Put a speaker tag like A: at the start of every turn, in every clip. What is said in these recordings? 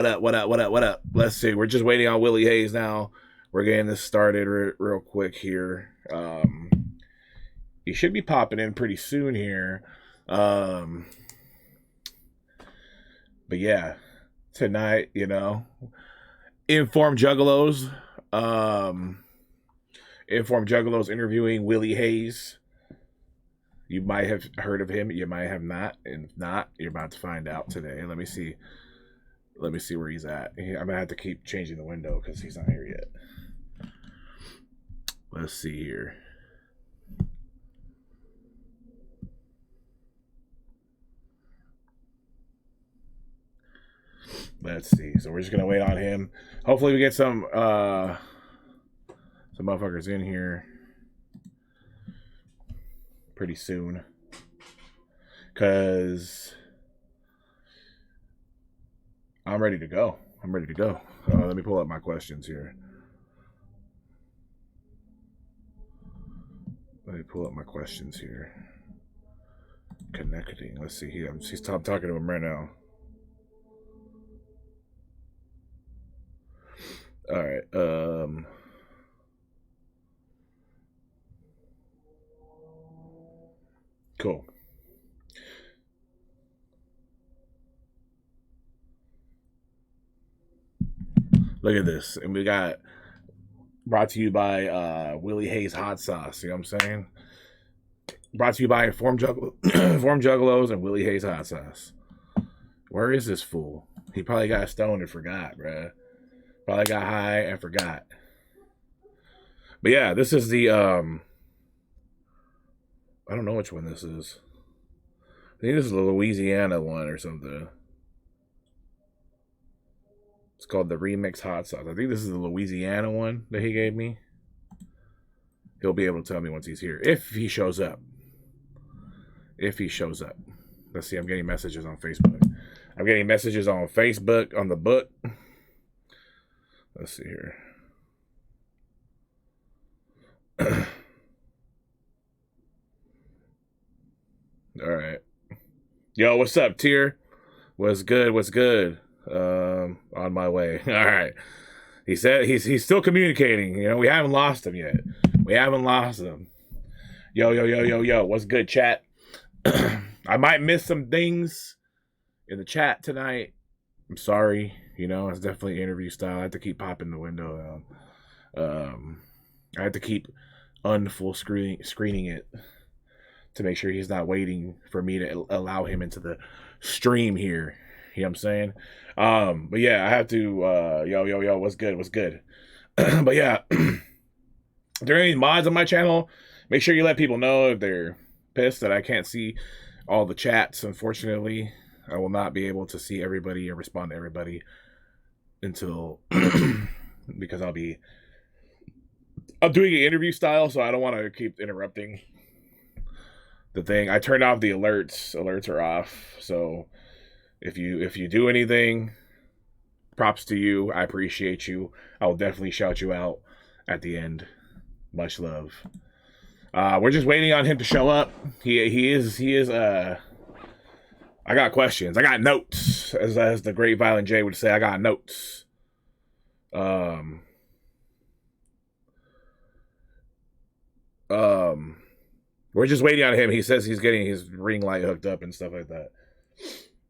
A: What up? What up? What up? What up? Let's see. We're just waiting on Wil E Haze now. We're getting this started real quick here. He should be popping in pretty soon here. Um, but yeah, tonight, Informed Juggalos. Um, Informed Juggalos interviewing Wil E Haze. You might have heard of him. You might have not. And if not, you're about to find out today. Let me see. Let me see where he's at. I'm gonna have to keep changing the window because he's not here yet. Let's see here. Let's see. So we're just gonna wait on him. Hopefully we get some motherfuckers in here pretty soon. Cause I'm ready to go. I'm ready to go. Let me pull up my questions here. Let me pull up my questions here. Connecting. Let's see. He's talking to him right now. All right. Cool. Look at this. And we got brought to you by Wil E Haze Hot Sauce. You know what I'm saying? Brought to you by Informed Juggalos and Wil E Haze Hot Sauce. Where is this fool? He probably got stoned and forgot, bruh. Probably got high and forgot. But yeah, this is the I don't know which one this is. I think this is the Louisiana one or something. It's called the Remix Hot Sauce. I think this is the Louisiana one that he gave me. He'll be able to tell me once he's here. If he shows up. If he shows up. Let's see, I'm getting messages on Facebook. I'm getting messages on Facebook on the book. Let's see here. All right. Yo, what's up, Tier? What's good? What's good? On my way. All right. He said he's still communicating. We haven't lost him yet. We haven't lost him. Yo. What's good, chat? I might miss some things in the chat tonight. I'm sorry. It's definitely interview style. I have to keep popping the window down. I have to keep unfull screening it to make sure he's not waiting for me to allow him into the stream here. You know what I'm saying? But yeah, I have to yo, what's good? But yeah, if there are any mods on my channel, make sure you let people know if they're pissed that I can't see all the chats. Unfortunately, I will not be able to see everybody and respond to everybody until because I'm doing an interview style, so I don't want to keep interrupting the thing. I turned off the alerts. Alerts are off. So if you do anything, props to you. I appreciate you. I will definitely shout you out at the end. Much love. We're just waiting on him to show up. He is I got questions. I got notes, as the great Violent J would say. I got notes. We're just waiting on him. He says he's getting his ring light hooked up and stuff like that.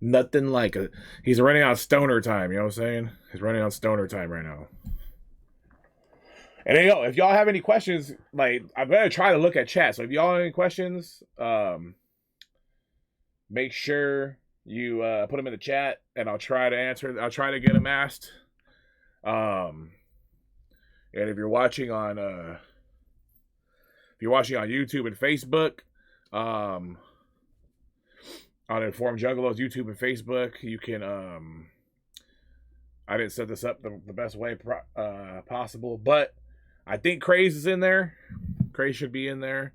A: Nothing like he's running on stoner time. You know what I'm saying? He's running on stoner time right now. And there you go. If y'all have any questions, I'm gonna try to look at chat. So if y'all have any questions, make sure you put them in the chat, and I'll try to answer. I'll try to get them asked. And if you're watching on YouTube and Facebook, on Informed Juggalos YouTube and Facebook, you can I didn't set this up the best way possible, but I think Craze is in there. Craze should be in there.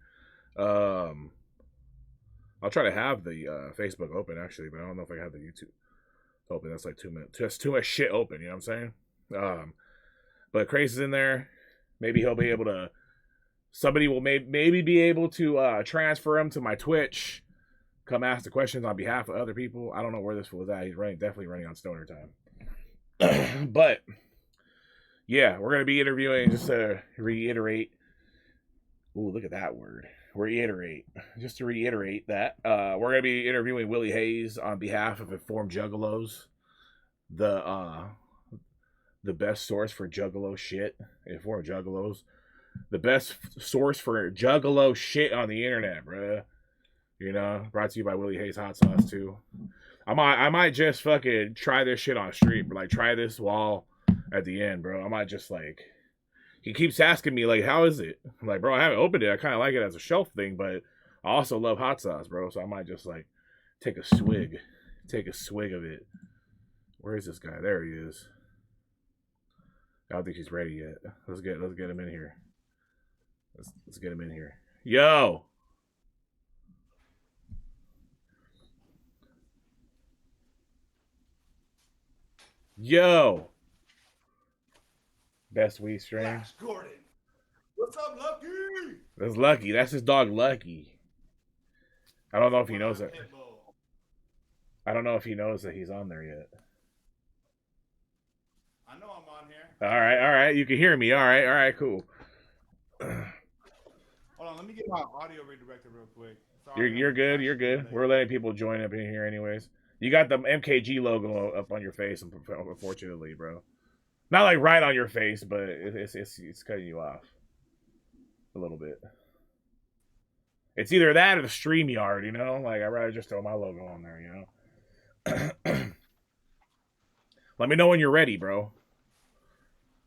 A: I'll try to have the Facebook open actually, but I don't know if I have the YouTube open. That's like 2 minutes. Just too much shit open. You know what I'm saying? But Craze is in there. Maybe he'll be able to. Somebody will maybe be able to transfer him to my Twitch. Come ask the questions on behalf of other people. I don't know where this fool is at. He's definitely running on stoner time. But yeah, we're gonna be interviewing. Just to reiterate. Ooh, look at that word. Reiterate. Just to reiterate that we're gonna be interviewing Wil E Haze on behalf of Informed Juggalos, the best source for Juggalo shit. Informed Juggalos, the best source for Juggalo shit on the internet, bruh. You know, brought to you by Wil E Haze Hot Sauce too. I might just fucking try this shit on stream, but like try this while at the end, bro. I might just like. He keeps asking me like, "How is it?" I'm like, bro, I haven't opened it. I kind of like it as a shelf thing, but I also love hot sauce, bro. So I might just like take a swig of it. Where is this guy? There he is. I don't think he's ready yet. Let's get him in here. Let's get him in here. Yo. Yo. Best weed strain.
B: Flash Gordon. What's up, Lucky?
A: That's Lucky. That's his dog, Lucky. I don't know if he knows it. I don't know if he knows that he's on there yet.
B: I know I'm on here.
A: All right. You can hear me. All right, cool.
B: Hold on, let me get my audio redirected real quick. Sorry,
A: You're good. We're letting people join up in here anyways. You got the MKG logo up on your face, unfortunately, bro. Not like right on your face, but it's cutting you off a little bit. It's either that or the StreamYard, you know? Like, I'd rather just throw my logo on there, you know? Let me know when you're ready, bro.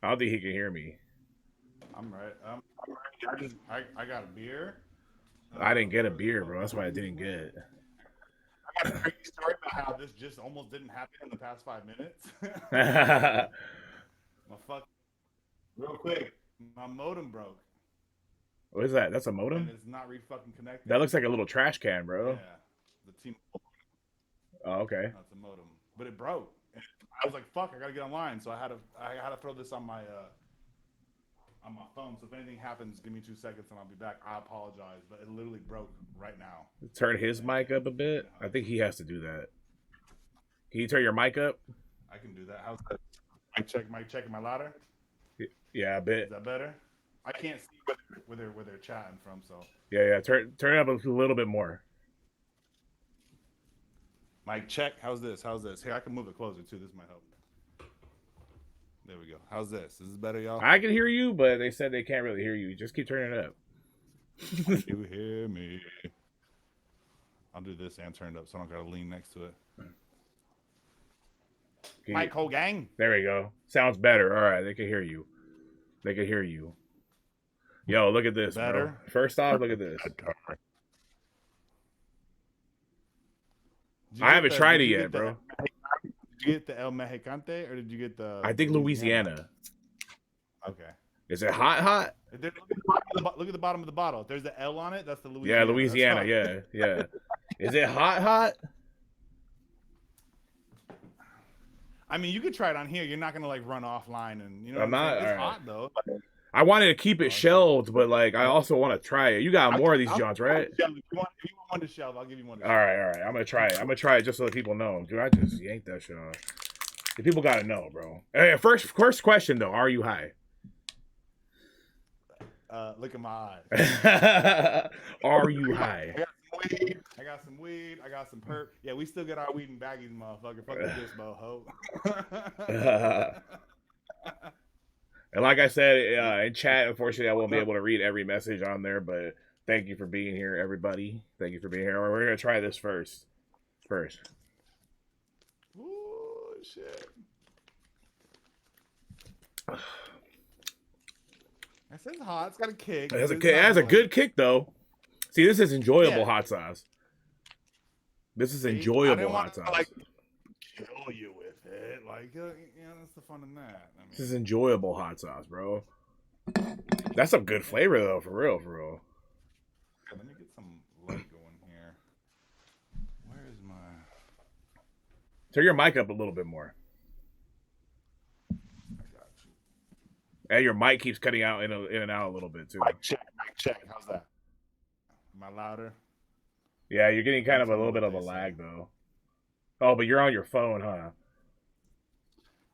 A: I don't think he can hear me.
B: I'm right. I'm ready. I got a beer.
A: I didn't get a beer, bro. That's why I didn't get it.
B: I got a crazy story about how this just almost didn't happen in the past 5 minutes. My fuck. Real quick, my modem broke.
A: What is that? That's a modem?
B: And it's not re-fucking connected.
A: That looks like a little trash can, bro.
B: Yeah. The team.
A: Oh, okay.
B: That's a modem. But it broke. And I was like, fuck, I gotta get online. So I had to throw this on my phone. So if anything happens, give me 2 seconds and I'll be back. I apologize, but it literally broke right now.
A: Turn his mic up a bit. I think he has to do that. Can you turn your mic up?
B: I can do that. How's that? Mic check my louder?
A: Yeah, a bit.
B: Is that better? I can't see where they're chatting from, so.
A: Yeah. Turn it up a little bit more.
B: Mic check. How's this? Here, I can move it closer too. This might help. There we go. How's this? Is this better, y'all?
A: I can hear you, but they said they can't really hear you. Just keep turning it up.
B: You hear me? I'll do this and turn it up so I don't gotta lean next to it. Mike Ho gang.
A: There we go. Sounds better. All right, they can hear you. Yo, look at this, better. Bro. First off, look at this. I haven't tried it yet, bro.
B: Did you get the El Mexicante or did you get the?
A: I think Louisiana.
B: Okay.
A: Is it hot?
B: Look at the bottom of the bottle. If there's the L on it, that's the Louisiana.
A: Yeah, Louisiana. Yeah. Is it hot?
B: I mean, you could try it on here. You're not gonna like run offline, and you know.
A: I'm not.
B: It's hot though.
A: I wanted to keep it shelved, but like I also want to try it. You got more of these Johns, right?
B: If you want one to shelve, I'll give you one.
A: All right. I'm gonna try it just so that people know. Dude, I just yanked that shit off. The people gotta know, bro. Hey, first question though: are you high?
B: Look at my eyes.
A: Are you high?
B: I got some weed. I got some perp. Yeah, we still get our weed in baggies, motherfucker. Fuck this, ho.
A: And like I said in chat, unfortunately, I won't be able to read every message on there, but thank you for being here, everybody. Thank you for being here. We're going to try this first.
B: Ooh, shit. It says hot. It's got a kick.
A: It has a good kick, though. See, this is enjoyable hot sauce. This is enjoyable hot sauce.
B: Like, kill you with it. Like, that's the fun in that. I mean,
A: this is enjoyable hot sauce, bro. That's some good flavor, though, for real.
B: Okay, let me get some light going here. Where is my...
A: Turn your mic up a little bit more.
B: I got you.
A: And your mic keeps cutting out in and out a little bit, too.
B: Mic check. How's that? Am I louder?
A: Yeah, you're getting kind of a little bit of a lag, though. Oh, but you're on your phone, huh?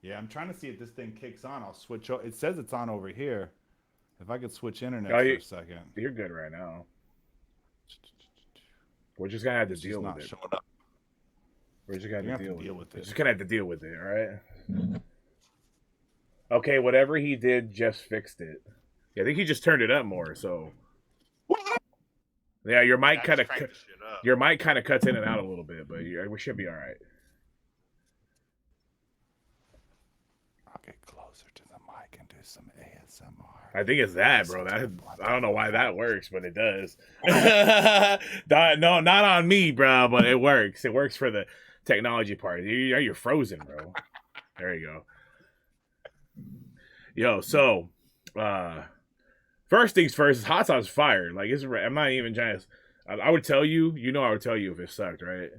B: Yeah, I'm trying to see if this thing kicks on. I'll switch. It says it's on over here. If I could switch internet
A: Oh,
B: for a second.
A: You're good right now. We're just gonna have to deal with it. We're just gonna have to deal with it. We're just gonna have to deal with it, all right? Okay, whatever he did just fixed it. Yeah, I think he just turned it up more. So, yeah, your mic kind of cuts in and out a little bit, but we should be all right.
B: I'll get closer to the mic and do some ASMR.
A: I think it's that, bro. I don't know why that works, but it does. No, not on me, bro, but it works. It works for the technology part. You're frozen, bro. There you go. Yo, so first things first, hot sauce fire. Like I'm not even trying to. I would tell you. I would tell you if it sucked, right?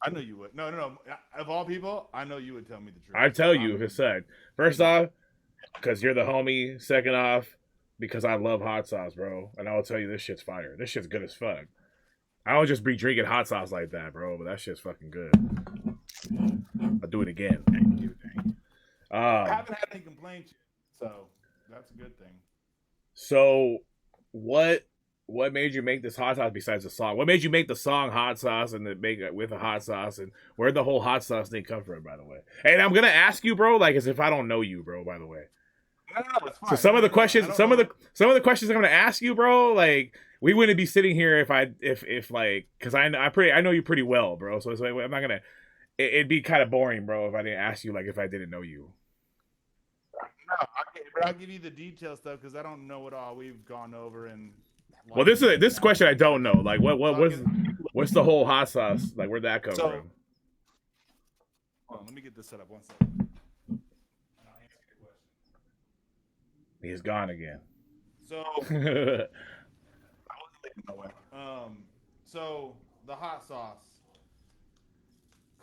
B: I know you would. No. Of all people, I know you would tell me the truth.
A: I'd tell you if it sucked. First off, because you're the homie. Second off, because I love hot sauce, bro. And I will tell you this shit's fire. This shit's good as fuck. I don't just be drinking hot sauce like that, bro, but that shit's fucking good. I'll do it again.
B: Thank you. I haven't had any complaints yet, so that's a good thing.
A: So, what made you make this hot sauce besides the song? What made you make the song hot sauce and then make it with a hot sauce? And where'd the whole hot sauce thing come from, by the way? And I'm gonna ask you, bro, like as if I don't know you, bro. By the way.
B: No, it's fine.
A: So some of the questions I'm gonna ask you, bro, like we wouldn't be sitting here if like because I know you pretty well, bro. So it's like I'm not gonna. It'd be kind of boring, bro, if I didn't ask you like if I didn't know you.
B: No, but I'll give you the detail stuff because I don't know it all. We've gone over and.
A: Well, this question I don't know. Like, what's the whole hot sauce? Like, where'd that come from?
B: Hold on, let me get this set up 1 second.
A: He's gone again.
B: So I wasn't leaving nowhere. So the hot sauce.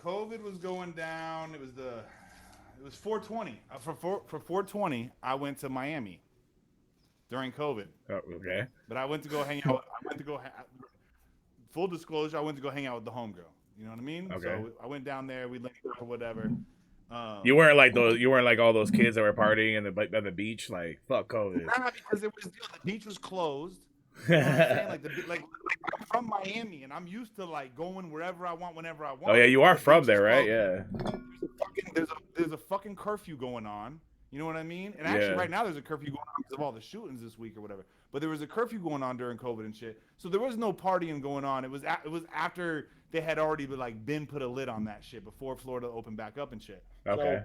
B: COVID was going down. It was 420. For 420, I went to Miami during COVID.
A: Oh, okay.
B: But I went to go hang out. Full disclosure, I went to go hang out with the homegirl. You know what I mean?
A: Okay.
B: So I went down there. We linked up or whatever.
A: You weren't like those. You weren't like all those kids that were partying on the beach. Like fuck COVID.
B: Nah, because the beach was closed. You know what I'm saying? Like I'm from Miami, and I'm used to like going wherever I want, whenever I want.
A: Oh yeah, you are from there, right? Yeah.
B: There's a fucking curfew going on. You know what I mean? And actually, right now there's a curfew going on because of all the shootings this week or whatever. But there was a curfew going on during COVID and shit. So there was no partying going on. It was after they had already been put a lid on that shit before Florida opened back up and shit.
A: Okay.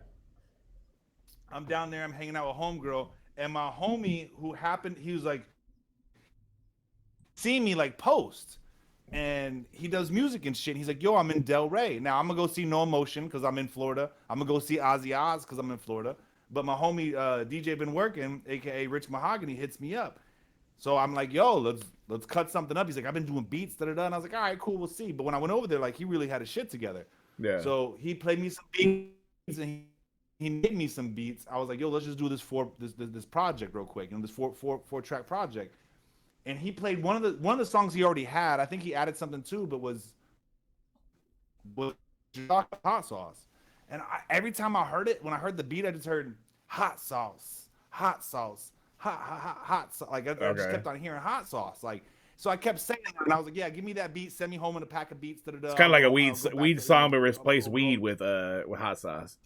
B: So I'm down there. I'm hanging out with homegirl, and my homie he was like. Seeing me like post, and he does music and shit. He's like, yo, I'm in Delray. Now I'm gonna go see No Emotion because I'm in Florida. I'm gonna go see Ozzy Oz because I'm in Florida. But my homie DJ Been Working, aka Rich Mahogany, hits me up. So I'm like, yo, let's cut something up. He's like, I've been doing beats, da da da. And I was like, all right, cool, we'll see. But when I went over there, like he really had his shit together.
A: Yeah.
B: So he played me some beats and he made me some beats. I was like, yo, let's just do this project real quick. This four track project. And he played one of the songs he already had. I think he added something too, but was hot sauce. And every time I heard it, when I heard the beat, I just heard hot sauce, hot sauce, hot sauce. Like I just kept on hearing hot sauce. Like so, I kept saying that, and I was like, yeah, give me that beat. Send me home in a pack of beats.
A: It's kind of like a weed song, but replace weed with hot sauce.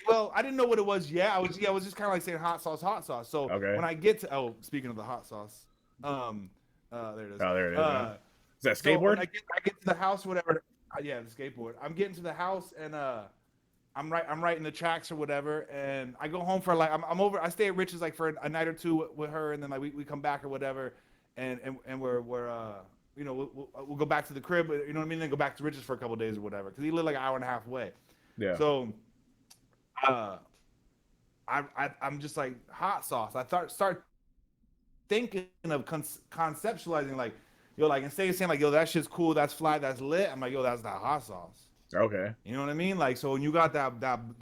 B: Well, I didn't know what it was yet. I was just kind of like saying hot sauce. So when I get to speaking of the hot sauce, there it is.
A: Oh, there it is. Is that skateboard?
B: So I get to the house, whatever. Yeah, the skateboard. I'm getting to the house, and I'm writing the tracks or whatever, and I go home for like I'm over. I stay at Rich's like for a night or two with her, and then like we come back or whatever, and we're we'll go back to the crib. You know what I mean? Then go back to Rich's for a couple of days or whatever, because he lived like an hour and a half away.
A: Yeah.
B: So. I'm just like hot sauce. I start thinking of conceptualizing like, yo, like instead of saying like, yo, that shit's cool, that's fly, that's lit. I'm like, yo, that's that hot sauce.
A: Okay.
B: You know what I mean? Like, so when you got that bomb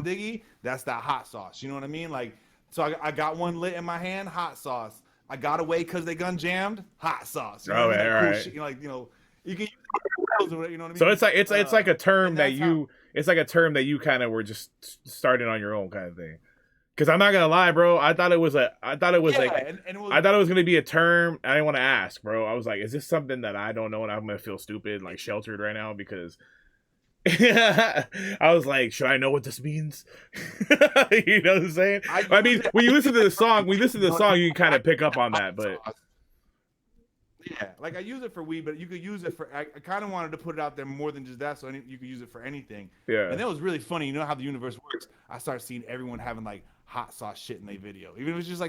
B: diggy, that's that hot sauce. You know what I mean? Like, so I got one lit in my hand, hot sauce. I got away because they gun jammed, hot sauce. You know what I mean? Like, cool shit, you know, you can use it, you know what I mean?
A: So it's like a term that you it's like a term that you kind of were just starting on your own kind of thing. Because I'm not gonna lie, bro. I thought it was like I thought it was gonna be a term. I didn't want to ask, bro. I was like, is this something that I don't know and I'm gonna feel stupid, like sheltered right now? Because I was like, should I know what this means? You know what I'm saying? I mean, when you listen to the song, you can kind of pick up on that, but.
B: Yeah, like I use it for weed, but you could use it for. I kind of wanted to put it out there more than just that, so you could use it for anything.
A: Yeah.
B: And that was really funny. You know how the universe works. I started seeing everyone having like hot sauce shit in their video. Even if it was just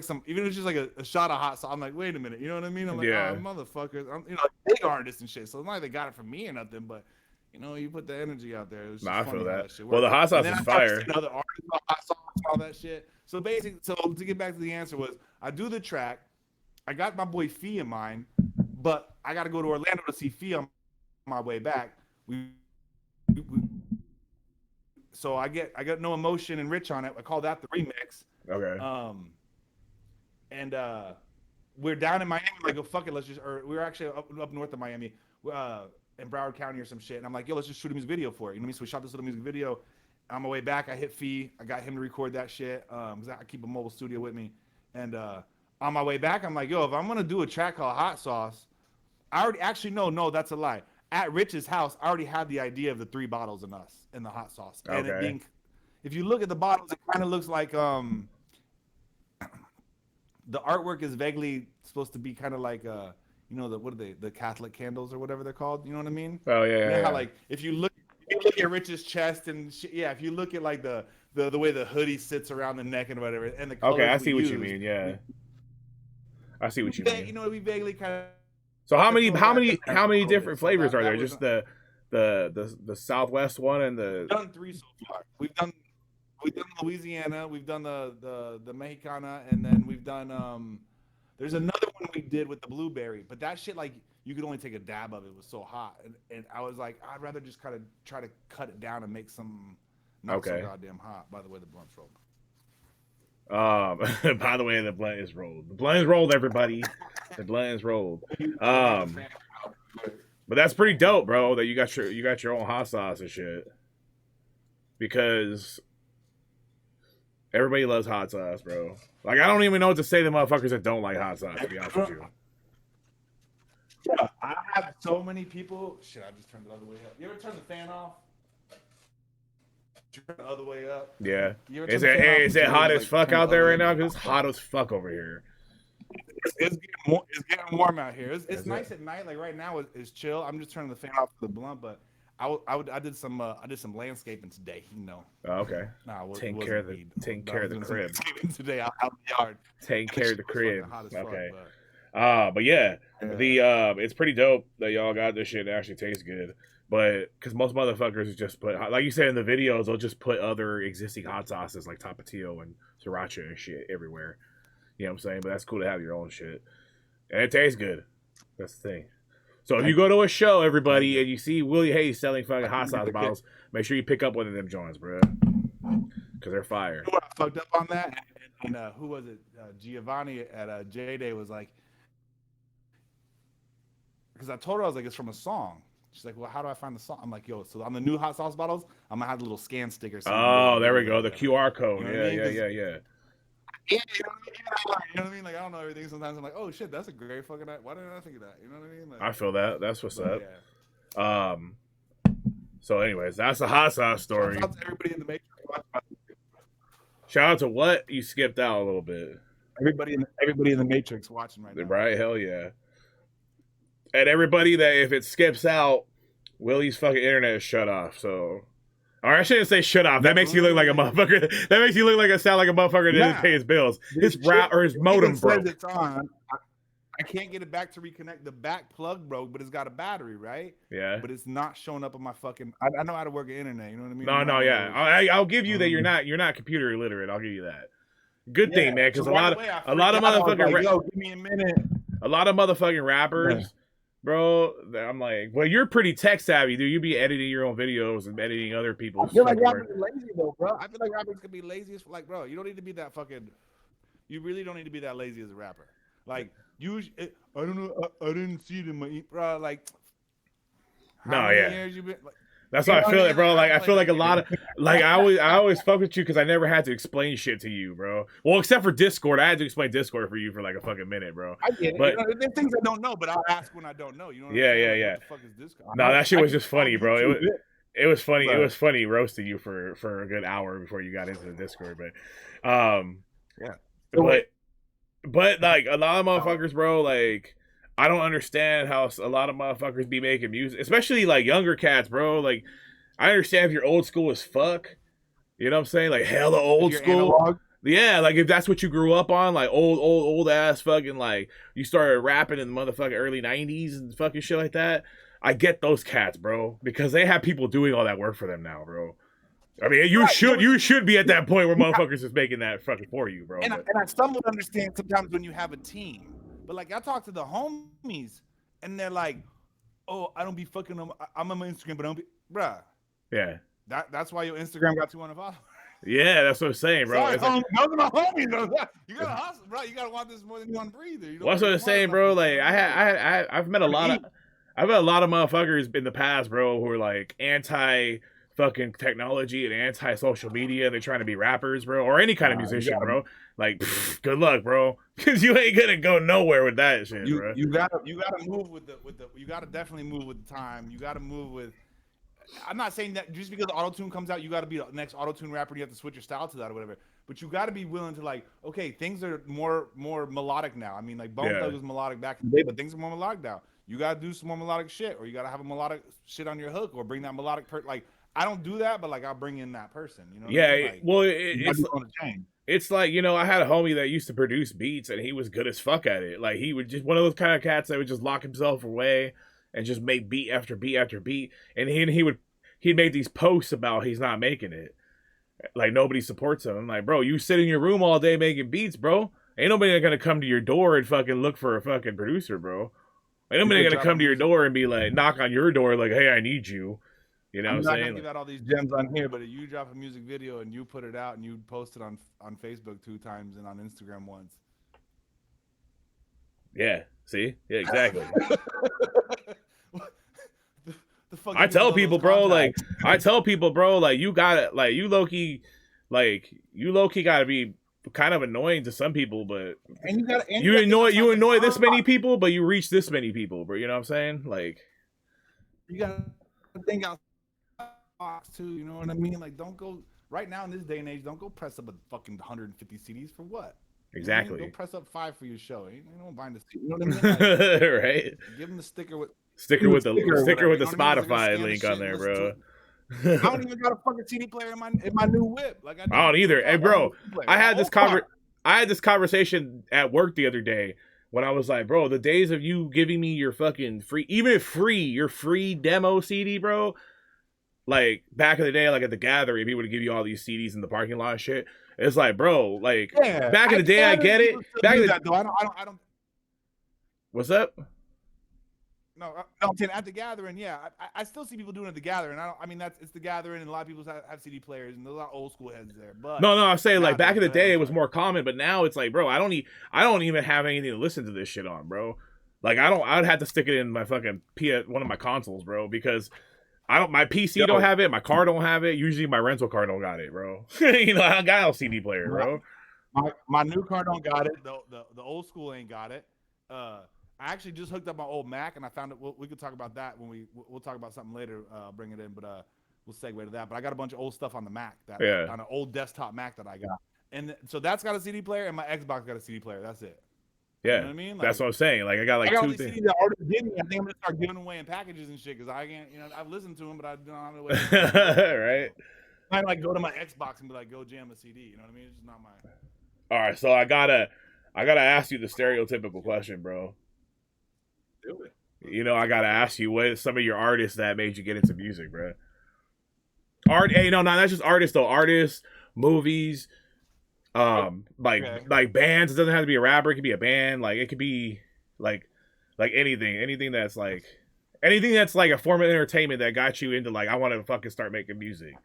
B: like a shot of hot sauce. I'm like, wait a minute, you know what I mean? I'm like,
A: yeah.
B: oh, motherfuckers, like big artists and shit. So it's not like they got it from me or nothing, but you know, you put the energy out there. It was just
A: I
B: funny
A: feel that.
B: shit
A: Well, the hot sauce is fire.
B: Other artists, hot sauce, all that shit. So basically, to get back to the answer was, I do the track. I got my boy Fee in mind. But I got to go to Orlando to see Fee on my way back. So I got No Emotion and Rich on it. I call that the remix.
A: Okay.
B: And we're down in Miami. Like, oh, fuck it, we're actually up north of Miami, in Broward County or some shit. And I'm like, yo, let's just shoot a music video for it. You know what I mean? So we shot this little music video. On my way back, I hit Fee. I got him to record that shit. Cause I keep a mobile studio with me. And on my way back, I'm like, yo, if I'm gonna do a track called Hot Sauce. I already no, that's a lie. At Rich's house, I already had the idea of the 3 bottles in us and the hot sauce. And it being, if you look at the bottles, it kind of looks like the artwork is vaguely supposed to be kind of like you know, the Catholic candles or whatever they're called. You know what I mean?
A: Oh yeah.
B: You know how like if you look at Rich's chest and if you look at like the way the hoodie sits around the neck and whatever, and the colors
A: I see what you mean. Yeah, I see what you mean.
B: You know, we vaguely kind of.
A: So how many different flavors are there? Just the Southwest one and the.
B: We've done 3 so far. We've done Louisiana. We've done the Mexicana, and then we've done there's another one we did with the blueberry, but that shit like you could only take a dab of it. It was so hot, and I was like, I'd rather just kind of try to cut it down and make some not so goddamn hot. By the way, the blunt's rolled.
A: By the way, the blunt is rolled. The blunt is rolled, everybody. The blunt is rolled. But that's pretty dope, bro. That you got your own hot sauce and shit. Because everybody loves hot sauce, bro. Like I don't even know what to say to motherfuckers that don't like hot sauce. To be honest with you.
B: Yeah, I have so many people. Shit, I just turned the other way up. You ever turn the fan off? Turn the other way up.
A: Yeah. Is it hot as fuck out there right now? Because it's hot as fuck over here.
B: It's getting warm out here. It's nice at night. Like right now, it's chill. I'm just turning the fan off for the blunt, but I did some landscaping today. You know.
A: Oh, okay. Taking care of the crib
B: today out in the yard.
A: Taking care of the crib. Okay. But yeah, it's pretty dope that y'all got this shit. It actually tastes good. But because most motherfuckers just put, like you said in the videos, they'll just put other existing hot sauces like Tapatio and Sriracha and shit everywhere. You know what I'm saying? But that's cool to have your own shit. And it tastes good. That's the thing. So if you go to a show, everybody, and you see Wil E Haze selling fucking hot sauce bottles, make sure you pick up one of them joints, bro. Because they're fire.
B: You know what I fucked up on that? And who was it? Giovanni at J-Day was like, because I told her, I was like, it's from a song. She's like, well, how do I find the song? I'm like, yo, so on the new hot sauce bottles, I'm gonna have a little scan sticker.
A: Oh, there we go. The QR code.
B: You know
A: Yeah.
B: Yeah, you know what I mean? Like, I don't know everything. Sometimes I'm like, oh shit, that's a great fucking. Why didn't I think of that? You know what I mean? Like,
A: I feel that. That's what's up.
B: Yeah.
A: So, anyways, that's the hot sauce story.
B: Shout out to everybody in the Matrix.
A: Shout out to what? You skipped out a little bit.
B: Everybody in the Matrix watching right now.
A: Right? Hell yeah. And everybody that if it skips out, Willie's fucking internet is shut off. So, or I shouldn't say shut off. That makes you look like a motherfucker. That makes you look like sound like a motherfucker that didn't pay his bills. His route or his modem broke.
B: It's on. I can't get it back to reconnect. The back plug broke, but it's got a battery, right?
A: Yeah.
B: But it's not showing up on my fucking. I know how to work the internet. You know what I mean?
A: No, yeah. I'll give you that. You're not computer illiterate. I'll give you that. Good thing, man, because a lot of motherfucking
B: like, yo, give me a minute.
A: A lot of motherfucking rappers. Yeah. Bro, I'm like, well, you're pretty tech savvy, dude. You be editing your own videos and editing other people's.
B: I feel like rappers are lazy, though, bro. I feel like rappers can be lazy as like, bro. You don't need to be that fucking. You really don't need to be that lazy as a rapper. Like, I don't know. I didn't see it in my bro. Like,
A: no, yeah.
B: Years you been, like,
A: That's
B: You
A: why
B: know
A: I
B: what
A: feel
B: I
A: it,
B: mean?
A: bro. Like I
B: play
A: feel like a
B: that
A: lot
B: game.
A: of like I always fuck with you because I never had to explain shit to you, bro. Well, except for Discord, I had to explain Discord for you for like a fucking minute, bro.
B: I get it.
A: But
B: There's things I don't know, but I'll ask when I don't know. You know what I'm
A: yeah,
B: saying?
A: yeah,
B: Like,
A: yeah.
B: what the fuck is this?
A: No, that shit was just
B: I'll
A: funny, bro.
B: YouTube it.
A: It was funny. It
B: But
A: was funny roasting you for a good hour before you got into the Discord, but
B: yeah. So
A: but
B: wait.
A: but like a lot of motherfuckers, bro, like I don't understand how a lot of motherfuckers be making music, especially like younger cats, bro. Like I understand if you're old school as fuck, you know what I'm saying? Like hella
B: If
A: old
B: you're
A: school.
B: analog,
A: Yeah, like if that's what you grew up on, like old ass fucking like you started rapping in the motherfucking early '90s and fucking shit like that. I get those cats, bro, because they have people doing all that work for them now, bro. I mean, you
B: right,
A: should be at that point where motherfuckers is making that fucking for you, bro.
B: and I somewhat understand sometimes when you have a team, but like I talk to the homies, and they're like, "Oh, I don't be fucking them. I'm on my Instagram, but I don't be, bruh."
A: Yeah,
B: That's why your Instagram got 200 followers.
A: yeah, that's what I'm saying, bro.
B: Sorry,
A: It's like,
B: those are my homies. Though. You gotta hustle, bro. You gotta want this more than you want to breathe. You
A: what's what I'm saying, bro? Like I've met a lot of motherfuckers in the past, bro, who are like anti fucking technology and anti social media. They're trying to be rappers, bro, or any kind of musician, bro. Like, good luck, bro, because you ain't gonna go nowhere with that shit, bro.
B: You gotta move with the you gotta definitely move with the time. You gotta move with. I'm not saying that just because auto tune comes out, you got to be the next auto tune rapper. You have to switch your style to that or whatever. But you got to be willing to like, okay, things are more melodic now. I mean, like Bone Thug was melodic back in the day, but things are more melodic now. You got to do some more melodic shit, or you got to have a melodic shit on your hook, or bring that melodic like. I don't do that, but like I'll bring in that person. You know?
A: Yeah,
B: what I mean? Like,
A: well, it's like, you know, I had a homie that used to produce beats, and he was good as fuck at it. Like he would just one of those kind of cats that would just lock himself away and just make beat after beat after beat, and he'd make these posts about he's not making it. Like nobody supports him. I'm like, bro, you sit in your room all day making beats, bro. Ain't nobody gonna come to your door and fucking look for a fucking producer, bro. Ain't nobody gonna come to your door and be like, knock on your door like, hey, I need you. You know what I'm saying?
B: I'm not gonna give out all these gems on here, but if you drop a music video and you put it out and you post it on Facebook 2 times and on Instagram once.
A: Yeah. See? Yeah, exactly.
B: I tell people, bro,
A: like you gotta like you low key gotta be kind of annoying to some people, but
B: and
A: you annoy this many people, but you reach this many people, bro. You know what I'm saying? Like
B: you gotta think out box too. You know what I mean? Like don't go right now in this day and age. Don't go press up a fucking 150 CDs for what?
A: Exactly.
B: You know, go press up 5 for your show. You don't bind the. You know what I mean? Like,
A: right.
B: Give them the sticker with
A: the Spotify link on there, bro.
B: I don't even got a fucking CD player in my new whip. Like
A: I don't either. Hey, bro, I had this conversation at work the other day when I was like, bro, the days of you giving me your fucking your free demo CD, bro. Like back in the day, like at the gathering, people would give you all these CDs in the parking lot and shit. It's like, bro, like back in the day, I get it. Back in the
B: I don't.
A: What's up?
B: No, at the gathering, yeah, I still see people doing it at the gathering. It's the gathering, and a lot of people have CD players, and there's a lot of old school heads there. But
A: no, I'm saying like back in the day, it was more common, but now it's like, bro, I don't even have anything to listen to this shit on, bro. Like I'd have to stick it in my fucking one of my consoles, bro, because my PC don't have it, my car don't have it. Usually my rental car don't got it, bro. You know, I got a CD player, bro.
B: My new car don't got it. The old school ain't got it. I actually just hooked up my old Mac, and I found it. We could talk about that when we'll talk about something later. Bring it in, but we'll segue to that. But I got a bunch of old stuff on the Mac on an old desktop Mac that I got, and so that's got a CD player, and my Xbox got a CD player. That's it.
A: Yeah,
B: you know what I mean? Like,
A: that's what I'm saying. Like I got like
B: two
A: things.
B: CDs that already did me. I think I'm gonna start giving away in packages and shit because I can't. You know, I've listened to them, but I don't have no way.
A: Right.
B: I like go to my Xbox and be like, go jam a CD. You know what I mean? It's just not my.
A: All right, so I gotta ask you the stereotypical question, bro.
B: Do it.
A: You know, I gotta ask you what some of your artists that made you get into music, bro. Not just artists though. Artists, movies, like bands. It doesn't have to be a rapper. It could be a band. Like it could be like anything that's like a form of entertainment that got you into like I want to fucking start making music.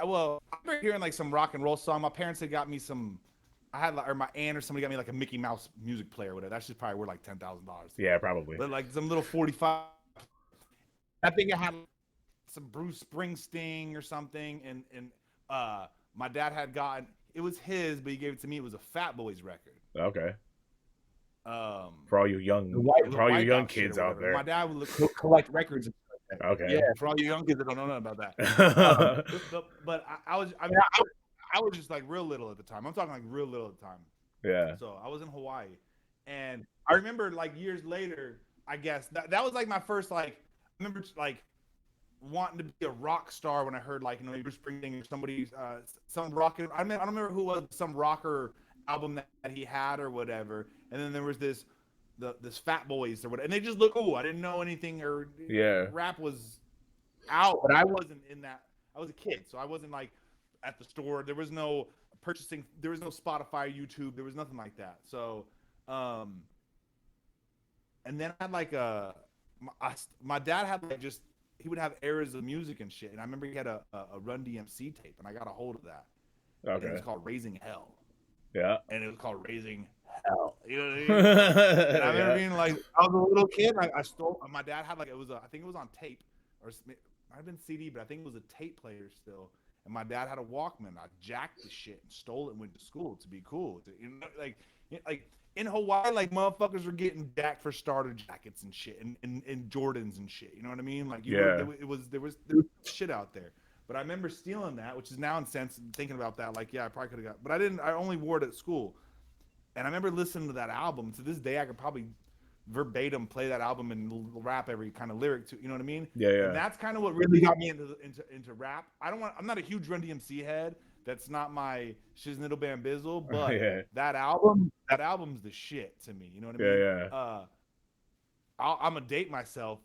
B: Well, I've been hearing like some rock and roll song. My parents had got me some I had like, or my aunt or somebody got me like a Mickey Mouse music player or whatever. That shit's probably worth like $10,000.
A: Yeah, probably.
B: But like some little 45. I think I had some Bruce Springsteen or something, and my dad had gotten it was his, but he gave it to me. It was a Fat Boys record.
A: Okay. For all you young kids out there.
B: My dad would collect records.
A: Okay.
B: Yeah, for all you young kids that don't know nothing about that. But I was just like real little at the time. I'm talking like real little at the time.
A: Yeah.
B: So I was in Hawaii, and I remember like years later. I guess that was like my first like. I remember like wanting to be a rock star when I heard like Bruce Springsteen or somebody some rocker. I don't remember who was some rocker album that he had or whatever. And then there was this Fat Boys or whatever, and they just look. Oh, I didn't know anything or rap was out, but I wasn't in that. I was a kid, so I wasn't like at the store. There was no purchasing. There was no Spotify, YouTube. There was nothing like that. So, and then I had like my dad had like just he would have eras of music and shit, and I remember he had a Run DMC tape, and I got a hold of that.
A: Okay.
B: And it was called Raising Hell.
A: Yeah.
B: And it was called Raising Hell. You know what I mean? And I remember being like, I was a little kid. I stole. My dad had like I think it was on tape, or it might have been CD, but I think it was a tape player still. And my dad had a Walkman. I jacked the shit and stole it and went to school to be cool. Like in Hawaii, like motherfuckers were getting jacked for starter jackets and shit, and Jordans and shit. You know what I mean? Like there was shit out there. But I remember stealing that, which is now in sense thinking about that. Like, yeah, I probably could have got, but I didn't. I only wore it at school. And I remember listening to that album. To this day, I could probably verbatim play that album and rap every kind of lyric to. You know what I mean?
A: Yeah, yeah.
B: And that's kind of what really got me into rap. I'm not a huge Run DMC head. That's not my shiznittle bambizzle, but that album's the shit to me. You know what I mean?
A: Yeah.
B: I'm gonna date myself.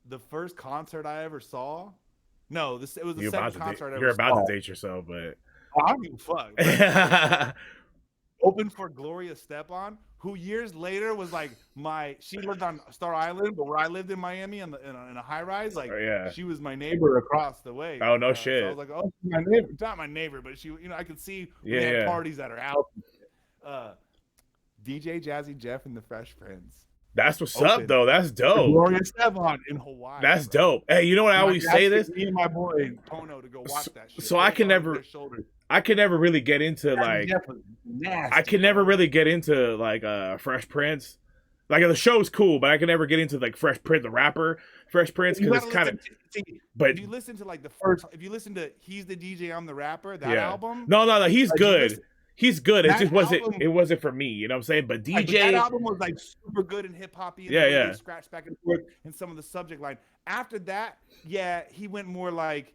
B: The first concert I ever saw. No, it was the second concert I ever saw.
A: You're about to date yourself, but
B: I don't give a fuck. Open for Gloria Estefan, who years later was like she lived on Star Island, but where I lived in Miami in a high rise, like she was my neighbor across the way.
A: Oh no shit!
B: So I was like, oh, my neighbor, not my neighbor, but she, I could see we had parties at her house. DJ Jazzy Jeff and the Fresh Prince.
A: That's what's up, though. That's dope.
B: Gloria Estefan in Hawaii.
A: That's dope. Hey, you know what I always say this?
B: Me and my boy Pono to go watch that shit.
A: So I can never really get into like. I can never really get into like Fresh Prince. Like the show's cool, but I can never get into like Fresh Prince, the rapper Fresh Prince, because it's kind of. But
B: if you listen to like if you listen to He's the DJ, I'm the Rapper, that album.
A: No, he's good. He's good. It just wasn't for me. You know what I'm saying? But DJ,
B: but that album was like super good and hip hoppy. And scratch back and forth in some of the subject line. After that, he went more like,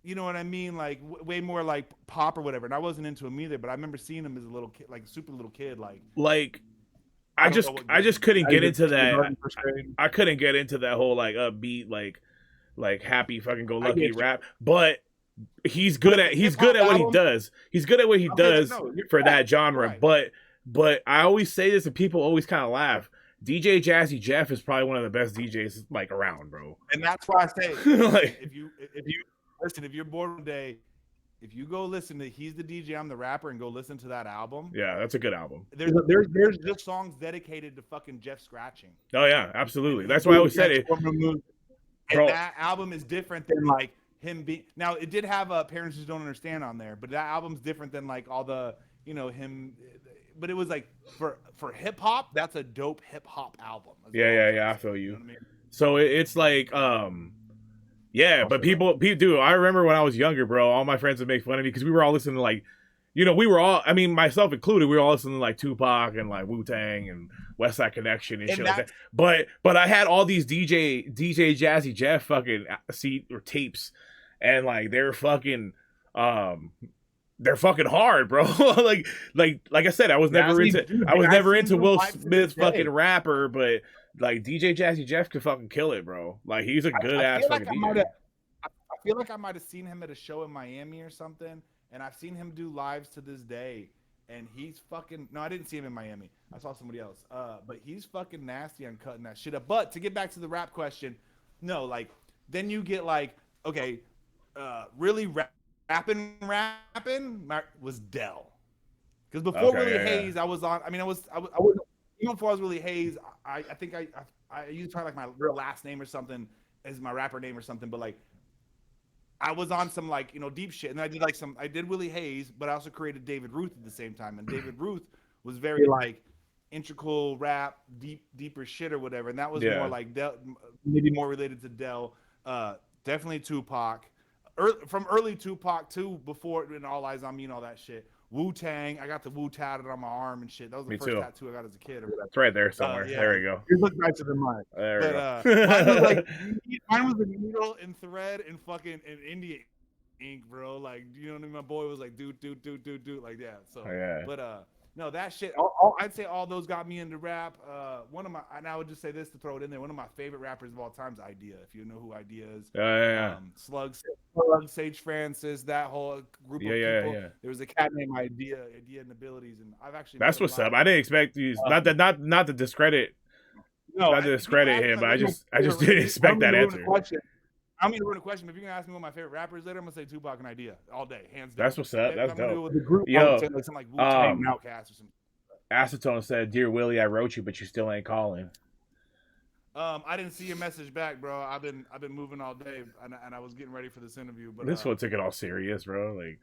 B: you know what I mean? Like way more like pop or whatever. And I wasn't into him either. But I remember seeing him as a little kid, like super little kid, like. I just couldn't get into that. I couldn't get into that whole like upbeat, like happy fucking go lucky rap. But he's good at what he does. He's good at what he does for that genre. Right. But I always say this and people always kind of laugh. DJ Jazzy Jeff is probably one of the best DJs like around, bro. And that's why I say if you listen, if you're bored one day, if you go listen to He's the DJ, I'm the Rapper and go listen to that album.
A: Yeah, that's a good album.
B: There's just songs dedicated to fucking Jeff scratching.
A: Oh yeah, absolutely. That's why I always said it.
B: And that album is different than like him being. Now it did have Parents Just Don't Understand on there, but that album's different than like all the him. But it was like for hip hop, that's a dope hip hop album.
A: Yeah. I feel you. You know what I mean? So it's like yeah, but people do. I remember when I was younger, bro, all my friends would make fun of me because we were all listening to like, we were all, I mean, myself included, we were all listening to like Tupac and like Wu-Tang and West Side Connection and shit like that. But I had all these DJ Jazzy Jeff fucking tapes, and like they're fucking hard, bro. like I said, I was never into Will Smith's fucking rapper, but like DJ Jazzy Jeff could fucking kill it, bro. Like he's a good ass fucking DJ.
B: I feel like I might have seen him at a show in Miami or something, and I've seen him do lives to this day, and he's fucking. No, I didn't see him in Miami. I saw somebody else. But he's fucking nasty on cutting that shit up. But to get back to the rap question, no, like then you get like really rapping was Dell. Because before
A: Okay,
B: Wil E
A: yeah,
B: Haze, I was on. I mean, I was even before I was Wil E Haze. I think I used to try like my real last name or something as my rapper name or something. But like I was on some like deep shit, and then I did Wil E Haze, but I also created David Ruth at the same time. And David Ruth was very like integral rap, deeper shit or whatever, and that was
A: yeah.
B: more like maybe more related to Del. Definitely Tupac. From early Tupac to before and All Eyes on Me and all that shit. Wu-Tang. I got the Wu tatted on my arm and shit. That was the
A: Me
B: first
A: too.
B: tattoo I got as a kid or whatever.
A: It's right there somewhere.
B: Yeah,
A: There we go.
B: it looks nicer than mine.
A: There
B: But
A: we go.
B: mine was like mine was a needle and thread and fucking and India ink, bro. Like, you know what I mean? My boy was like, dude, like that. So,
A: yeah.
B: but no, that shit. I'd say all those got me into rap. One of my, and I would just say this to throw it in there. One of my favorite rappers of all time is Idea. If you know who Idea is,
A: Yeah.
B: Slug, Sage Francis, that whole group of people.
A: Yeah.
B: There was a cat named Idea and Abilities, and I've actually.
A: That's what's up. I didn't expect you. Not to discredit.
B: No,
A: not to discredit him, but I just didn't expect that answer.
B: I don't mean to ruin a question, but if you're gonna ask me what my favorite rapper is later, I'm gonna say Tupac and Idea all day, hands down.
A: That's what's up. That's dope.
B: With the group,
A: Yo,
B: I would say like something like Wu-Tang and Outkast or something.
A: Acetone said, "Dear Willie, I wrote you, but you still ain't calling."
B: I didn't see your message back, bro. I've been moving all day, and I was getting ready for this interview. But
A: this one took it all serious, bro. Like,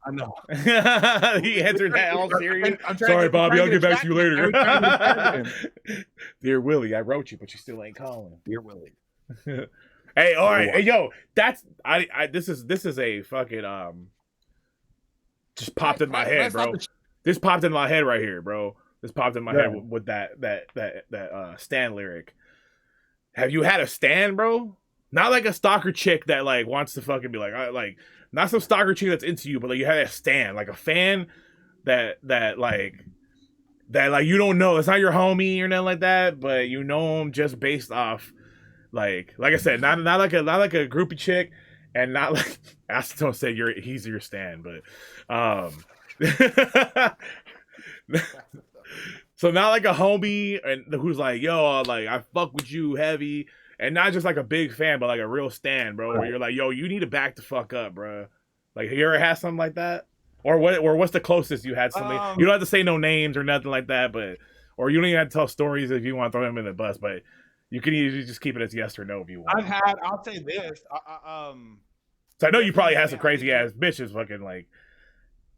B: I know.
A: He answered that all serious. Sorry, Bobby, I'll get back to you later. Dear Willie, I wrote you, but you still ain't calling.
B: Dear Willie.
A: Hey, all right, hey, yo, that's this is a fucking just popped in my head, bro. This popped in my head right here, bro. This popped in my head with that Stan lyric. Have you had a Stan, bro? Not like a stalker chick that like wants to fucking be like not some stalker chick that's into you, but like you had a Stan, like a fan that you don't know. It's not your homie or nothing like that, but you know him just based off like I said, not like a groupie chick, and not like Acetone said he's your Stan, but so not like a homie and who's like, yo, like I fuck with you heavy, and not just like a big fan, but like a real Stan, bro. Where you're like, yo, you need to back the fuck up, bro. Like, you ever had something like that, or what's the closest you had somebody? You don't have to say no names or nothing like that, but or you don't even have to tell stories if you want to throw them in the bus, but you can usually just keep it as yes or no if you want.
B: I'll say this.
A: So I know you probably had some crazy ass bitches fucking like.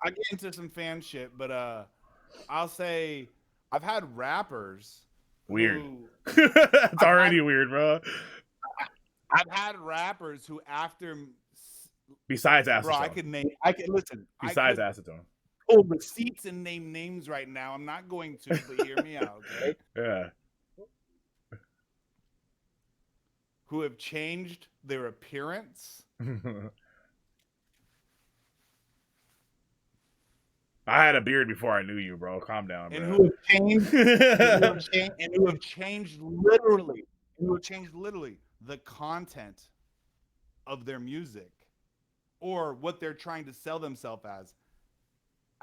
B: I get into some fan shit, but I'll say I've had rappers.
A: Weird. It's already weird, bro.
B: I've had rappers who after.
A: Besides Acetone.
B: Bro, I could listen.
A: Besides Acetone.
B: Pull receipts and name names right now. I'm not going to, but hear me out, okay?
A: Yeah.
B: Who have changed their appearance.
A: I had a beard before I knew you, bro. Calm down, bro.
B: And who have changed literally the content of their music or what they're trying to sell themselves as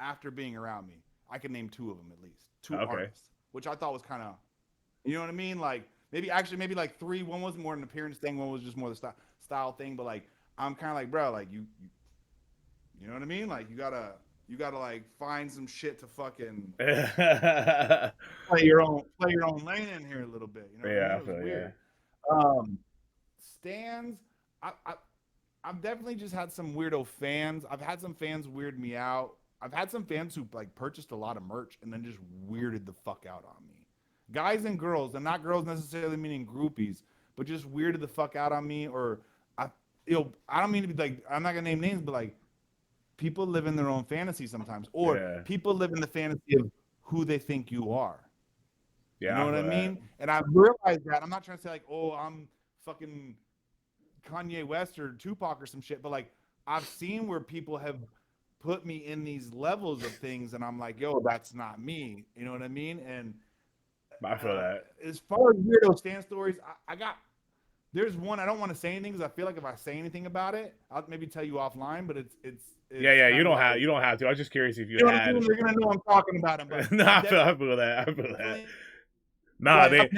B: after being around me. I can name two of them at least. Two artists, which I thought was kind of, you know what I mean? Like maybe like three. One was more an appearance thing. One was just more the style thing. But like, I'm kind of like, bro, like you know what I mean? Like you gotta like find some shit to fucking play your own lane in here a little bit. You know what I mean? It was weird. Stans, I've definitely just had some weirdo fans. I've had some fans weird me out. I've had some fans who like purchased a lot of merch and then just weirded the fuck out on me. Guys and girls, and not girls necessarily meaning groupies, but just weirded the fuck out on me. Or I don't mean to be like, I'm not gonna name names, but like people live in their own fantasy sometimes, or people live in the fantasy of who they think you are. Yeah, you know what I mean? And I've realized that. I'm not trying to say like, oh, I'm fucking Kanye West or Tupac or some shit, but like I've seen where people have put me in these levels of things, and I'm like, yo, that's not me. You know what I mean? And
A: I feel that.
B: As far as weirdo Stan stories, there's one I don't want to say anything because I feel like if I say anything about it, I'll maybe tell you offline. But it's
A: yeah. You don't have to. I was just curious if you had.
B: They're gonna know I'm talking about him. But
A: no, I feel that. Nah, you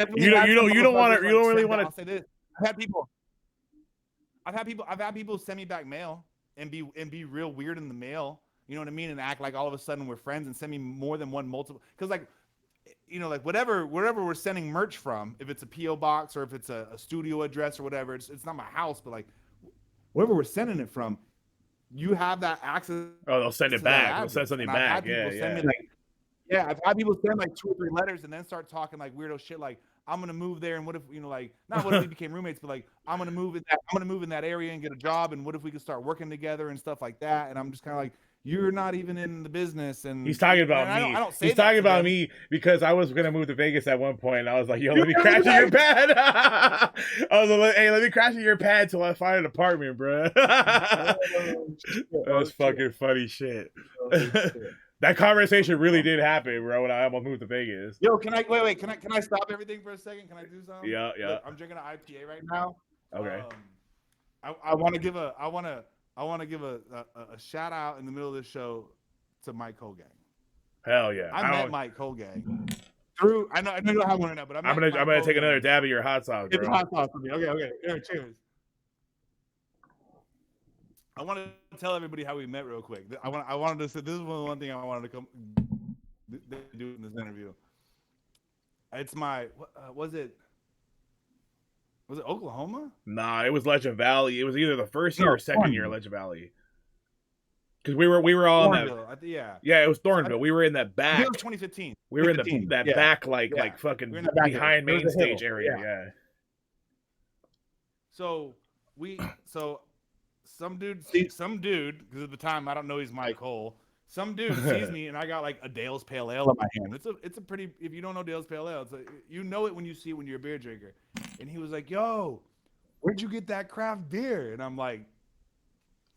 A: don't want to. You don't really want to
B: say this. I've had people send me back mail and be real weird in the mail. you know what I mean, and act like all of a sudden we're friends and send me more than one multiple, because like, you know, like wherever we're sending merch from, if it's a PO box or if it's a studio address or whatever, it's not my house, but like wherever we're sending it from, you have that access.
A: Oh, they'll send it back. They'll send something back.
B: I've had people send me like, yeah, I've had people send like 2 or 3 letters and then start talking like weirdo shit, like I'm gonna move there, and what if, you know, like, not what if we became roommates, but like I'm gonna move in that area and get a job, and what if we could start working together and stuff like that. And I'm just kind of like, you're not even in the business. And
A: he's talking about me.
B: I don't say
A: he's
B: that
A: talking about
B: them.
A: me because I was gonna move to Vegas at one point, and I was like, "Yo, let me crash in your pad." I was like, "Hey, let me crash in your pad till I find an apartment, bro." That's fucking funny shit. That conversation really did happen, bro. When I almost moved to Vegas.
B: Yo, can I wait? Can I stop everything for a second? Can I do something?
A: Yeah.
B: Look, I'm drinking an IPA right now.
A: Okay.
B: I want to give a shout out in the middle of this show to Mike Colgang.
A: Hell yeah!
B: I met Mike Colgang through. I know you don't have one right now, but I'm
A: gonna take another dab of your hot sauce, bro.
B: It's hot sauce for me. Okay. Here, cheers. I want to tell everybody how we met real quick. I wanted to say this is one thing I wanted to come do in this interview. It's my was it Oklahoma?
A: Nah, it was Legend Valley. It was either the first year or second year of Legend Valley. Because we were all in that. Yeah, it was Thornville. We were in that back.
B: It was 2015.
A: We were in that back like fucking behind main stage area. Yeah.
B: So some dude, because at the time I don't know he's Mike Cole. Some dude sees me and I got like a Dale's Pale Ale in my hand. It's a pretty, if you don't know Dale's Pale Ale, you know it when you see it when you're a beer drinker. And he was like, "Yo, where'd you get that craft beer?" And I'm like,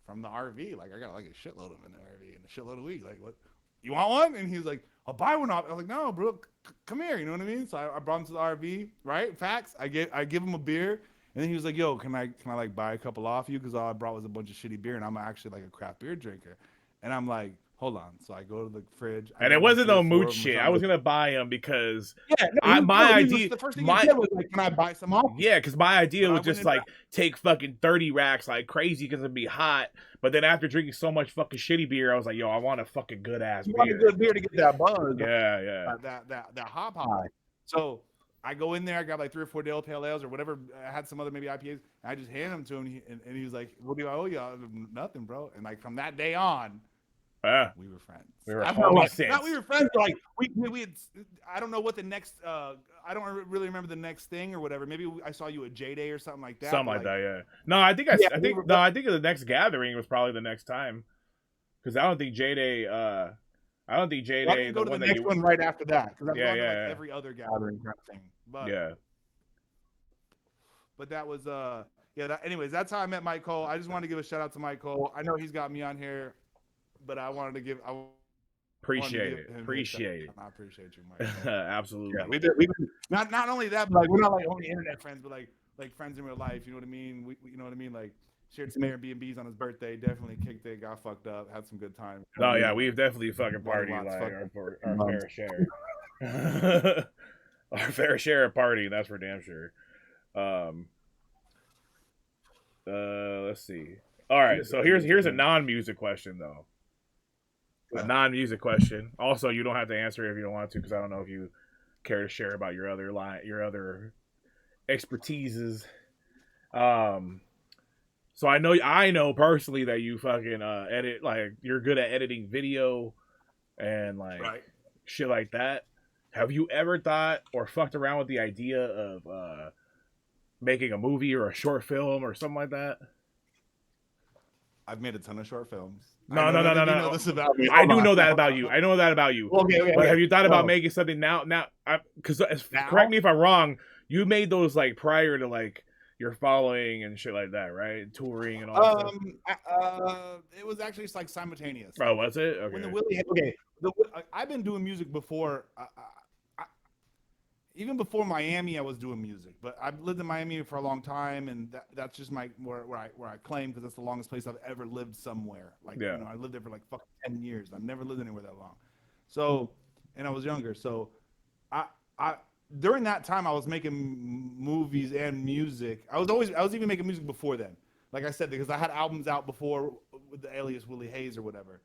B: "From the RV. Like I got like a shitload of them in the RV and a shitload of weed. Like, what? You want one?" And he was like, "I'll buy one off." I was like, "No, bro, come here." You know what I mean? So I brought him to the RV, right? Facts. I give him a beer. And then he was like, "Yo, can I like buy a couple off you? Because all I brought was a bunch of shitty beer, and I'm actually like a craft beer drinker." And I'm like, "Hold on." So I go to the fridge.
A: And it wasn't no mooch shit. I was gonna buy them because
B: my idea. The first thing he said was like, "Can I buy some off?"
A: Yeah, because my idea was just like take fucking 30 racks like crazy because it'd be hot. But then after drinking so much fucking shitty beer, I was like, "Yo, I want a fucking good ass beer.
B: Want a good beer to get that buzz."
A: Yeah.
B: That hop high. So I go in there, I got like 3 or 4 Dale Pale Ales or whatever. I had some other maybe IPAs. And I just handed them to him, and he was like, "What do I owe you?" I was like, "Nothing, bro." And like from that day on, we were friends.
A: We were homies.
B: Not we were friends, but like we had. I don't know what the next. I don't really remember the next thing or whatever. Maybe I saw you at J Day or something like that.
A: Something like that, yeah. No, I think I think the next gathering was probably the next time, because I don't think J Day. I don't think J Day.
B: I can go to the next one right after that, because I've gone to like every other gathering kind of thing. But but that was anyways, that's how I met Mike Cole. I just wanted to give a shout out to Mike Cole. I know he's got me on here, but I wanted to give.
A: Appreciate it.
B: I appreciate you, Mike.
A: Absolutely.
B: Yeah, we've been not only that, but like we're not like only internet friends, but like friends in real life. You know what I mean? We you know what I mean? Like shared some Airbnbs on his birthday. Definitely kicked it, got fucked up, had some good time.
A: Oh yeah, we've definitely fucking partied like our fair share. Our fair share of partying, that's for damn sure. Let's see. All right, so here's a non-music question though. A non-music question. Also, you don't have to answer if you don't want to, because I don't know if you care to share about your other expertises. So I know personally that you fucking edit, like you're good at editing video and like shit like that. Have you ever thought or fucked around with the idea of making a movie or a short film or something like that?
B: I've made a ton of short films.
A: No. I do know that about you. I know that about you.
B: Okay.
A: But have you thought about making something now? Because correct me if I'm wrong. You made those like prior to like your following and shit like that, right? Touring and all that stuff.
B: It was actually like simultaneous.
A: Oh, was it? Okay.
B: When the Wil E I've been doing music before. Even before Miami, I was doing music, but I've lived in Miami for a long time, and that's just where I claim, because that's the longest place I've ever lived somewhere. Like, you know, I lived there for like fucking 10 years. I've never lived anywhere that long. So, and I was younger. So, I during that time I was making movies and music. I was even making music before then. Like I said, because I had albums out before with the alias Wil E Haze or whatever.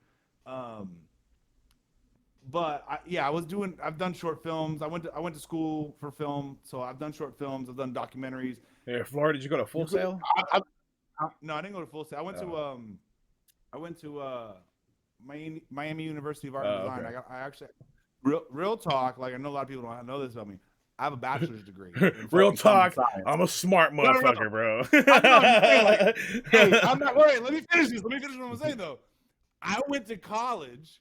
B: But I've done short films. I went to school for film, so I've done short films. I've done documentaries.
A: Yeah, Florida. Did you go to Full Sail?
B: No, I didn't go to Full Sail. I went to Miami University of Art and Design.
A: Okay.
B: I actually real talk. Like I know a lot of people don't know this about me. I have a bachelor's degree.
A: Real talk. I'm a smart motherfucker, bro.
B: Hey, I'm not worried. Let me finish this. Let me finish what I'm saying though. I went to college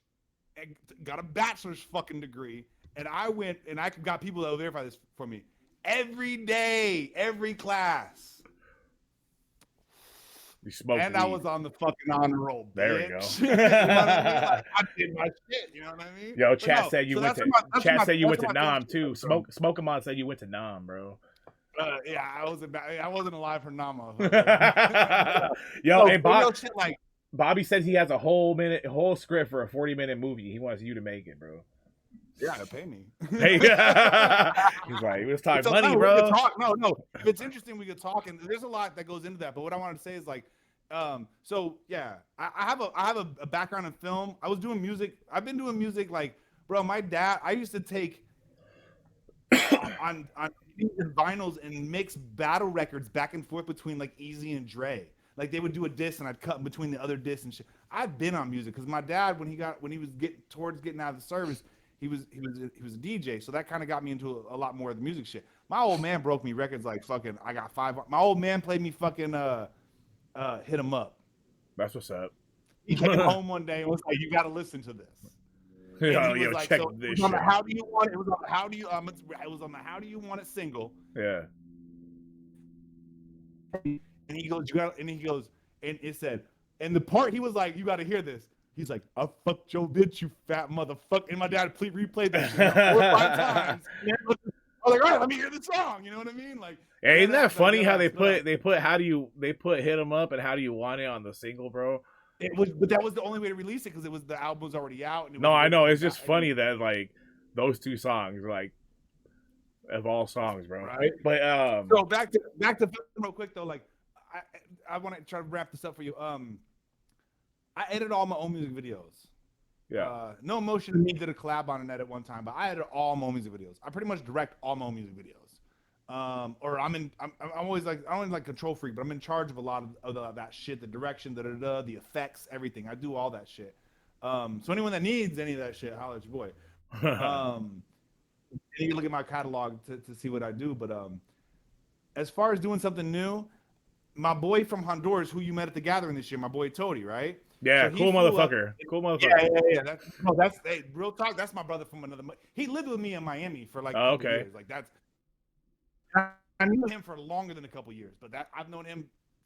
B: and got a bachelor's fucking degree, and I got people that will verify this for me every day, every class. And weed. I was on the fucking honor roll.
A: There we go.
B: You know what I mean? Like, I did my shit. You know what I mean?
A: Yo, Chat said you went to Nam too. Smoke 'em on said you went to Nam, bro.
B: Yeah, I wasn't alive for Nam.
A: Yo, and Bobby says he has a whole script for a 40-minute movie. He wants you to make it, bro.
B: Yeah, pay me.
A: He's like, let's talk money, bro.
B: No. If it's interesting, we could talk, and there's a lot that goes into that. But what I wanted to say is like, so yeah, I have a background in film. I was doing music. I've been doing music like, bro. My dad. I used to take on vinyls and mix battle records back and forth between like Easy and Dre. Like they would do a diss and I'd cut in between the other diss and shit. I've been on music because my dad, when he was getting out of the service, he was a DJ, so that kind of got me into a lot more of the music shit. My old man broke me records like fucking. I got 5. My old man played me fucking Hit 'Em Up.
A: That's what's up.
B: He came home one day and was like, "You got to listen to this."
A: Yo, like, check this shit.
B: How do you want it? It was on the How Do You How Do You Want It single.
A: Yeah.
B: And he goes, and it said, and the part he was like, "You got to hear this." He's like, "I fucked your bitch, you fat motherfucker." And my dad replayed that shit 4 or 5 times. I was like, "All right, let me hear the song." You know what I mean? Like,
A: hey, isn't that funny how they put Hit 'Em Up and How Do You Want It on the single, bro?
B: But that was the only way to release it because the album was already out. And
A: I know. It's just funny that like those 2 songs, like of all songs, bro.
B: Right.
A: But
B: so back to real quick though. Like, I want to try to wrap this up for you. I edit all my own music videos.
A: Yeah.
B: No Emotion and me did a collab on an edit one time, but I edit all my own music videos. I pretty much direct all my own music videos. Or I'm always like control freak, but I'm in charge of a lot of that shit, the direction, the effects, everything. I do all that shit. So anyone that needs any of that shit, holler at your boy. And you can look at my catalog to see what I do. But as far as doing something new, my boy from Honduras, who you met at the gathering this year, my boy Tody, right?
A: Yeah, so cool motherfucker. Cool motherfucker.
B: Yeah. That's real talk. That's my brother from another. He lived with me in Miami for like a couple years. Like that's. I knew him for longer than a couple years, but I've known him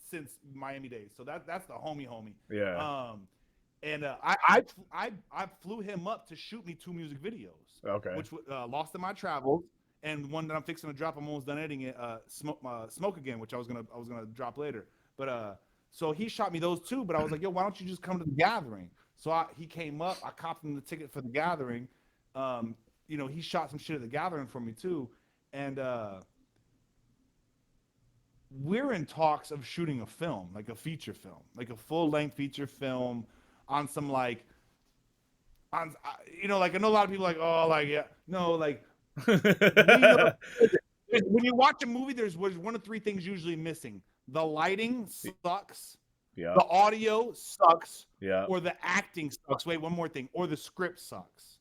B: since Miami days. So that's the homie.
A: Yeah.
B: And I flew him up to shoot me 2 music videos.
A: Okay.
B: Which Lost in My Travels and one that I'm fixing to drop. I'm almost done editing it. Smoke Again, which I was gonna drop later. But so he shot me those 2. But I was like, yo, why don't you just come to the gathering? So he came up. I copped him the ticket for the gathering. He shot some shit at the gathering for me too. And we're in talks of shooting a film, like a feature film, like a full-length feature film on some like, like I know a lot of people like, oh, like yeah, no, like when you watch a movie, there's 1 of 3 things usually missing: the lighting sucks, the audio sucks, or the acting sucks. Wait, one more thing, or the script sucks.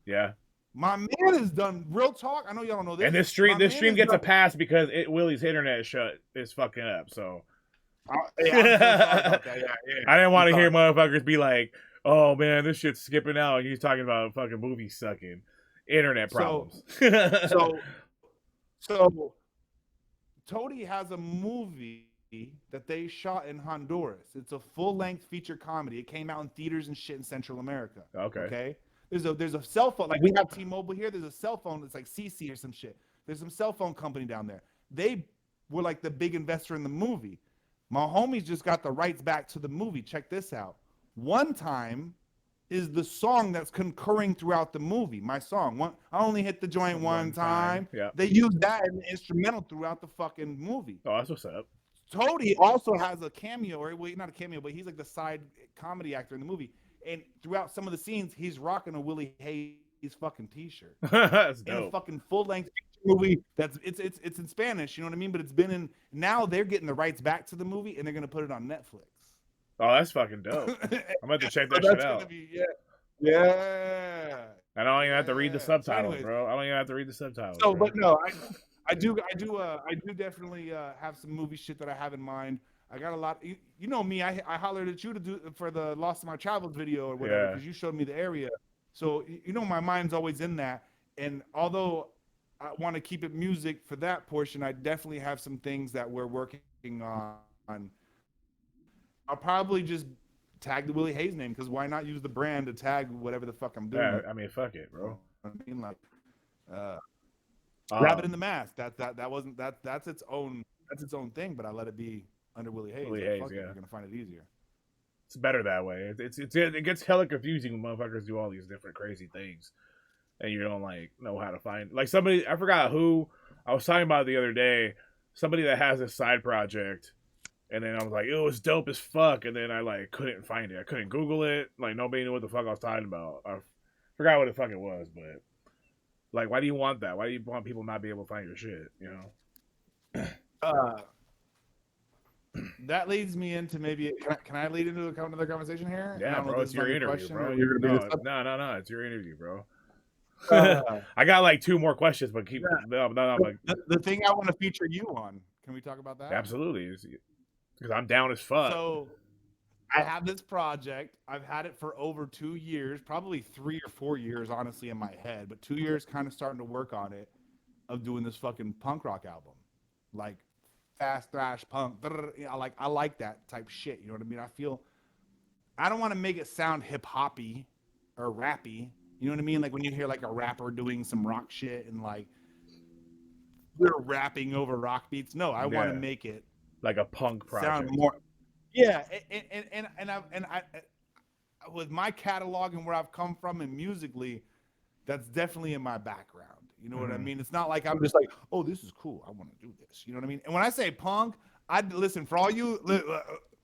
A: Yeah.
B: My man has done real talk. I know y'all don't know this.
A: And this stream gets a pass because Willie's internet is fucking up. So
B: yeah, I'm so sorry about that. Yeah.
A: I didn't want to hear motherfuckers be like, "Oh man, this shit's skipping out." He's talking about fucking movie sucking, internet problems.
B: So Tody has a movie that they shot in Honduras. It's a full-length feature comedy. It came out in theaters and shit in Central America. Okay. There's a cell phone, like we have T-Mobile here. There's a cell phone that's like CC or some shit. There's some cell phone company down there. They were like the big investor in the movie. My homies just got the rights back to the movie. Check this out. One Time is the song that's concurring throughout the movie. My song. I only hit the joint one time.
A: Yeah.
B: They use that in the instrumental throughout the fucking movie.
A: Oh, that's what's up.
B: Tody also has a cameo, or well, not a cameo, but he's like the side comedy actor in the movie. And throughout some of the scenes, he's rocking a Wil E Haze fucking t-shirt.
A: That's
B: in a
A: dope.
B: fucking full-length movie that's it's in Spanish, you know what I mean? But it's been in, now they're getting the rights back to the movie and they're gonna put it on Netflix.
A: Oh, that's fucking dope. I'm about to check that
B: So
A: shit
B: that's gonna
A: out.
B: be yeah.
A: I don't even have to read the
B: So
A: subtitles,
B: anyways,
A: bro. I don't even have to read the subtitles.
B: so
A: bro.
B: but no, I do definitely have some movie shit that I have in mind. I got a lot. You know me. I hollered at you to do for the Lost in My Travels video or whatever
A: Yeah.
B: because you showed me the area. So you know my mind's always in that. And although I want to keep it music for that portion, I definitely have some things that we're working on. I'll probably just tag the Wil E Haze name because why not use the brand to tag whatever the fuck I'm doing?
A: Yeah, I mean, fuck it, bro.
B: I mean, like, Rabbit in the Mask. That wasn't that's its own thing, but I let it be under Wil E Haze.
A: Wil E
B: Like,
A: Haze,
B: fuck it,
A: yeah.
B: you're gonna find it easier.
A: It's better that way. It gets hella confusing when motherfuckers do all these different crazy things, and you don't like know how to find. Like somebody, I forgot who I was talking about the other day. Somebody that has a side project, and then I was like, it was dope as fuck, and then I like couldn't find it. I couldn't Google it. Like nobody knew what the fuck I was talking about. I forgot what the fuck it was, but like, why do you want that? Why do you want people not be able to find your shit? You know.
B: That leads me into maybe. Can I lead into another conversation here?
A: Yeah, bro, it's your interview, bro.
B: You're gonna
A: No, it's your interview, bro.
B: Uh,
A: I got like 2 more questions, but keep no.
B: the thing I want to feature you on. Can we talk about that?
A: Absolutely, because I'm down as fuck.
B: So I have this project. I've had it for over 2 years, probably 3 or 4 years, honestly, in my head. But 2 years, kind of starting to work on it, of doing this fucking punk rock album, like fast thrash punk. I like that type shit. You know what I mean? I don't want to make it sound hip hoppy or rappy. You know what I mean? Like when you hear like a rapper doing some rock shit and like they're rapping over rock beats. No, I want to make it
A: like a punk project.
B: Sound more. Yeah, and I with my catalog and where I've come from and musically, that's definitely in my background. You know what I mean? It's not like I'm just like, oh, this is cool. I want to do this. You know what I mean? And when I say punk, I listen for all you,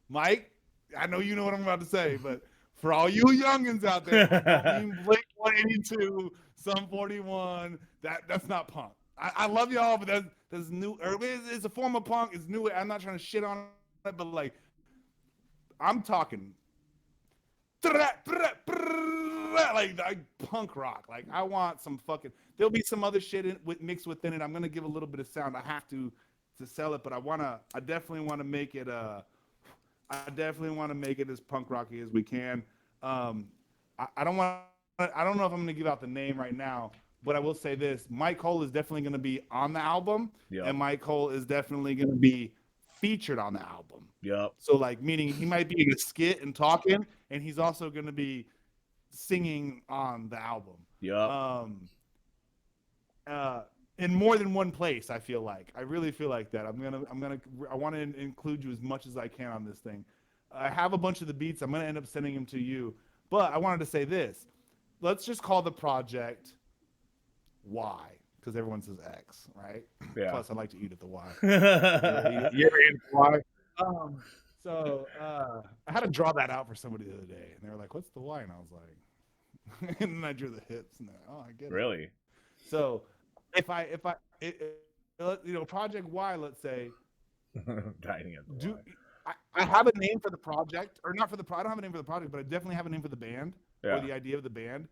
B: Mike. I know you know what I'm about to say, but for all you youngins out there, I mean Blink 182, Sum 41, that's not punk. I love y'all, but that's new. It's a form of punk. It's new. I'm not trying to shit on it, but like, I'm talking like punk rock. Like I want some fucking. There'll be some other shit mixed within it. I'm gonna give a little bit of sound. I have to sell it, but I definitely want to make it. I definitely want to make it as punk rocky as we can. I don't want. I don't know if I'm gonna give out the name right now, but I will say this: Mike Cole is definitely gonna be on the album, and Mike Cole is definitely gonna be featured on the album.
A: Yep.
B: So like, meaning he might be in a skit and talking, and he's also gonna be singing on the album.
A: Yep.
B: In more than one place, I feel like. I really feel like that. I want to include you as much as I can on this thing. I have a bunch of the beats. I'm gonna end up sending them to you. But I wanted to say this. Let's just call the project Y, because everyone says X, right?
A: Yeah.
B: Plus, I like to eat at the Y. You ever eat at the Y? So I had to draw that out for somebody the other day, and they were like, "What's the Y?" And I was like, and then I drew the hips, and I get it.
A: Really?
B: So if I Project Y, let's say,
A: Dining at the Y.
B: I have a name for the project, or not for the. I don't have a name for the project, but I definitely have a name for the band or the idea of the band.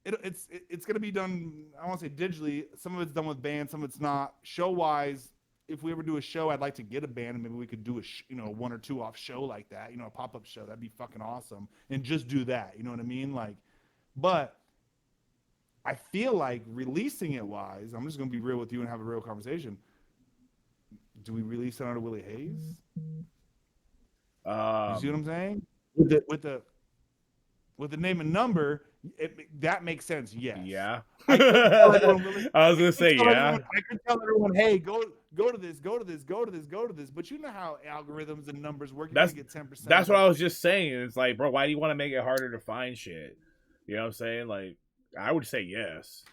B: It's gonna be done. I won't say digitally. Some of it's done with bands, some of it's not. Show wise, if we ever do a show, I'd like to get a band, and maybe we could do a 1 or 2 off show like that. A pop up show. That'd be fucking awesome, and just do that. You know what I mean? Like, but I feel like releasing it wise. I'm just gonna be real with you and have a real conversation. Do we release it under Wil E Haze? You see what I'm saying? With the name and number, that makes sense. Yes.
A: Yeah.
B: I
A: was gonna say yeah.
B: I could tell everyone, hey, go to this, go to this, go to this, go to this. But you know how algorithms and numbers work. You're gonna get 10%.
A: That's what I was just saying. It's like, bro, why do you want to make it harder to find shit? You know what I'm saying? Like, I would say yes.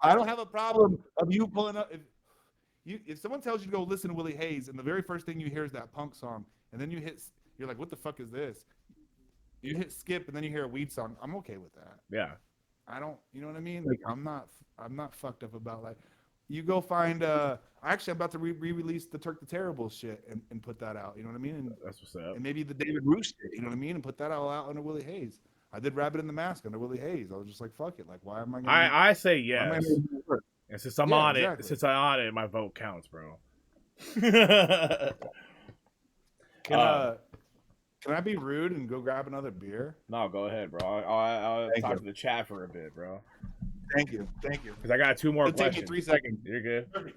B: I don't have a problem of you pulling up. If someone tells you to go listen to Wil E Haze, and the very first thing you hear is that punk song, and then you're like, what the fuck is this? You hit skip and then you hear a weed song. I'm okay with that.
A: Yeah.
B: I don't, you know what I mean? Like I'm not fucked up about like you go find actually I'm about to re-release the Turk the Terrible shit and put that out. You know what I mean?
A: That's what's up.
B: And maybe the David Rush shit, you know what I mean? And put that all out under Wil E Haze. I did Rabbit in the Mask under Wil E Haze. I was just like, fuck it. Like, why am I gonna
A: I say yes. And since I'm on
B: exactly.
A: it, since I'm on it, my vote counts, bro.
B: Can I be rude and go grab another beer?
A: No, go ahead, bro. I'll talk to the chat for a bit, bro.
B: Thank you.
A: Because I got 2 more questions.
B: Take me 3 seconds.
A: You're good. Perfect.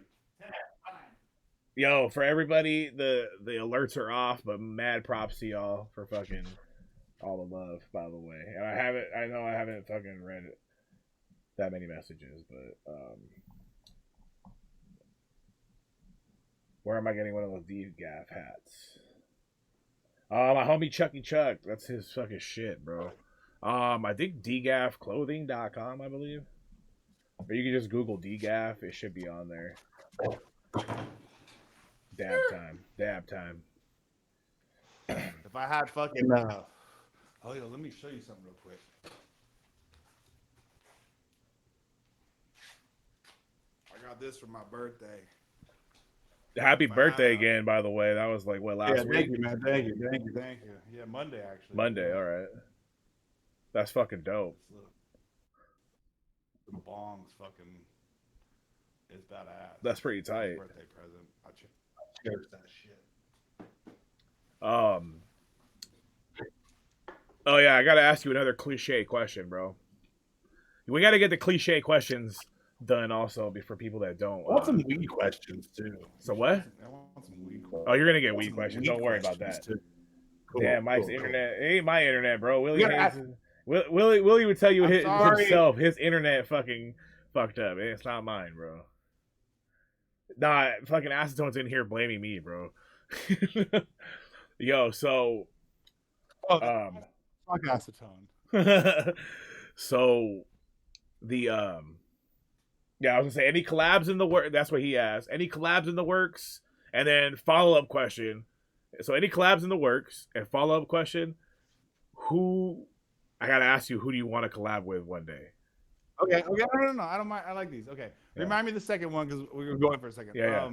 A: Yo, for everybody, the alerts are off, but mad props to y'all for fucking all the love, by the way. And I know I haven't fucking read that many messages, but where am I getting one of those D-Gaff hats? My homie Chucky Chuck, that's his fucking shit, bro. I think dgaffclothing.com, I believe. Or you can just Google DGAF, it should be on there. Dab time.
B: If I had fucking oh, yo, let me show you something real quick. I got this for my birthday.
A: Happy birthday again, by the way. That was like, what, last week?
B: Thank you, man. Thank you. Yeah, Monday, actually.
A: Monday, all right. That's fucking dope.
B: The bongs fucking is badass.
A: That's pretty tight.
B: Birthday present. I cherish that shit.
A: Oh, yeah, I got to ask you another cliche question, bro. We got to get the cliche questions done also for people that don't.
B: I want some weed questions, too.
A: So what?
B: I want some weed questions.
A: Oh, you're going to get weed questions. Don't worry about that. Cool, damn, Mike's internet. It ain't my internet, bro. Willie would tell you himself his internet fucking fucked up. It's not mine, bro. Nah, fucking Acetone's in here blaming me, bro. Yo, so
B: fuck Acetone.
A: So the yeah, I was gonna say any collabs in the work. That's what he asked. Any collabs in the works? And then follow-up question. So any collabs in the works? And follow-up question: who? I gotta ask you, who do you want to collab with one day?
B: Okay. No. I don't mind. I like these. Okay. Yeah. Remind me the second one because we were going for a second.
A: Yeah.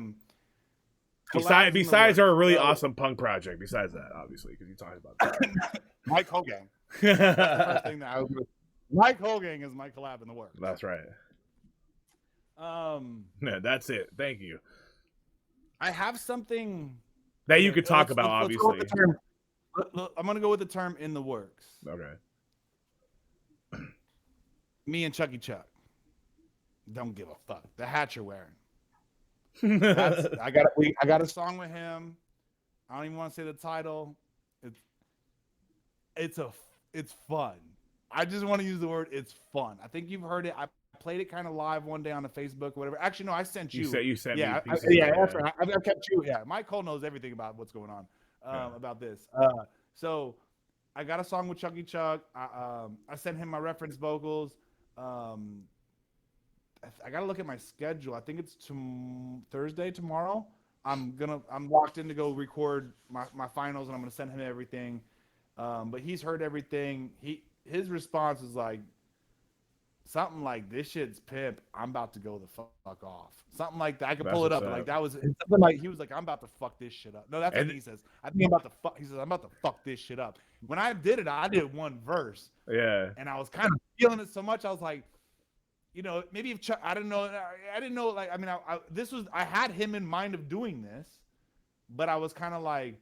A: Besides our really awesome punk project. Besides that, obviously, because you talked about that.
B: Mike Hogan. That's the first thing that I was. Mike Hogan is my collab in the works.
A: That's right. Yeah, that's it. Thank you.
B: I have something
A: that you could talk about. Obviously,
B: I'm gonna go with the term "in the works."
A: Okay.
B: Me and Chucky Chuck don't give a fuck. The hat you're wearing. I got a song with him. I don't even want to say the title. It's fun. I just want to use the word it's fun. I think you've heard it. I played it kind of live one day on the Facebook or whatever. Actually, no, I sent you.
A: You sent me.
B: That's right. I've kept you. Yeah, Mike Cole knows everything about what's going on about this. So I got a song with Chucky Chuck. I sent him my reference vocals. I gotta look at my schedule. I think it's Thursday tomorrow. I'm locked in to go record my finals, and I'm gonna send him everything. But he's heard everything. His response is like something like, "This shit's pimp. I'm about to go the fuck off." Something like that. I could pull it up. Like that was something like he was like, "I'm about to fuck this shit up." No, that's what he says. I think I'm about to fuck. He says, "I'm about to fuck this shit up." When I did it, I did one verse.
A: Yeah.
B: And I was kind of feeling it so much. I was like, you know, maybe if Chuck, I didn't know. Like, I mean, I had him in mind of doing this, but I was kind of like,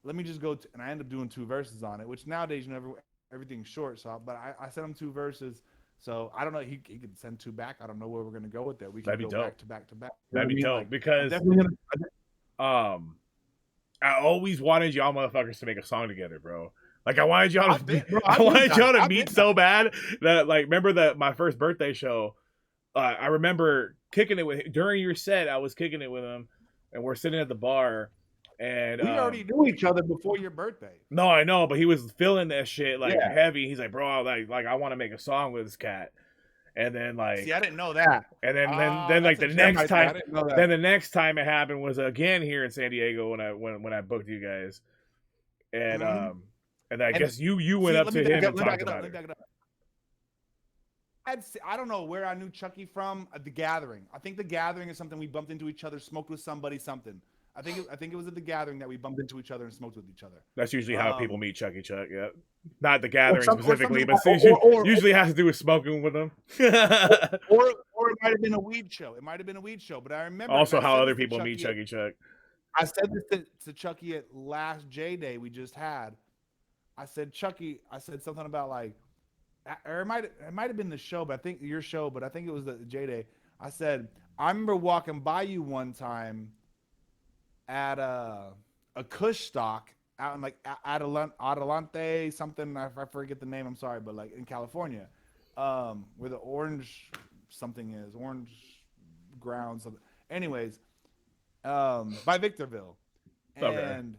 B: let me just go. And I ended up doing 2 verses on it, which nowadays, you know, everything's short. So, but I sent him 2 verses. So I don't know. He could send 2 back. I don't know where we're gonna go with that. We can go back to back to back.
A: That'd be dope like, because I always wanted y'all motherfuckers to make a song together, bro. Like I wanted y'all to meet so bad that like remember my first birthday show. I remember kicking it with during your set. I was kicking it with him, and we're sitting at the bar. And
B: we already knew each other before your birthday.
A: No, I know, but he was feeling that shit like heavy. He's like, bro, like I want to make a song with this cat. And then like,
B: see, I didn't know that.
A: And then like the next time, then the next time it happened was again here in San Diego when I booked you guys. And And I guess you went up to him and talked about it.
B: I don't know where I knew Chucky from. The Gathering. I think The Gathering is something we bumped into each other, smoked with somebody, something. I think it was at The Gathering that we bumped into each other and smoked with each other.
A: That's usually how people meet Chucky Chuck. Yeah, not The Gathering specifically, but usually has to do with smoking with them.
B: or it might have been a weed show. It might have been a weed show, but I remember
A: also how other people meet Chucky Chuck.
B: I said this to Chucky at last J Day we just had. I said, Chucky, I said something about like, or it might have been the show, but I think your show, but I think it was the J Day. I said, I remember walking by you one time at a Kush stock out in like Adelante something. I forget the name. I'm sorry, but like in California, where the orange something is, orange ground something. Anyways, by Victorville, and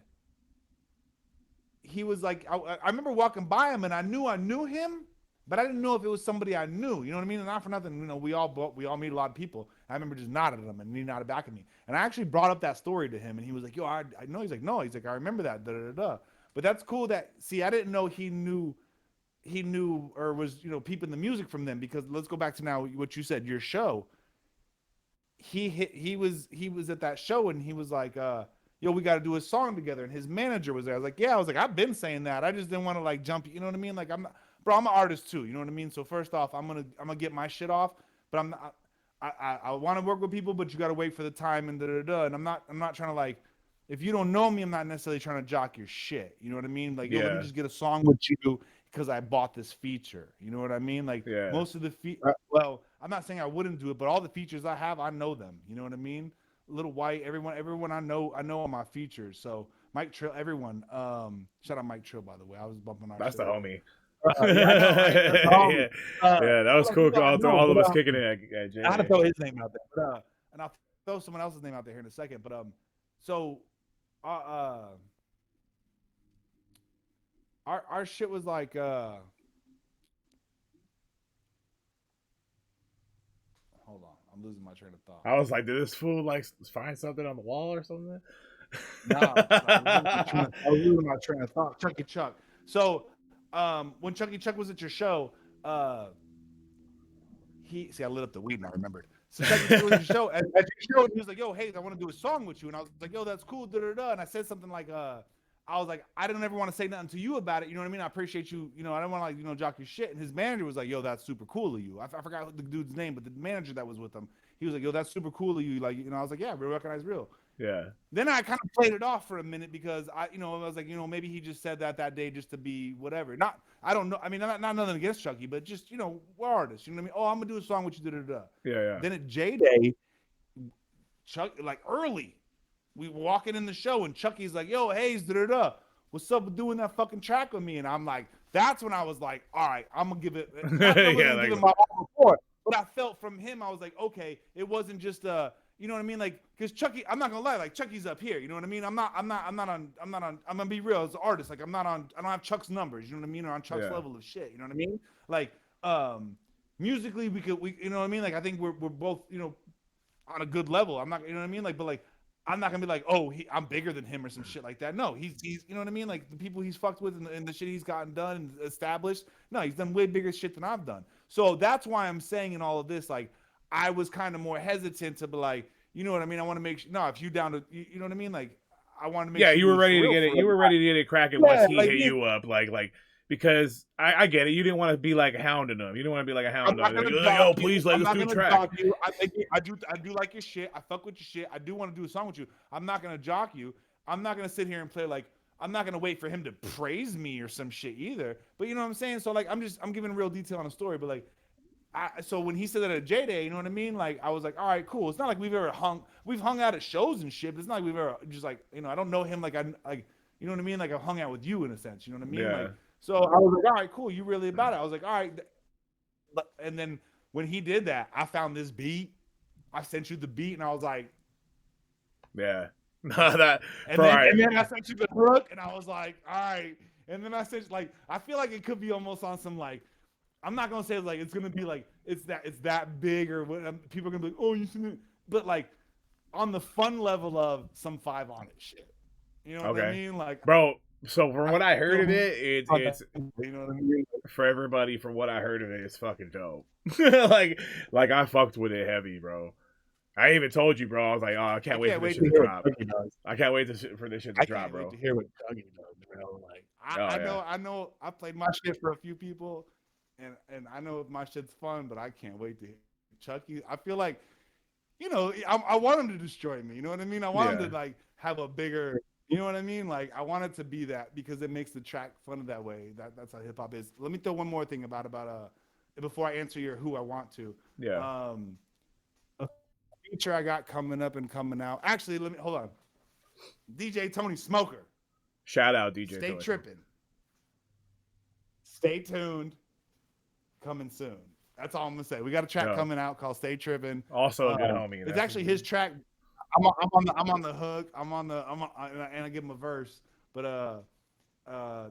B: he was like, I remember walking by him, and I knew him. But I didn't know if it was somebody I knew. You know what I mean? And not for nothing. You know, we all meet a lot of people. I remember just nodding at him, and he nodded back at me. And I actually brought up that story to him, and he was like, "Yo, I know." He's like, "No." He's like, "I remember that." Da da da. But that's cool. That I didn't know he knew, or was peeping the music from them. Because let's go back to now what you said. Your show. He was at that show, and he was like, "Yo, we got to do a song together." And his manager was there. I was like, "Yeah." I was like, "I've been saying that. I just didn't want to like jump. You know what I mean? Like I'm not." Bro, I'm an artist too. You know what I mean? So first off, I'm gonna get my shit off, but I'm not. I want to work with people, but you got to wait for the time and da da da. And I'm not trying to like, if you don't know me, I'm not necessarily trying to jock your shit. You know what I mean? Like, yo, let me just get a song with you because I bought this feature. You know what I mean? Like most of the well, I'm not saying I wouldn't do it, but all the features I have, I know them. You know what I mean? Little White, everyone I know all my features. So Mike Trill, everyone. Shout out Mike Trill, by the way. I was bumping our.
A: That's the homie.
B: Yeah,
A: that was cool. All of us kicking it at Jay.
B: I had to throw his name out there, and I'll throw someone else's name out there here in a second. But so our shit was like hold on, I'm losing my train of thought.
A: I was like, did this fool like find something on the wall or something?
B: No, I was losing my train of thought. Chucky Chuck. So when Chucky Chuck was at your show, I lit up the weed and I remembered. So Chucky Chuck was at your show, at your show, and he was like, "Yo, hey, I want to do a song with you," and I was like, "Yo, that's cool." Da da da. And I said something like, I was like, I didn't ever want to say nothing to you about it. You know what I mean? I appreciate you. You know, I don't want to like jock your shit. And his manager was like, "Yo, that's super cool of you." I forgot the dude's name, but the manager that was with him, he was like, "Yo, that's super cool of you." Like, I was like, "Yeah, real recognize real."
A: Yeah.
B: Then I kind of played it off for a minute because I was like, maybe he just said that day just to be whatever. I don't know. I mean, not nothing against Chucky, but just, we're artists. You know what I mean? Oh, I'm gonna do a song with you. Da da da.
A: Yeah.
B: Then at J Day, Chuck like early, we walking in the show and Chucky's like, "Yo, Haze, da da da. What's up with doing that fucking track with me?" And I'm like, that's when I was like, all right, I'm gonna give it. Give it my all before. But I felt from him, I was like, okay, it wasn't just you know what I mean? Like, because Chucky, I'm not gonna lie, like Chucky's up here. You know what I mean? I'm gonna be real as an artist. Like, I don't have Chuck's numbers. You know what I mean? Or on Chuck's level of shit. You know what I mean? Like, musically, we you know what I mean? Like, I think we're both, on a good level. I'm not, you know what I mean? Like, but like, I'm not gonna be like, oh, I'm bigger than him or some shit like that. No, he's, you know what I mean? Like the people he's fucked with and the shit he's gotten done and established. No, he's done way bigger shit than I've done. So that's why I'm saying in all of this, like, I was kind of more hesitant to be like, you know what I mean? I want to make sure. No, if you down to, you know what I mean? Like, I want to make. Yeah,
A: sure you were ready to get it. You were ready to get it cracking once he hit you up, like. Because I get it. You didn't want to be like hounding him. You didn't want to be like a hound dog. Like, yo, please, like, let's do a track.
B: I do like your shit. I fuck with your shit. I do want to do a song with you. I'm not gonna jock you. I'm not gonna sit here and play like. I'm not gonna wait for him to praise me or some shit either. But you know what I'm saying? So like, I'm giving real detail on the story. But like, so when he said that at J Day, you know what I mean? Like, I was like, all right, cool. It's not like we've hung out at shows and shit. But it's not like we've ever just like, I don't know him like you know what I mean? Like I've hung out with you in a sense. You know what I mean?
A: Yeah.
B: Like. So I was like, all right, cool. You really about it? I was like, all right. And then when he did that, I found this beat. I sent you the beat, and I was like,
A: yeah.
B: And then I sent you the hook, and I was like, all right. And then I said, like, I feel like it could be almost on some like, I'm not gonna say like it's gonna be like it's that big or what. People are gonna be like, oh, you seen it, but like on the fun level of some 5 on it shit. You know what I mean? Like,
A: bro. So from what I heard of it, it's
B: you know what I mean?
A: for everybody. From what I heard of it, it's fucking dope. like I fucked with it heavy, bro. I even told you, bro. I was like, oh, I
B: I
A: can't wait for
B: can't
A: this
B: wait
A: shit
B: to
A: to
B: hear what
A: drop.
B: Dougie does.
A: I can't wait for this shit to
B: I
A: drop,
B: can't wait
A: bro.
B: to hear what Dougie does, bro. Like
A: Oh
B: I
A: yeah,
B: know I played my shit for a few people and I know my shit's fun, but I can't wait to hear Chucky. I feel like, you know, I want him to destroy me. You know what I mean? I want
A: yeah,
B: him to like have a bigger, you know what I mean? Like I want it to be that because it makes the track fun that way. That's how hip hop is. Let me throw one more thing about before I answer your who I want to.
A: yeah.
B: Um, a feature I got coming up and coming out. Actually, let me hold on. DJ Tony Smoker.
A: Shout out DJ.
B: Stay
A: Tony.
B: tripping. Stay tuned. Coming soon. That's all I'm gonna say. We got a track coming out called "Stay Trippin'."
A: Also a good homie.
B: It's actually his track. I'm on the hook. And I give him a verse. But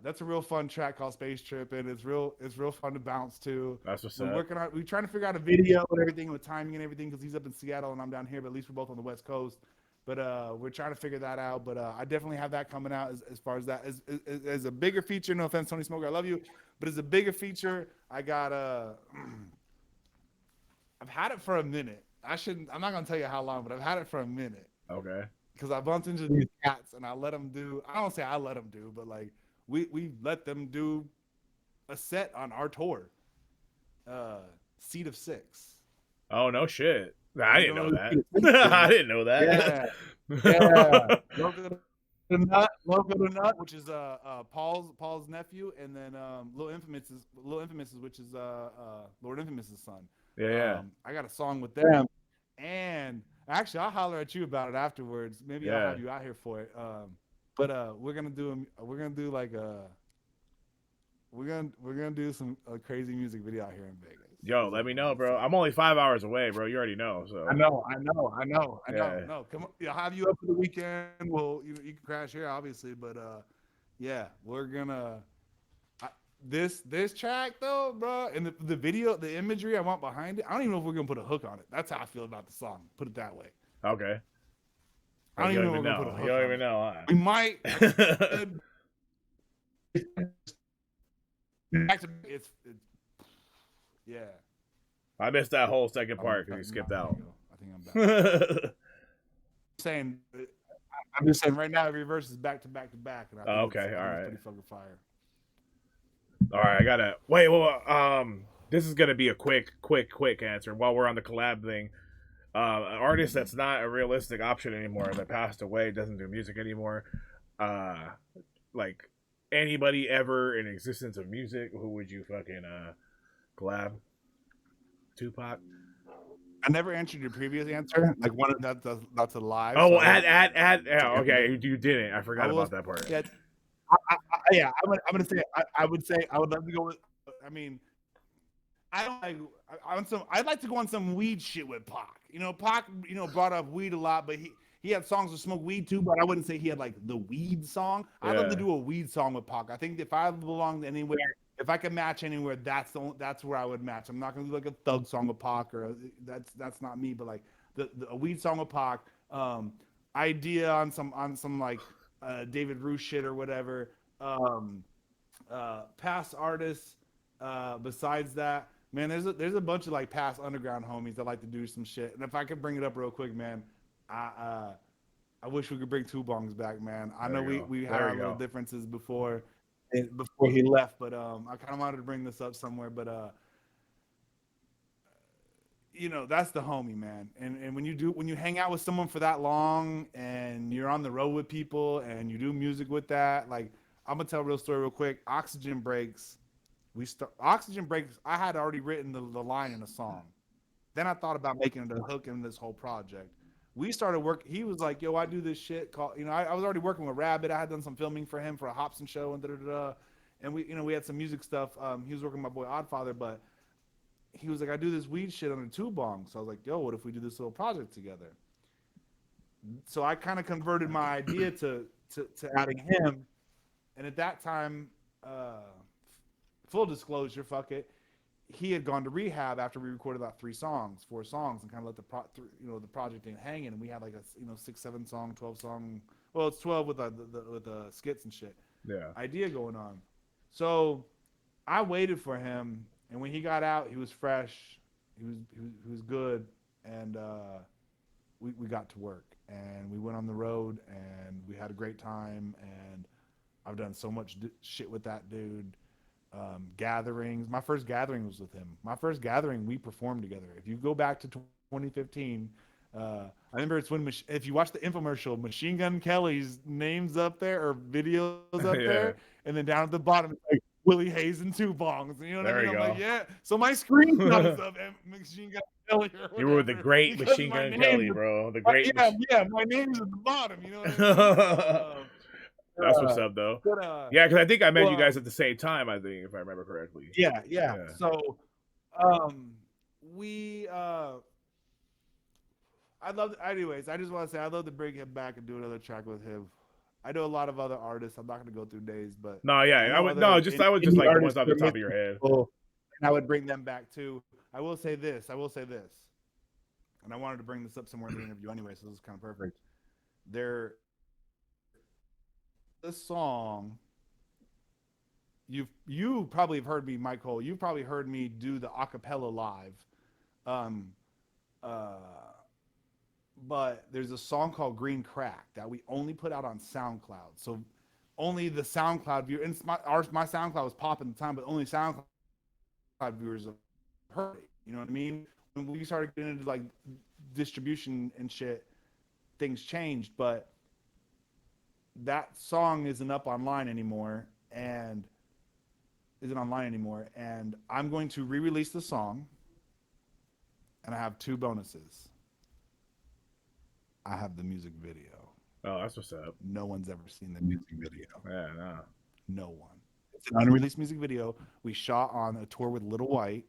B: that's a real fun track called "Space Trippin'." It's real fun to bounce to.
A: That's what's
B: We're
A: up.
B: working on. We're trying to figure out a video and everything with timing and everything because he's up in Seattle and I'm down here. But at least we're both on the West Coast. But we're trying to figure that out. But I definitely have that coming out as far as that as a bigger feature. No offense, Tony Smoker, I love you, but as a bigger feature, I got I've had it for a minute. I'm not gonna tell you how long, but I've had it for a minute.
A: Okay.
B: Because I bumped into these cats and I let them do. I don't say I let them do, but like we let them do a set on our tour. Seat of Six.
A: Oh no shit. I didn't know that.
B: I
A: I didn't know that.
B: Yeah. Loco the Nut, which is Paul's nephew, and then Lil Infamous, which is Lord Infamous's son.
A: Yeah.
B: I got a song with them, and actually I'll holler at you about it afterwards. Maybe I'll have you out here for it. But we're gonna do some crazy music video out here in Vegas.
A: Yo, let me know, bro. I'm only 5 hours away, bro. You already know. So
B: I know.
A: Yeah.
B: No, come on. I'll have you up for the weekend. Well, you can crash here, obviously, but yeah, we're gonna. This track though, bro, and the video, the imagery I want behind it. I don't even know if we're gonna put a hook on it. That's how I feel about the song. Put it that way.
A: Okay.
B: I don't even know if we're gonna put a hook.
A: You don't even know.
B: We might. It's yeah.
A: I missed that whole second part because you skipped out.
B: I think I'm back. I'm just saying right now every verse is back to back to back. And I think
A: okay, all right.
B: Pretty fucking fire.
A: All right, I gotta wait. Well, this is gonna be a quick answer while we're on the collab thing. An artist that's not a realistic option anymore that passed away, doesn't do music anymore. Like anybody ever in existence of music, who would you fucking collab? Tupac.
B: I never answered your previous answer. Like one of that's a lie.
A: Oh,
B: so
A: yeah, okay, you didn't. I forgot about that part.
B: Yeah, I'm gonna say I would say I would love to go with. I mean, I don't like I'd like to go on some weed shit with Pac. You know, Pac, brought up weed a lot, but he had songs to smoke weed too. But I wouldn't say he had like the weed song. I'd love to do a weed song with Pac. I think if I belonged anywhere, if I could match anywhere, that's where I would match. I'm not gonna do like a thug song with Pac or that's not me. But like a weed song with Pac, idea on some like David Rush shit or whatever. Past artists. Besides that, man, there's a bunch of like past underground homies that like to do some shit. And if I could bring it up real quick, man, I wish we could bring Two Bongs back, man. I know we had our little differences before he left, but I kind of wanted to bring this up somewhere, but that's the homie, man. And when you hang out with someone for that long and you're on the road with people and you do music with that, like I'm gonna tell a real story real quick. Oxygen Breaks. Oxygen Breaks. I had already written the line in a song. Then I thought about making it a hook in this whole project. We started work. He was like, "Yo, I do this shit called." I was already working with Rabbit. I had done some filming for him for a Hobson show and and we had some music stuff. He was working with my boy Oddfather, but he was like, "I do this weed shit under Two Bongs." So I was like, "Yo, what if we do this little project together?" So I kind of converted my idea to adding him, and at that time. Full disclosure, fuck it. He had gone to rehab after we recorded about 4 songs, and kind of let the project thing hanging. And we had like a 6, 7 song, 12 song. Well, it's 12 with the skits and shit.
A: Yeah.
B: idea going on. So I waited for him, and when he got out, he was fresh, he was good, and we got to work, and we went on the road, and we had a great time, and I've done so much shit with that dude. Gatherings. My first gathering was with him. My first gathering, we performed together. If you go back to 2015, I remember it's when if you watch the infomercial, Machine Gun Kelly's name's up there or videos up
A: Yeah.
B: there, and then down at the bottom it's like Wil E Haze and two bongs. You know what
A: There
B: I mean?
A: you
B: I'm like,
A: go.
B: yeah. So my screenshot is up at Machine Gun Kelly or
A: You were the
B: whatever
A: great
B: because
A: Machine
B: my
A: Gun
B: name
A: Kelly,
B: is
A: bro. The great.
B: yeah, my name's at the bottom. You know what I mean? So,
A: That's what's up, though.
B: but
A: Yeah, because I think I met you
B: well,
A: guys at the same time. I think, if I remember correctly.
B: yeah.
A: Yeah.
B: So we I love anyways, I just want to say I love to bring him back and do another track with him. I know a lot of other artists. I'm not gonna go through names, but
A: No, yeah,
B: I
A: I
B: know
A: would
B: other
A: no, just I would just
B: indie
A: like the ones
B: artists
A: off
B: that
A: the
B: are
A: top of
B: missing
A: your head.
B: people, and I would bring them back too. I will say this. And I wanted to bring this up somewhere in the interview anyway, so this is kind of perfect. There, this song you probably have heard me, Michael. You've probably heard me do the acapella live. Um, uh, but there's a song called Green Crack that we only put out on SoundCloud. So only the SoundCloud viewer, and my SoundCloud was popping at the time, but only SoundCloud viewers have heard it. You know what I mean? When we started getting into like distribution and shit, things changed. But that song isn't up online anymore, and I'm going to re-release the song, and I have two bonuses. I have the music video.
A: Oh, that's what's up.
B: No one's ever seen the music video.
A: Yeah, no.
B: No one. It's an unreleased music video. We shot on a tour with Little White,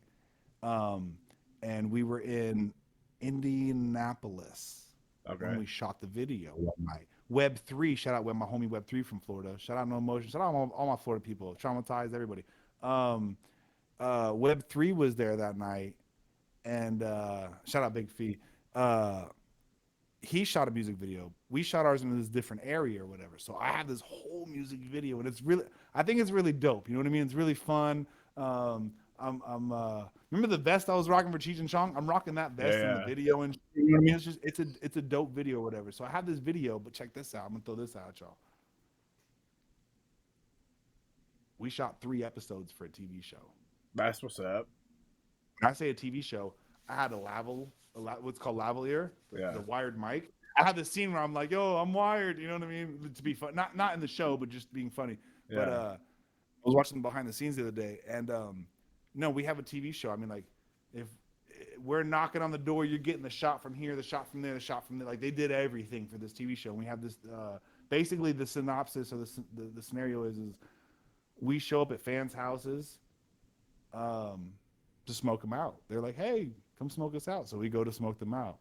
B: and we were in Indianapolis when we shot the video one night. Web3, shout out my homie Web3 from Florida. Shout out No Emotion. Shout out all my Florida people. Traumatized everybody. Web3 was there that night, and shout out Big Fee. He shot a music video. We shot ours in this different area or whatever. So I have this whole music video, and I think it's really dope. You know what I mean? It's really fun. Remember the vest I was rocking for Cheech and Chong? I'm rocking that vest in the video, and you know what I mean? It's a dope video or whatever. So I have this video, but check this out. I'm gonna throw this out, y'all. We shot 3 episodes for a TV show.
A: That's what's up.
B: When I say a TV show, I had what's called lavalier, the wired mic. I had this scene where I'm like, "Yo, I'm wired," you know what I mean? To be fun, not in the show, but just being funny. Yeah. But I was watching behind the scenes the other day, and no, we have a TV show. I mean, like, if we're knocking on the door, you're getting the shot from here, the shot from there, the shot from there. Like, they did everything for this TV show. And we have this. Basically, the synopsis or the scenario is we show up at fans' houses, to smoke them out. They're like, "Hey, come smoke us out." So we go to smoke them out.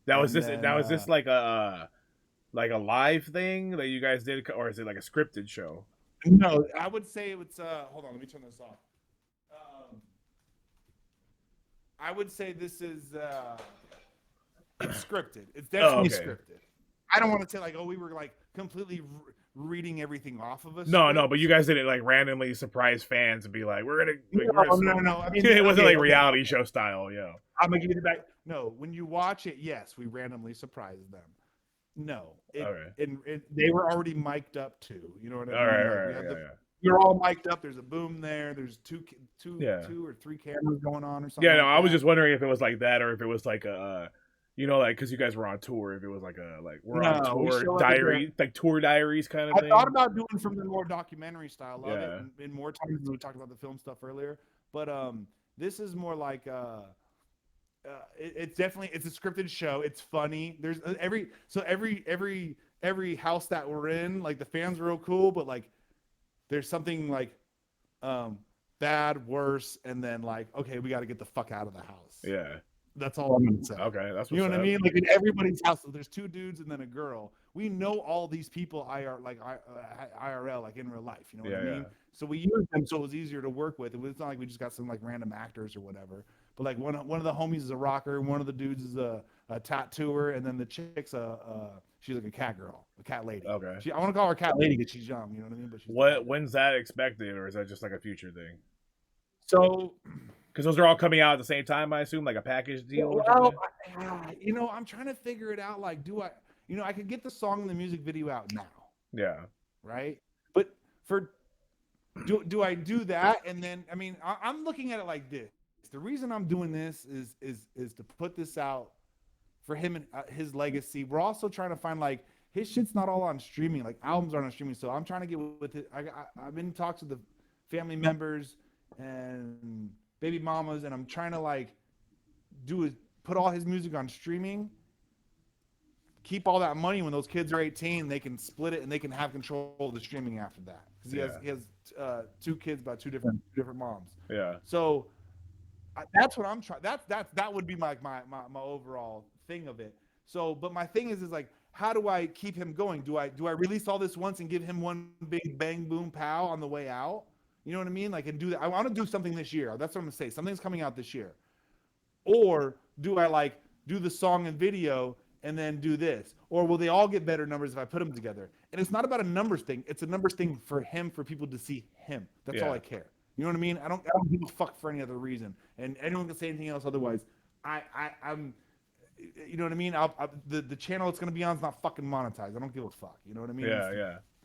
A: Was this like a live thing that you guys did, or is it like a scripted show?
B: No, I would say it's hold on, let me turn this off. I would say this is it's scripted. It's definitely scripted. I don't want to say like, we were like completely reading everything off of us.
A: No, but you guys didn't like randomly surprise fans and be like, "We're gonna."
B: No. I mean,
A: it wasn't like reality show style,
B: I'm gonna give you the back. No, when you watch it, yes, we randomly surprised them. No, they were already mic'd up too. You know what I mean? You're all mic'd up. There's a boom there. There's two or three cameras going on or something.
A: Yeah, no, I was just wondering if it was like that or if it was like a. Like because you guys were on tour, if it was like we're on tour diary, like tour diaries kind of thing.
B: I thought about doing something more documentary style of it, and more times we talked about the film stuff earlier. But this is more like it's definitely a scripted show. It's funny. There's every house that we're in, like the fans are real cool, but like there's something like bad, worse, and then like, okay, we got to get the fuck out of the house.
A: Yeah.
B: That's all I'm gonna say.
A: Okay, that's
B: you know what I mean. Like in everybody's house, so there's 2 dudes and then a girl. We know all these people IRL, like in real life. You know what I mean? So we use them so it was easier to work with. It's not like we just got some like random actors or whatever. But like one of the homies is a rocker, one of the dudes is a a tattooer, and then the chick's she's like a cat girl, a cat lady.
A: Okay.
B: I want to call her cat lady because she's young, you know what I mean? But she's the cat girl.
A: When's that expected, or is that just like a future thing?
B: So,
A: Because those are all coming out at the same time, I assume, like a package deal. Or
B: well,
A: something?
B: you know, I'm trying to figure it out. Like, do I, you know, I could get the song and the music video out now,
A: Yeah.
B: right? But for do I do that? And then, I mean, I'm looking at it like this. The reason I'm doing this is to put this out for him and his legacy. We're also trying to find like his shit's not all on streaming, like albums aren't on streaming. So I'm trying to get with it. I've been in talks with the family members and baby mamas, and I'm trying to like put all his music on streaming. Keep all that money when those kids are 18, they can split it and they can have control of the streaming after that. Because he has 2 kids by two different moms.
A: Yeah.
B: So that's what I'm trying. That would be my overall thing of it. So, but my thing is like, how do I keep him going? Do I release all this once and give him one big bang boom pow on the way out? You know what I mean? Like, and do that. I want to do something this year. That's what I'm gonna say. Something's coming out this year. Or do I like do the song and video and then do this? Or will they all get better numbers if I put them together? And it's not about a numbers thing. It's a numbers thing for him, for people to see him. That's all I care. You know what I mean? I don't give a fuck for any other reason. And anyone can say anything else otherwise. I'm, you know what I mean? The channel it's gonna be on is not fucking monetized. I don't give a fuck. You know what I mean?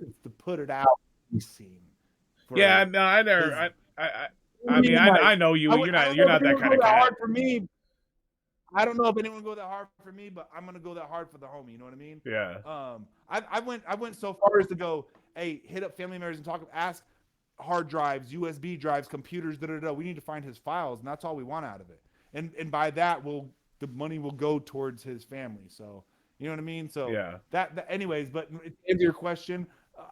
B: It's to put it out and be seen.
A: Yeah, no, I never. I mean, I know you. You're not that kind of guy.
B: Hard for me. I don't know if anyone go that hard for me, but I'm gonna go that hard for the homie. You know what I mean?
A: Yeah.
B: I went so far as to go, hey, hit up family members and ask hard drives, USB drives, computers, We need to find his files, and that's all we want out of it. And by that, the money will go towards his family. So you know what I mean? So that anyways. But to answer your question,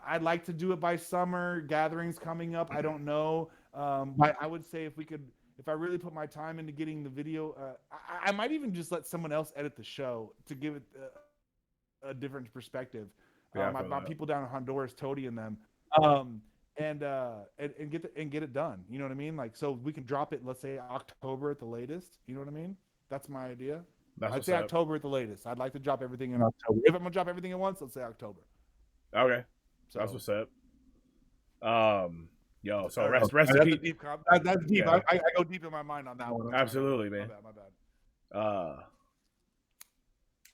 B: I'd like to do it by summer. Gatherings coming up. I don't know. I would say if I really put my time into getting the video, I might even just let someone else edit the show to give it a different perspective. My people down in Honduras, Toady and them, and get it done. You know what I mean? Like, so we can drop it, let's say October at the latest. You know what I mean? That's my idea. I'd say October at the latest. I'd like to drop everything in October. If I'm gonna drop everything at once, let's say October.
A: Okay. So that's what's up. Yo, so rest in peace.
B: That's deep. Yeah. I go deep in my mind on that one.
A: Absolutely, man.
B: My bad.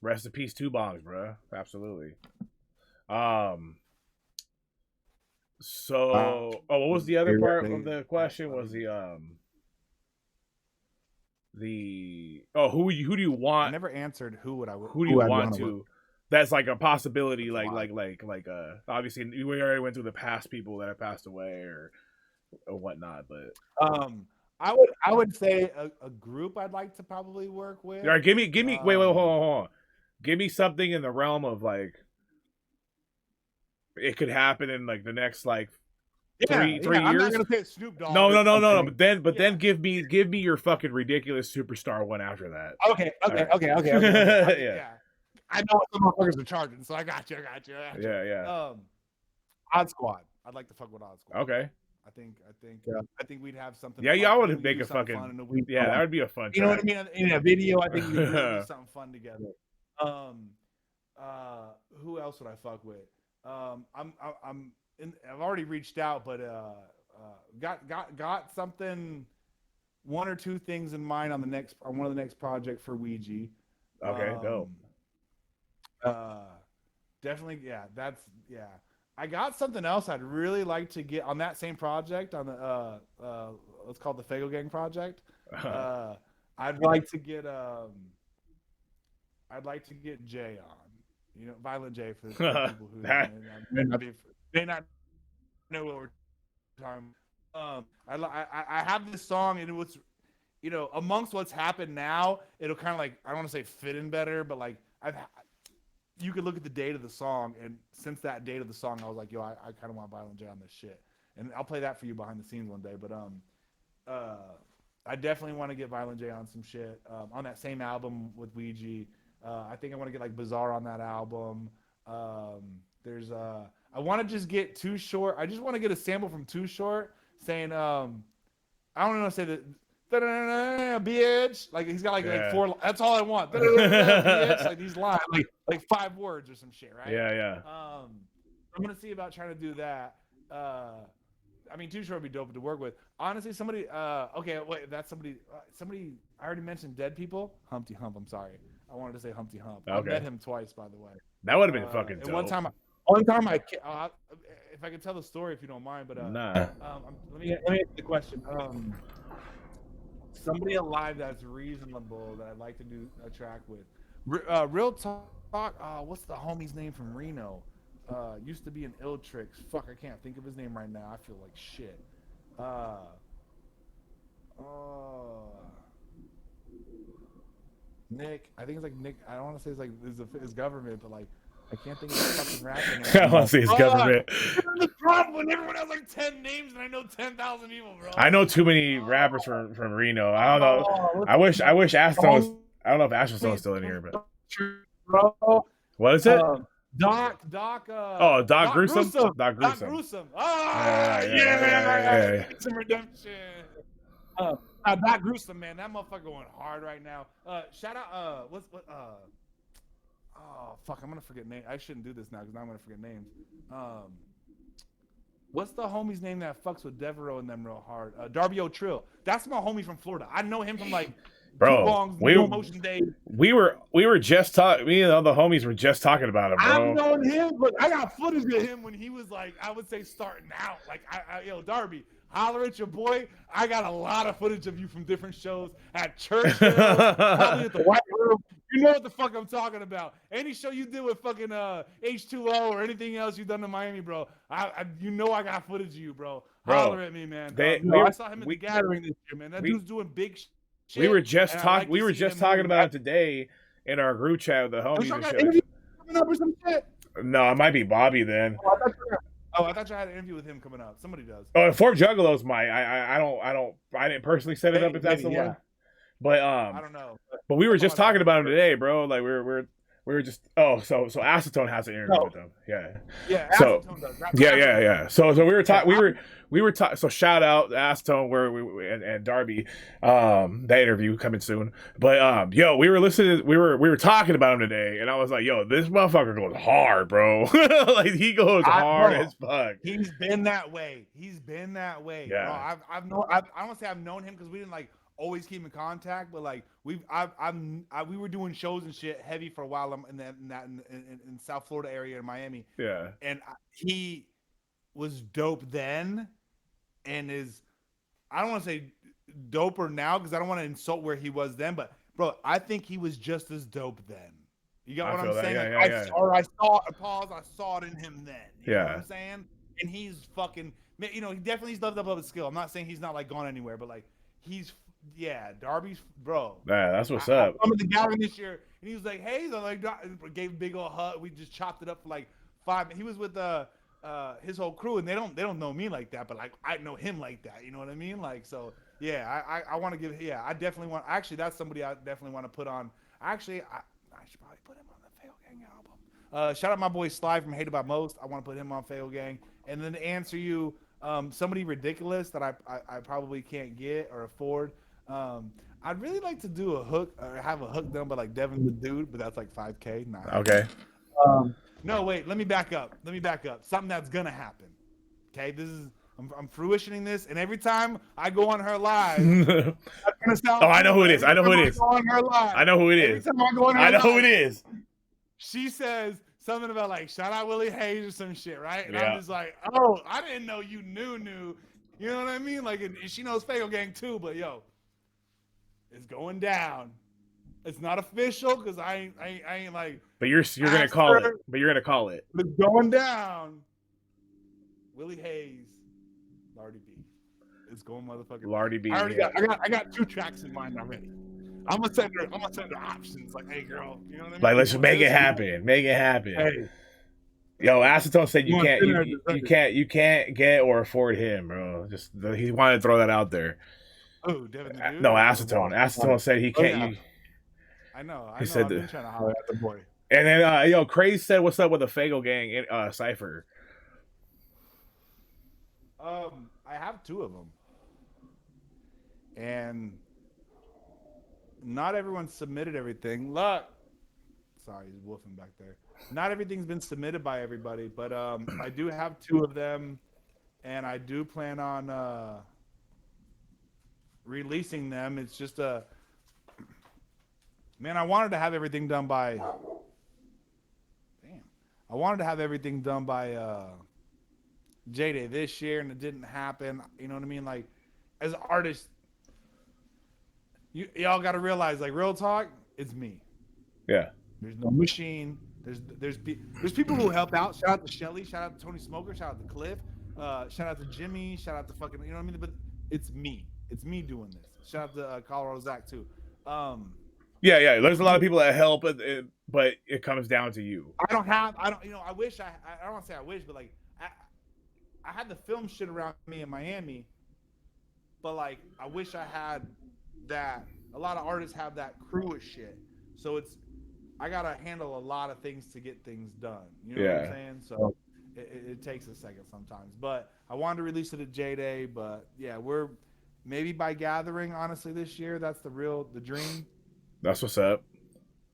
A: Rest in peace, 2 bongs, bro. Absolutely. So, what was the other part of the question? Was who do you want?
B: I never answered who
A: do you want to? That's like a possibility. Like obviously we already went through the past people that have passed away or whatnot, but
B: I would say a group I'd like to probably work with.
A: All right, give me wait, hold on. Give me something in the realm of like it could happen in like the next like 3 years.
B: I'm not gonna say Snoop Dogg.
A: No. But then give me your fucking ridiculous superstar one after that.
B: Okay. Yeah. I know what some motherfuckers are charging, so I got you.
A: Yeah.
B: Odd Squad. I'd like to fuck with Odd Squad.
A: Okay.
B: I think we'd have something.
A: Yeah, y'all would make a fucking. That would be a fun.
B: You know what I mean? In a video, I think we could do something fun together. Who else would I fuck with? I've already reached out, but got something, 1 or 2 things in mind on one of the next project for Ouija.
A: Okay, dope.
B: Definitely, I got something else I'd really like to get on that same project on the let's call it the Fago Gang project. I'd like to get Jay on. You know, Violent J for people who may not know what we're talking about. I have this song, and it was, you know, amongst what's happened now, it'll kind of like, I don't want to say fit in better, but like you could look at the date of the song, and since that date of the song, I was like, yo, I kind of want Violent J on this shit, and I'll play that for you behind the scenes one day. But I definitely want to get Violent J on some shit on that same album with Ouija. I think I want to get like Bizarre on that album. I want to just get Too Short. I just want to get a sample from Too Short saying, I don't know, say that bitch. Like he's got like 4. That's all I want. Bitch. Like these lines, like 5 words or some shit, right?
A: Yeah.
B: I'm gonna see about trying to do that. I mean, Too Short would be dope to work with. Honestly, somebody. Okay, wait, that's somebody. Somebody. I already mentioned dead people. Humpty Hump. I'm sorry. I wanted to say Humpty Hump. Okay. I met him twice, by the way.
A: That would have been fucking dope.
B: And one time, if I could tell the story, if you don't mind, but
A: nah.
B: Let me ask the question. Somebody alive that's reasonable that I'd like to do a track with. Real talk. What's the homie's name from Reno? Used to be in Ill Tricks. Fuck, I can't think of his name right now. I feel like shit. Nick. I think it's like Nick. I don't want to say it's like his government, but like I can't think of his fucking rapper name.
A: I want to say his government.
B: The problem when everyone has like 10 names and I know 10,000 people, bro.
A: I know too many rappers from Reno. I don't know. I wish Aston was. I don't know if Aston's still in here, but.
B: Bro.
A: What is it?
B: Doc.
A: Doc Gruesome. Doc Gruesome.
B: Yeah. Some redemption. Doc Gruesome, man, that motherfucker going hard right now. Shout out. Oh fuck, I'm gonna forget name. I shouldn't do this now because now I'm gonna forget names. What's the homie's name that fucks with Devereaux and them real hard? Darby O'Trill. That's my homie from Florida. I know him from like.
A: Bro, we were just talking. Me and the other homies were just talking about him, bro.
B: I've known him, but I got footage of him when he was like, I would say starting out. Like, yo, Darby, holler at your boy. I got a lot of footage of you from different shows at church, probably at the White Room. You know what the fuck I'm talking about. Any show you did with fucking H2O or anything else you've done in Miami, bro. You know I got footage of you, bro. Holler at me, man. I saw him at the gathering this year, man. That dude's doing big shit.
A: We were just talking. We were just talking about it today in our group chat with the homies.
B: Coming up or some shit?
A: No, it might be Bobby then.
B: I thought you had an interview with him coming up. Somebody does.
A: Oh, Fort Juggalos might. I didn't personally set it up if that's the one. But
B: I don't know.
A: But we were just talking about him today, bro. Like we were just so Acetone has an interview with them.
B: Yeah.
A: So
B: Acetone does.
A: Yeah. So we were talking. We were talking. So shout out Acetone where we and Darby, that interview coming soon. But yo, we were listening. We were talking about him today, and I was like, yo, this motherfucker goes hard, bro. Like he goes hard as fuck.
B: He's been that way.
A: Yeah.
B: Bro, I don't want to say I've known him because we didn't like always keep in contact, but like we were doing shows and shit heavy for a while in South Florida area in Miami.
A: Yeah,
B: and he was dope then, and I don't want to say doper now because I don't want to insult where he was then, but bro, I think he was just as dope then. You got what I'm saying? I saw it in him then. You know what I'm saying? And he's fucking, he definitely leveled up his skill. I'm not saying he's not like gone anywhere, but like Darby's bro.
A: Yeah, that's what's up.
B: I'm at the gathering this year, and he was like, "Hey," like gave a big old hug. We just chopped it up for like 5 minutes. He was with his whole crew, and they don't know me like that, but like I know him like that. You know what I mean? Like so, yeah. I want to give. Yeah, I definitely want. Actually, that's somebody I definitely want to put on. Actually, I should probably put him on the Fail Gang album. Shout out my boy Sly from Hated by Most. I want to put him on Fail Gang, and then to answer you, somebody ridiculous that I probably can't get or afford. I'd really like to do a hook or have a hook done by like Devin the Dude, but that's like $5K. Nah.
A: Okay.
B: No, wait. Let me back up. Something that's gonna happen. Okay, I'm fruitioning this, and every time I go on her live,
A: I know who it is. I know who it is. I know who it is.
B: Every time I go on her
A: I know
B: live,
A: who it is.
B: She says something about like shout out Wil E Haze or some shit, right? And I'm just like, oh, I didn't know you knew. You know what I mean? Like, and she knows Fago Gang too, but yo, it's going down. It's not official because I ain't like.
A: But you're gonna call it. But you're gonna call it.
B: It's going down. Wil E Haze, Lardy B. It's going motherfucking.
A: Lardy B.
B: I got 2 tracks in mind already. I'm gonna send her options. Like, hey girl, you know what I mean?
A: Like, let's make it happen. Make it happen. Hey. Yo, Acetone said you can't get or afford him, bro. Just he wanted to throw that out there.
B: Oh, Devin the Dude?
A: No, Acetone. Acetone said he can't.
B: I know.
A: He said
B: I've been trying to holler at the boy.
A: And then Craze said, "What's up with the Fago Gang cipher?"
B: I have 2 of them, and not everyone submitted everything. Look, sorry, he's woofing back there. Not everything's been submitted by everybody, but I do have 2 of them, and I do plan on releasing them. It's just man, I wanted to have everything done by. Damn, I wanted to have everything done by J-Day this year, and it didn't happen. You know what I mean? Like, as an artist, y'all got to realize, like, real talk, it's me.
A: Yeah.
B: There's no machine. There's people who help out. Shout out to Shelly. Shout out to Tony Smoker. Shout out to Cliff. Shout out to Jimmy. Shout out to fucking, you know what I mean? But it's me. It's me doing this. Shout out to Colorado Zach too.
A: Yeah. There's a lot of people that help, but it comes down to you.
B: I don't. You know, I wish I don't want to say I wish, but like I had the film shit around me in Miami, but like I wish I had that. A lot of artists have that crew of shit, so I gotta handle a lot of things to get things done. You know what I'm saying? So it takes a second sometimes. But I wanted to release it at J-Day, but yeah, we're maybe by gathering, honestly, this year. That's the dream.
A: That's what's up.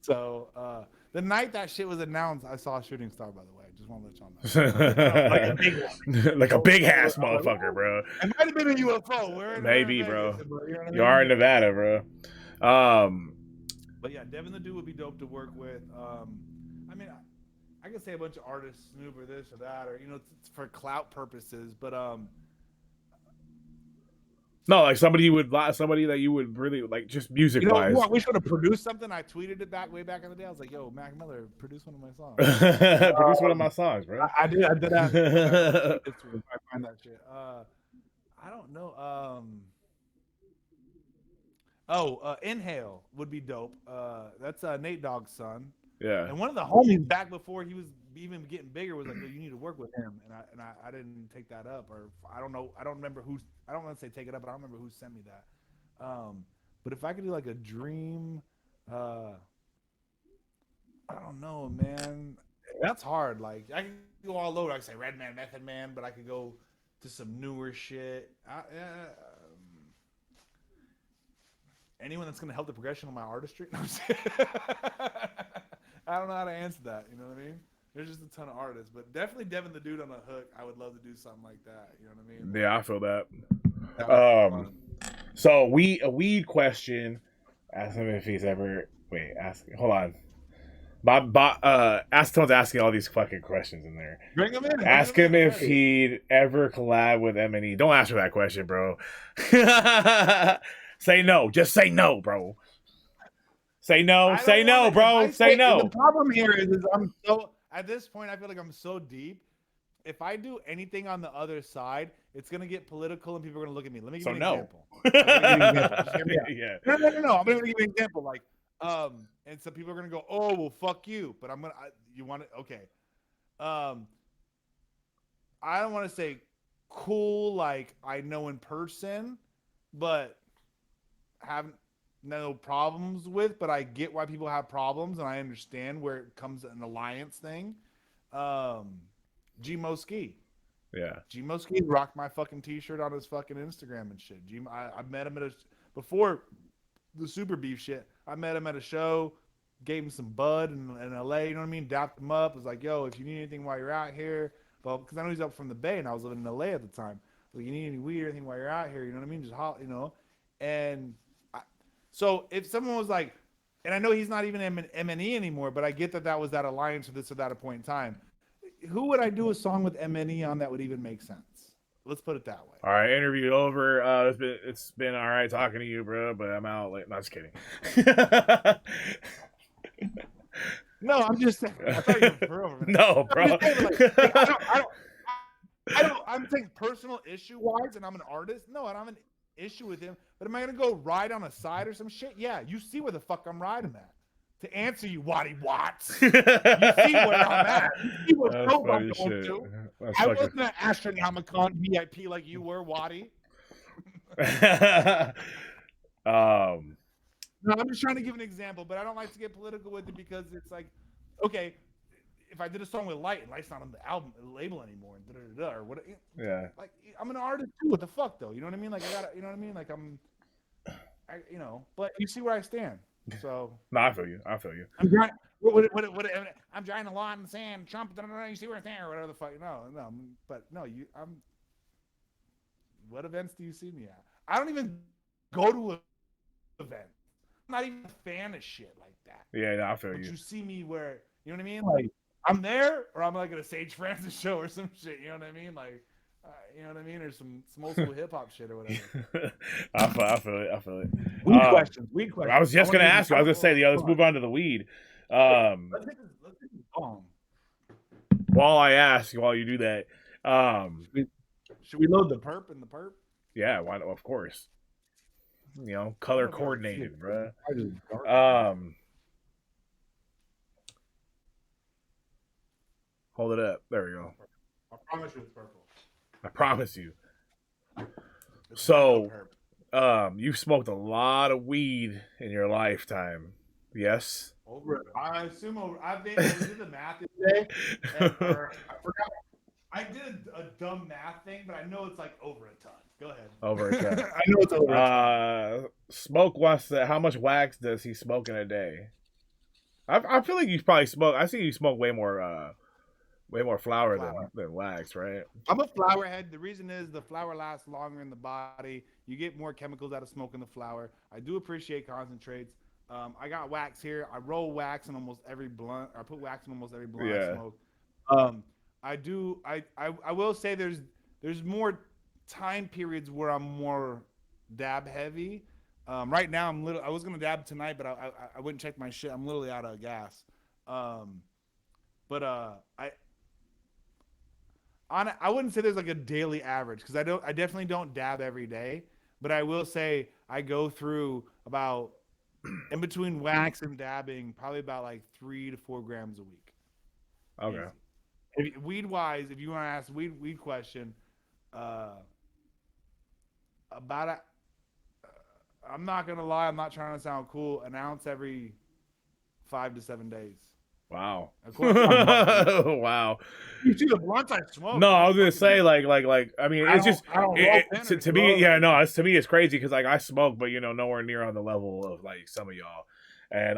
B: So the night that shit was announced, I saw a shooting star, by the way. Just want to let y'all know. Like a big one.
A: Like a big ass motherfucker, bro.
B: It might have been a UFO.
A: Maybe, bro.
B: You know what I mean?
A: You are in Nevada, bro.
B: But yeah, Devin the Dude would be dope to work with. I mean, I could say a bunch of artists, Snoop or this or that, or, you know, it's for clout purposes. But
A: no, like somebody that you would really like, just music wise.
B: I wish I would have produced something. I tweeted it way back in the day. I was like, "Yo, Mac Miller, produce one of my songs."
A: Produce one of my songs, bro.
B: I did. I find that shit. I don't know. Inhale would be dope. That's Nate Dogg's son.
A: Yeah.
B: And one of the homies back before he was even getting bigger was like, "Yo, you need to work with him." And I didn't take that up, or I don't know. I don't remember who. I don't want to say take it up, but I don't remember who sent me that. But if I could do like a dream, I don't know, man. That's hard. Like, I can go all over. I can say Redman, Method Man, but I could go to some newer shit. Anyone that's gonna help the progression of my artistry. No, I don't know how to answer that. You know what I mean? There's just a ton of artists, but definitely Devin the Dude on a hook. I would love to do something like that. You know what I mean?
A: Yeah, I feel that. So a weed question. Ask him if he's ever hold on. Someone's asking all these fucking questions in there.
B: Bring him in.
A: Ask him if he'd ever collab with M&E. Don't answer that question, bro. Say no. Just say no, bro. Say no. Say no, bro. Say no.
B: The problem here is I'm so, at this point, I feel like I'm so deep. If I do anything on the other side, it's gonna get political and people are gonna look at me. Let me give you an example.
A: Yeah.
B: No. I'm gonna give you an example. Like, and some people are gonna go, "Oh, well, fuck you." But I'm gonna. You want it? Okay. I don't want to say cool, like I know in person, but have no problems with. But I get why people have problems, and I understand where it comes an alliance thing. G-Mo Ski.
A: Yeah.
B: G-Mo Ski rocked my fucking t-shirt on his fucking Instagram and shit. I met him before the Super Beef shit. I met him at a show, gave him some bud in LA, you know what I mean? Dapped him up. Was like, "Yo, if you need anything while you're out here," well, because I know he's up from the Bay and I was living in LA at the time. Like, "You need any weed or anything while you're out here," you know what I mean? Just you know. And so if someone was like, and I know he's not even M&E anymore, but I get that was that alliance or this or that at a point in time. Who would I do a song with M&E on that would even make sense? Let's put it that way.
A: All right, interview over. It's been all right talking to you, bro, but I'm out. Like, not just kidding.
B: No, I'm just saying. I thought you were for over.
A: No, bro.
B: I'm saying personal issue wise, and I'm an artist. No, I don't have an issue with him. But am I gonna go ride on a side or some shit? Yeah, you see where the fuck I'm riding at. To answer you, Waddy Watts. You see where I'm at. You see what show I'm going to. I wasn't an Astronomicon VIP like you were, Waddy. No, I'm just trying to give an example, but I don't like to get political with it because it's like, okay, if I did a song with Light and Light's not on the album label anymore, and or what?
A: Yeah.
B: Like, I'm an artist too. What the fuck though? You know what I mean? Like, I gotta, you know what I mean? Like, but you see where I stand. So
A: No, I feel you. I feel you.
B: I'm trying. I'm drawing a line in the sand. Trump, you see where I stand, or whatever the fuck. No, but no, I'm. What events do you see me at? I don't even go to events. I'm not even a fan of shit like that.
A: Yeah, no, I feel
B: but
A: you.
B: you see me where, you know what I mean? Like, I'm there, or I'm like at a Sage Francis show or some shit. You know what I mean? Like, you know what I mean? Or some old school hip hop shit or whatever.
A: I feel it. I feel it.
B: Weed questions.
A: I was just gonna ask you. I was gonna say, let's move on to the weed.
B: Let's hit this song.
A: While you do that,
B: should we load the perp in the perp?
A: Yeah, why not? Of course. Color coordinated, bro. Hold it up. There we go.
B: I promise you it's purple.
A: I promise you. So, you've smoked a lot of weed in your lifetime. Yes?
B: I assume I did the math today. I forgot. I did a dumb math thing, but I know it's like over a ton. Go ahead.
A: Over a ton.
B: I know it's over a ton.
A: Smoke how much wax does he smoke in a day? I feel like you probably smoke. I see you smoke way more flower. Than wax, right?
B: I'm a flower head. The reason is the flower lasts longer in the body. You get more chemicals out of smoking the flower. I do appreciate concentrates. I got wax here. I roll wax in almost every blunt. I put wax in almost every blunt I smoke. I will say there's more time periods where I'm more dab heavy. Right now I was gonna dab tonight, but I wouldn't check my shit. I'm literally out of gas. I wouldn't say there's like a daily average because I definitely don't dab every day, but I will say I go through about in between wax and dabbing probably about like 3 to 4 grams a week.
A: Okay.
B: Weed wise, if you want to ask weed question, I'm not gonna lie, I'm not trying to sound cool. An ounce every 5 to 7 days.
A: Wow.
B: Wow. You see the blunts I smoke.
A: No, I was gonna say like I mean it's just to me, yeah, no, to me it's crazy because like I smoke, but nowhere near on the level of like some of y'all, and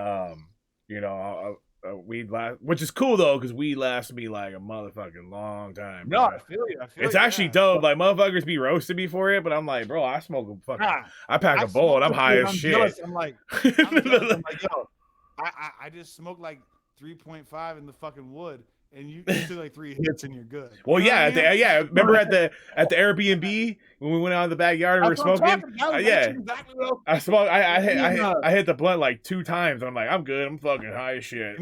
A: weed last, which is cool though because weed lasts me like a motherfucking long time.
B: No, I feel you.
A: It's actually dope. Like motherfuckers be roasting me for it, but I'm like, bro, I smoke a fucking, I pack a bowl and I'm high as shit.
B: Jealous. I'm like, yo, I just smoked like 3.5 in the fucking wood, and you took like 3 hits and you're good.
A: Well, remember at the Airbnb when we went out in the backyard and we were smoking?
B: Exactly
A: I smoked. I hit the blunt like 2 times, and I'm like, I'm good. I'm fucking high as shit.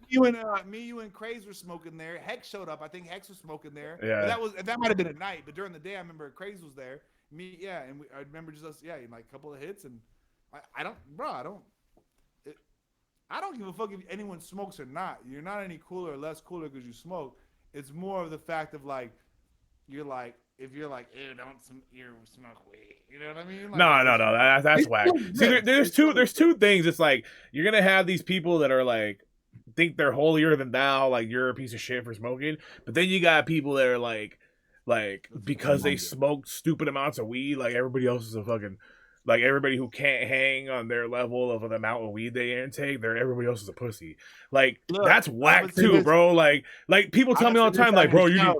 B: You and Craze were smoking there. Hex showed up. I think Hex was smoking there.
A: Yeah,
B: that might have been at night, but during the day, I remember Craze was there. I remember just us. Yeah, like a couple of hits, and I don't give a fuck if anyone smokes or not. You're not any cooler or less cooler because you smoke. It's more of the fact of like, you're like, if you're like, ew, you smoke weed. You know what I mean? Like,
A: no. That's whack. See, there's two things. It's like you're gonna have these people that are like think they're holier than thou, like you're a piece of shit for smoking. But then you got people that are like because they smoke stupid amounts of weed, like everybody else is a fucking. Like everybody who can't hang on their level of the amount of weed they intake, everybody else is a pussy. Like that's whack too, bro. Like people tell me all the time, like, bro, you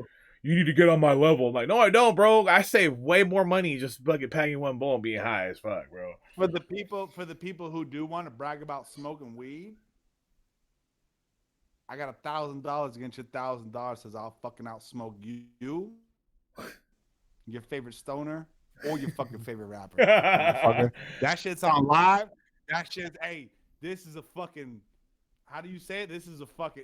A: need to get on my level. I'm like, no, I don't, bro. I save way more money just fucking packing one bowl and being high as fuck, bro.
B: For the people who do want to brag about smoking weed, I got $1,000 against your $1,000. Says I'll fucking outsmoke you, your favorite stoner. Or your fucking favorite rapper. That shit's on live. That shit's, this is a fucking, how do you say it? This is a fucking,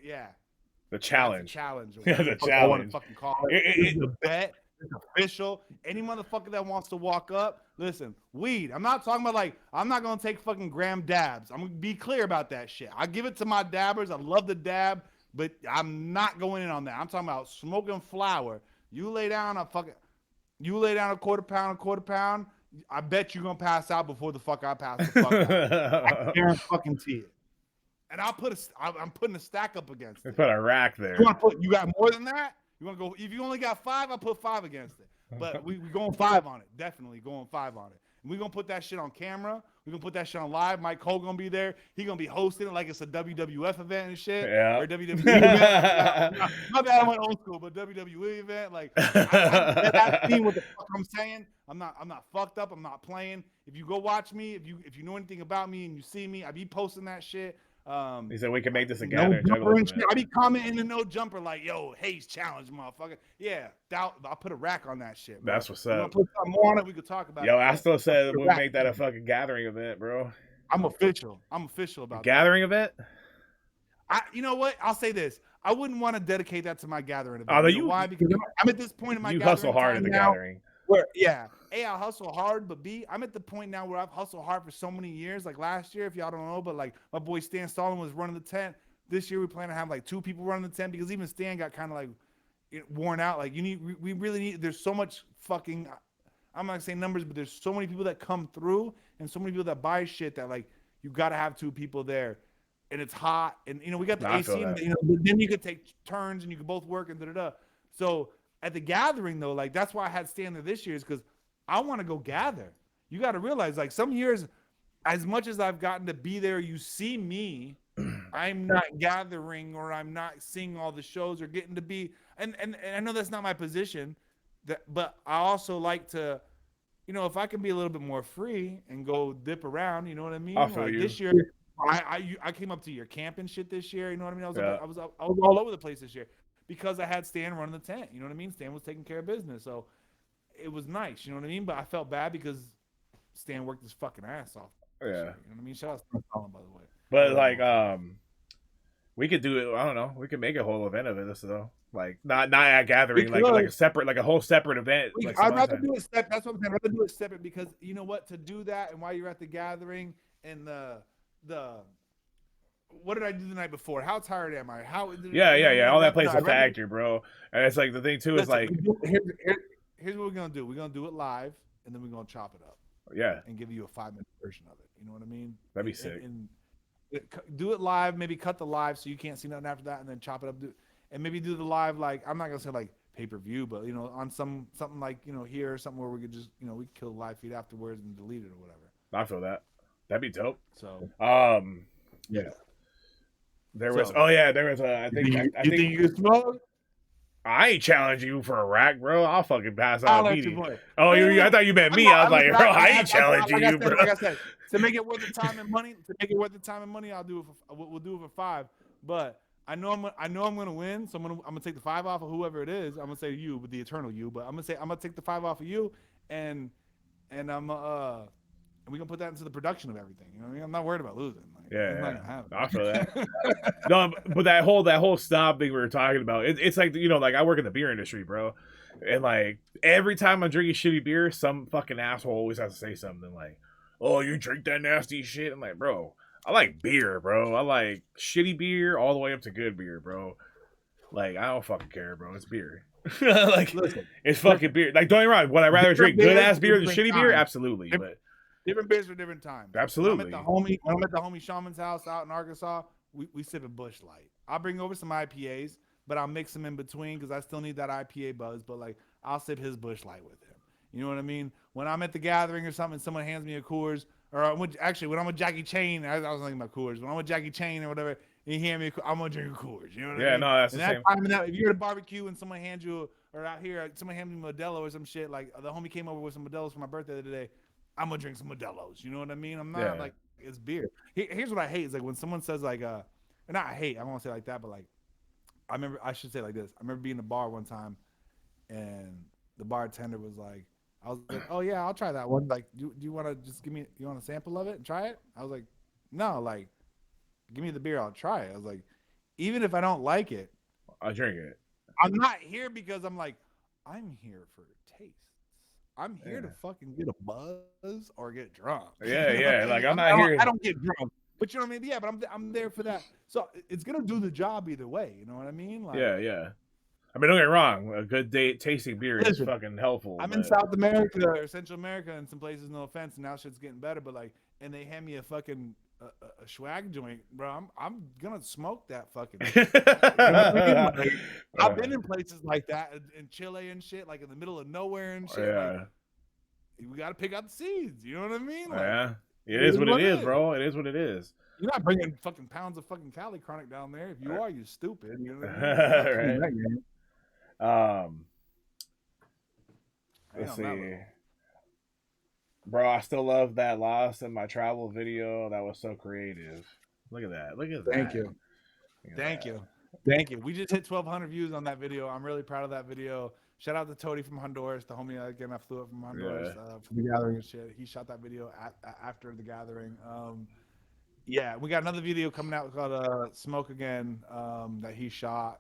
A: the challenge.
B: Challenge.
A: Yeah, the challenge. I want to
B: fucking call it. It's a bet. It's official. Any motherfucker that wants to walk up, listen, weed. I'm not talking about like, I'm not going to take fucking gram dabs. I'm going to be clear about that shit. I give it to my dabbers. I love the dab, but I'm not going in on that. I'm talking about smoking flower. You lay down a quarter pound, I bet you're going to pass out before the fuck I pass the fuck out. I guarantee it. And I'm putting a stack up against it.
A: Put a rack there.
B: You got more than that? You want to go? If you only got 5, I'll put 5 against it. But we going 5 on it. Definitely going 5 on it. And we're gonna put that shit on camera. We're gonna put that shit on live. Mike Cole gonna be there. He gonna be hosting it like it's a WWF event and shit.
A: Yeah.
B: Or WWE event. My bad, I went old school, but WWE event. Like that's me what the fuck I'm saying. I'm not fucked up. I'm not playing. If you go watch me, if you know anything about me and you see me, I be posting that shit.
A: He said we can make this a
B: No
A: gathering.
B: jumper and shit. I be commenting the no jumper like, yo, Haze challenge, motherfucker. Yeah, I'll put a rack on that shit, bro.
A: That's what's up.
B: Put something more on it. We could talk about it.
A: Yo, I still said we'll make that a fucking gathering event, bro.
B: I'm official about
A: gathering event.
B: You know what? I'll say this. I wouldn't want to dedicate that to my gathering event.
A: Oh,
B: you know why? Because I'm at this point in my
A: you
B: gathering
A: hustle hard at the
B: now
A: gathering.
B: where, yeah, A, I hustle hard, but B, I'm at the point now where I've hustled hard for so many years. Like last year, if y'all don't know, but like my boy Stan Stalin was running the tent. This year we plan to have like 2 people running the tent because even Stan got kind of like worn out. Like we really need. There's so much fucking. I'm not saying numbers, but there's so many people that come through and so many people that buy shit that like you got to have 2 people there. And it's hot, and we got the AC, and, then you could take turns, and you could both work, and da-da-da. So at the gathering, though, like that's why I had Stan there this year, is because I want to go gather. You got to realize, like some years, as much as I've gotten to be there, you see me, I'm not gathering, or I'm not seeing all the shows, or getting to be, and I know that's not my position, but I also like to, if I can be a little bit more free and go dip around, you know what I mean?
A: I feel
B: like
A: you.
B: This year. I came up to your camp and shit this year. You know what I mean? I was all over the place this year because I had Stan running the tent. You know what I mean? Stan was taking care of business, so it was nice. You know what I mean? But I felt bad because Stan worked his fucking ass off.
A: Yeah.
B: You know what I mean? Shout out to Stan Collin, by the way.
A: But like, we could do it. I don't know. We could make a whole event of it, though. Like not a gathering, like a separate, like a whole separate event.
B: I'd rather do it separate. That's what I'm saying. I'd rather do it separate because you know what? To do that and while you're at the gathering and what did I do the night before? How tired am I?
A: Yeah. All that plays a factor, bro. And it's like the thing too is like
B: here's what we're gonna do. We're gonna do it live and then we're gonna chop it up.
A: Yeah.
B: And give you a 5-minute version of it. You know what I mean?
A: That'd be sick.
B: And do it live, maybe cut the live so you can't see nothing after that, and then chop it up. And maybe do the live like I'm not gonna say like pay-per-view, but on something like here or something where we could just we could kill the live feed afterwards and delete it or whatever.
A: I feel that. That'd be dope.
B: So
A: yeah. There was I think
B: you think you can smoke?
A: I ain't challenging you for a rack, bro. I'll fucking pass out immediately.
B: Oh,
A: I thought you meant me. I was like, bro, I ain't challenging you, bro.
B: Like I said, to make it worth the time and money, I'll do it we'll do it for 5. But I know I'm gonna win, so I'm gonna take the 5 off of whoever it is. I'm gonna say you, with the eternal you, but I'm gonna take the 5 off of you, and we're gonna put that into the production of everything. You know what I mean? I'm not worried about losing.
A: I feel that. No, but that whole stop thing we were talking about, it's like like I work in the beer industry, bro, and like every time I'm drinking shitty beer, some fucking asshole always has to say something like, "Oh, you drink that nasty shit." I'm like, bro, I like beer, bro. I like shitty beer all the way up to good beer, bro. Like I don't fucking care, bro. It's beer. Like listen, it's fucking beer. Like don't get me wrong. Would I rather drink good ass beer than shitty beer? Absolutely, but.
B: Different beers for different times.
A: Absolutely.
B: When I'm at the homie Shaman's house out in Arkansas, we sip a Busch Light. I'll bring over some IPAs, but I'll mix them in between because I still need that IPA buzz. But like, I'll sip his Busch Light with him. You know what I mean? When I'm at the gathering or something, someone hands me a Coors, or when I'm with Jackie Chain, I was thinking about Coors. When I'm with Jackie Chain or whatever, and he hand me, I'm gonna drink a Coors. You know what I mean?
A: No, that's the same.
B: If you're at a barbecue and someone hands you, or out here, someone hands me Modelo or some shit, like the homie came over with some Modelos for my birthday the other day. I'm gonna drink some Modelos. You know what I mean? I'm not like it's beer. Here's what I hate is like when someone says like not I hate. I don't want to say like that, but like I should say like this. I remember being in a bar one time, and the bartender was like, I was like, oh yeah, I'll try that one. Like, do you want to just you want a sample of it and try it? I was like, no, like, give me the beer, I'll try it. I was like, even if I don't like it,
A: I'll drink it.
B: I'm not here because I'm here for taste. I'm here to fucking get a buzz or get drunk.
A: Yeah. Like I'm not here.
B: I don't get drunk, but you know what I mean. Yeah, but I'm there for that. So it's gonna do the job either way. You know what I mean? Like,
A: yeah. I mean, don't get me wrong. A good tasting beer is fucking helpful.
B: I'm in South America or Central America in some places. No offense, and now shit's getting better. But like, and they hand me a fucking a swag joint, bro. I'm gonna smoke that fucking. You know what I mean? Like, I've been in places like that in Chile and shit, like in the middle of nowhere and shit.
A: Yeah.
B: Like, we got to pick out the seeds. You know what I mean? Like,
A: Yeah, it is what it is, bro. It is what it is.
B: You're not bringing fucking pounds of fucking Cali Chronic down there. If you are, you stupid. You know what I mean?
A: Right. Let's see. Bro, I still love that Lost in my travel video. That was so creative. Look at that. Look at that.
B: Thank you. Thank you. Thank you. We just hit 1,200 views on that video. I'm really proud of that video. Shout out to Tody from Honduras, the homie again I flew up from Honduras for the gathering and shit. He shot that video after the gathering. Yeah, we got another video coming out called Smoke Again that he shot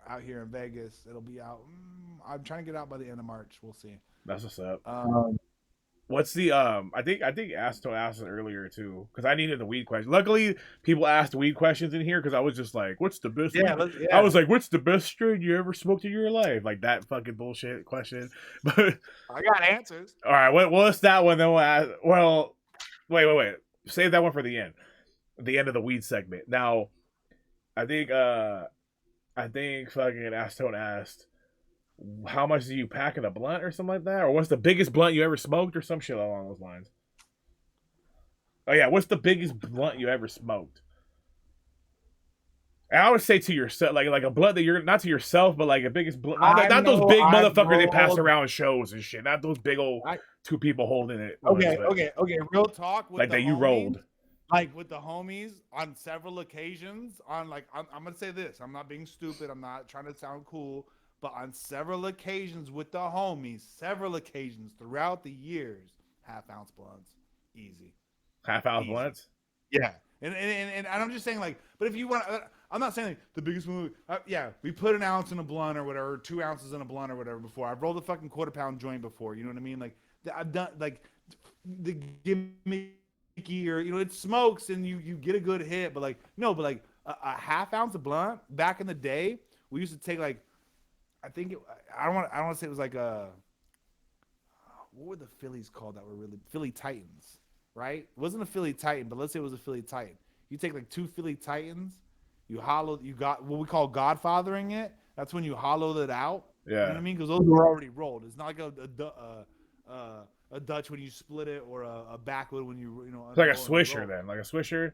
B: out here in Vegas. It'll be out. I'm trying to get out by the end of March. We'll see.
A: That's what's up. What's the I think Asto asked it earlier too, because I needed the weed question. Luckily, people asked weed questions in here because I was just like, "What's the best?" Yeah. I was like, "What's the best strain you ever smoked in your life?" Like that fucking bullshit question. But
B: I got answers.
A: All right, what's that one? Then we'll ask. Well, wait. Save that one for the end. The end of the weed segment. Now, I think fucking Astone asked, how much do you pack in a blunt or something like that? Or what's the biggest blunt you ever smoked or some shit along those lines? Oh yeah, what's the biggest blunt you ever smoked? And I would say to yourself, like a blunt that you're not to yourself, but like a biggest blunt. Not those big motherfuckers they pass around shows and shit. Not those big old two people holding it.
B: Okay. Real talk. With
A: like that you rolled.
B: Like with the homies on several occasions. On like, I'm gonna say this. I'm not being stupid. I'm not trying to sound cool. But on several occasions with the homies, several occasions throughout the years, half-ounce blunts, easy.
A: Half-ounce blunts?
B: Yeah. And I'm just saying, like, but if you want, I'm not saying like, the biggest movie. Yeah, we put an ounce in a blunt or whatever, 2 ounces in a blunt or whatever before. I've rolled a fucking quarter-pound joint before. You know what I mean? Like, I've done, like, the gimmicky or, you know, it smokes and you get a good hit. But, like, no, but, like, a half-ounce of blunt, back in the day, we used to take, like, I think I don't want to say it was like what were the Phillies called that were really Philly Titans, right? It wasn't a Philly Titan, but let's say it was a Philly Titan. You take like 2 Philly Titans, you got what we call godfathering it. That's when you hollowed it out.
A: Yeah.
B: You know what I mean? Because those were already rolled. It's not like a Dutch when you split it or a backwood when you know.
A: It's like a swisher then, like a swisher.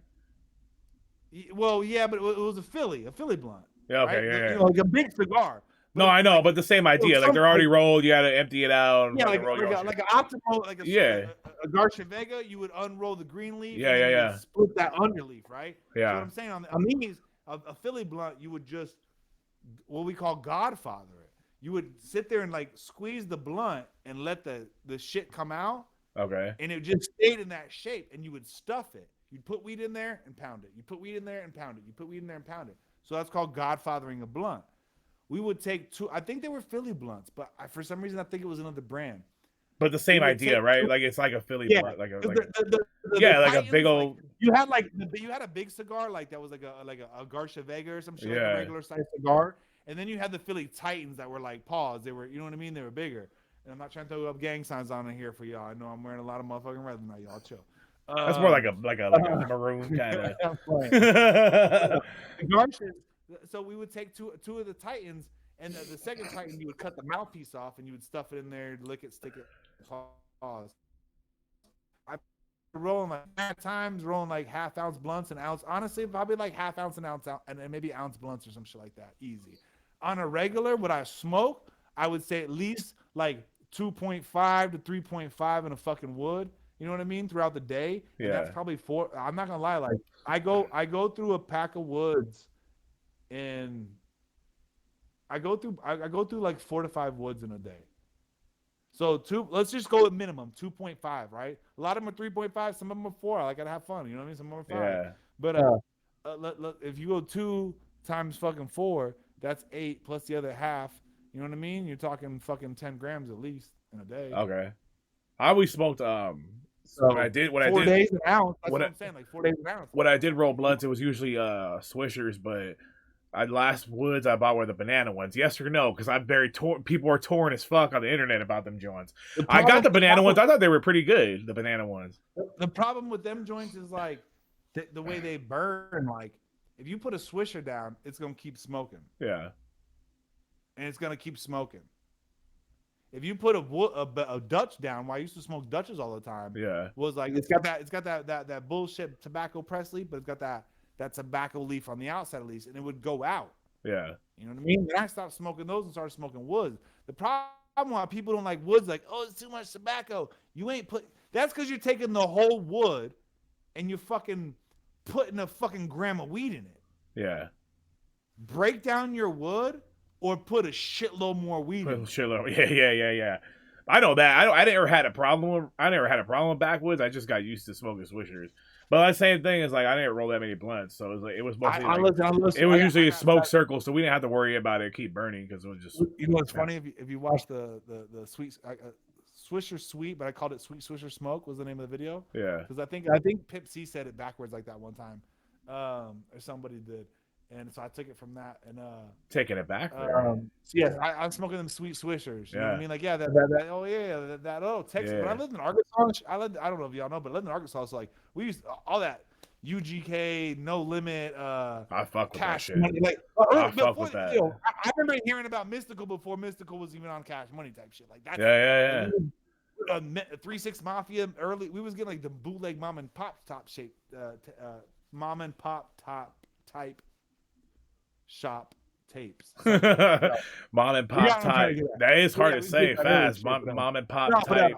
B: Well, yeah, but it was a Philly blunt.
A: Yeah, okay,
B: right?
A: yeah.
B: You know, like a big cigar.
A: No, I know, but the same idea. Like they're already rolled, you had to empty it out.
B: Yeah, like an optimal, like a Garcia Vega, you would unroll the green leaf.
A: Yeah.
B: Split that underleaf, right?
A: Yeah.
B: So what I'm saying on these, a Philly blunt, you would just what we call godfather it. You would sit there and like squeeze the blunt and let the shit come out.
A: Okay.
B: And it just stayed in that shape, and you would stuff it. You'd put weed in there and pound it. You put weed in there and pound it. You put weed in there and pound it. So that's called godfathering a blunt. We would take 2. I think they were Philly blunts, but for some reason I think it was another brand.
A: But the same idea, right? Like it's like a Philly blunt, like a big old.
B: Like, you had a big cigar like that was like a Garcia Vega or some shit, like a regular size cigar, and then you had the Philly Titans that were like paws. They were, you know what I mean? They were bigger. And I'm not trying to throw up gang signs on it here for y'all. I know I'm wearing a lot of motherfucking red tonight, y'all. Chill.
A: That's more like a maroon kind of.
B: Garcia. So we would take two of the Titans, and the second Titan, you would cut the mouthpiece off, and you would stuff it in there, lick it, stick it, pause. I rolling like at times, rolling like half-ounce blunts, an ounce. Honestly, probably like half-ounce, an ounce, and maybe ounce blunts or some shit like that. Easy. On a regular, what I smoke, I would say at least like 2.5 to 3.5 in a fucking wood. You know what I mean? Throughout the day, and that's probably 4. I'm not gonna lie, like I go through a pack of woods. And I go through like 4 to 5 woods in a day. So let's just go with minimum 2.5, right? A lot of them are 3.5, some of them are 4. I gotta have fun, you know what I mean? Some of them are 5. But if you go 2 times fucking 4, that's 8 plus the other half. You know what I mean? You're talking fucking 10 grams at least in a day.
A: Okay. I always smoked
B: So
A: when I did
B: 4 days an ounce. That's what I'm saying, like 4 days an ounce.
A: When I did roll blunts, it was usually swishers, but last woods I bought were the banana ones. Yes or no? Because I'm very torn. People are torn as fuck on the internet about them joints. I got the banana ones. I thought they were pretty good. The banana ones.
B: The problem with them joints is like the way they burn. Like if you put a swisher down, it's gonna keep smoking.
A: Yeah.
B: And it's gonna keep smoking. If you put a Dutch down, why I used to smoke Dutches all the time,
A: Yeah.
B: was like it's got that bullshit tobacco press leaf, but it's got that tobacco leaf on the outside at least, and it would go out.
A: Yeah.
B: You know what I mean? Then I stopped smoking those and started smoking woods. The problem why people don't like woods, like, oh, it's too much tobacco. You ain't put. That's because you're taking the whole wood and you're fucking putting a fucking gram of weed in it.
A: Yeah.
B: Break down your wood or put a shitload more weed in it.
A: Yeah. I know that. I never had a problem with backwoods. I just got used to smoking swishers. But the same thing is like I didn't roll that many blunts, so it was mostly it was usually a smoke circle, so we didn't have to worry about it keep burning because it was just.
B: You know what's funny if you watch the sweet Swisher Sweet, but I called it Sweet Swisher Smoke was the name of the video.
A: Yeah.
B: Because I think Pip C said it backwards like that one time, or somebody did. And so I took it from that and
A: taking it back.
B: Yes, I'm smoking them sweet swishers. You know what I mean? Like, yeah, Texas.
A: Yeah.
B: When I lived in Arkansas, I don't know if y'all know, but I lived in Arkansas. So like we used all that UGK, No Limit,
A: I fuck with
B: Cash
A: that shit.
B: Money. Like,
A: I fuck with that.
B: I remember hearing about Mystical before Mystical was even on Cash Money type shit. Like that.
A: Yeah.
B: 3-6 Mafia early. We was getting like the bootleg mom and pop top shape, mom and pop top type shop tapes.
A: Mom and pop type. That is hard to say fast. Mom and pop type.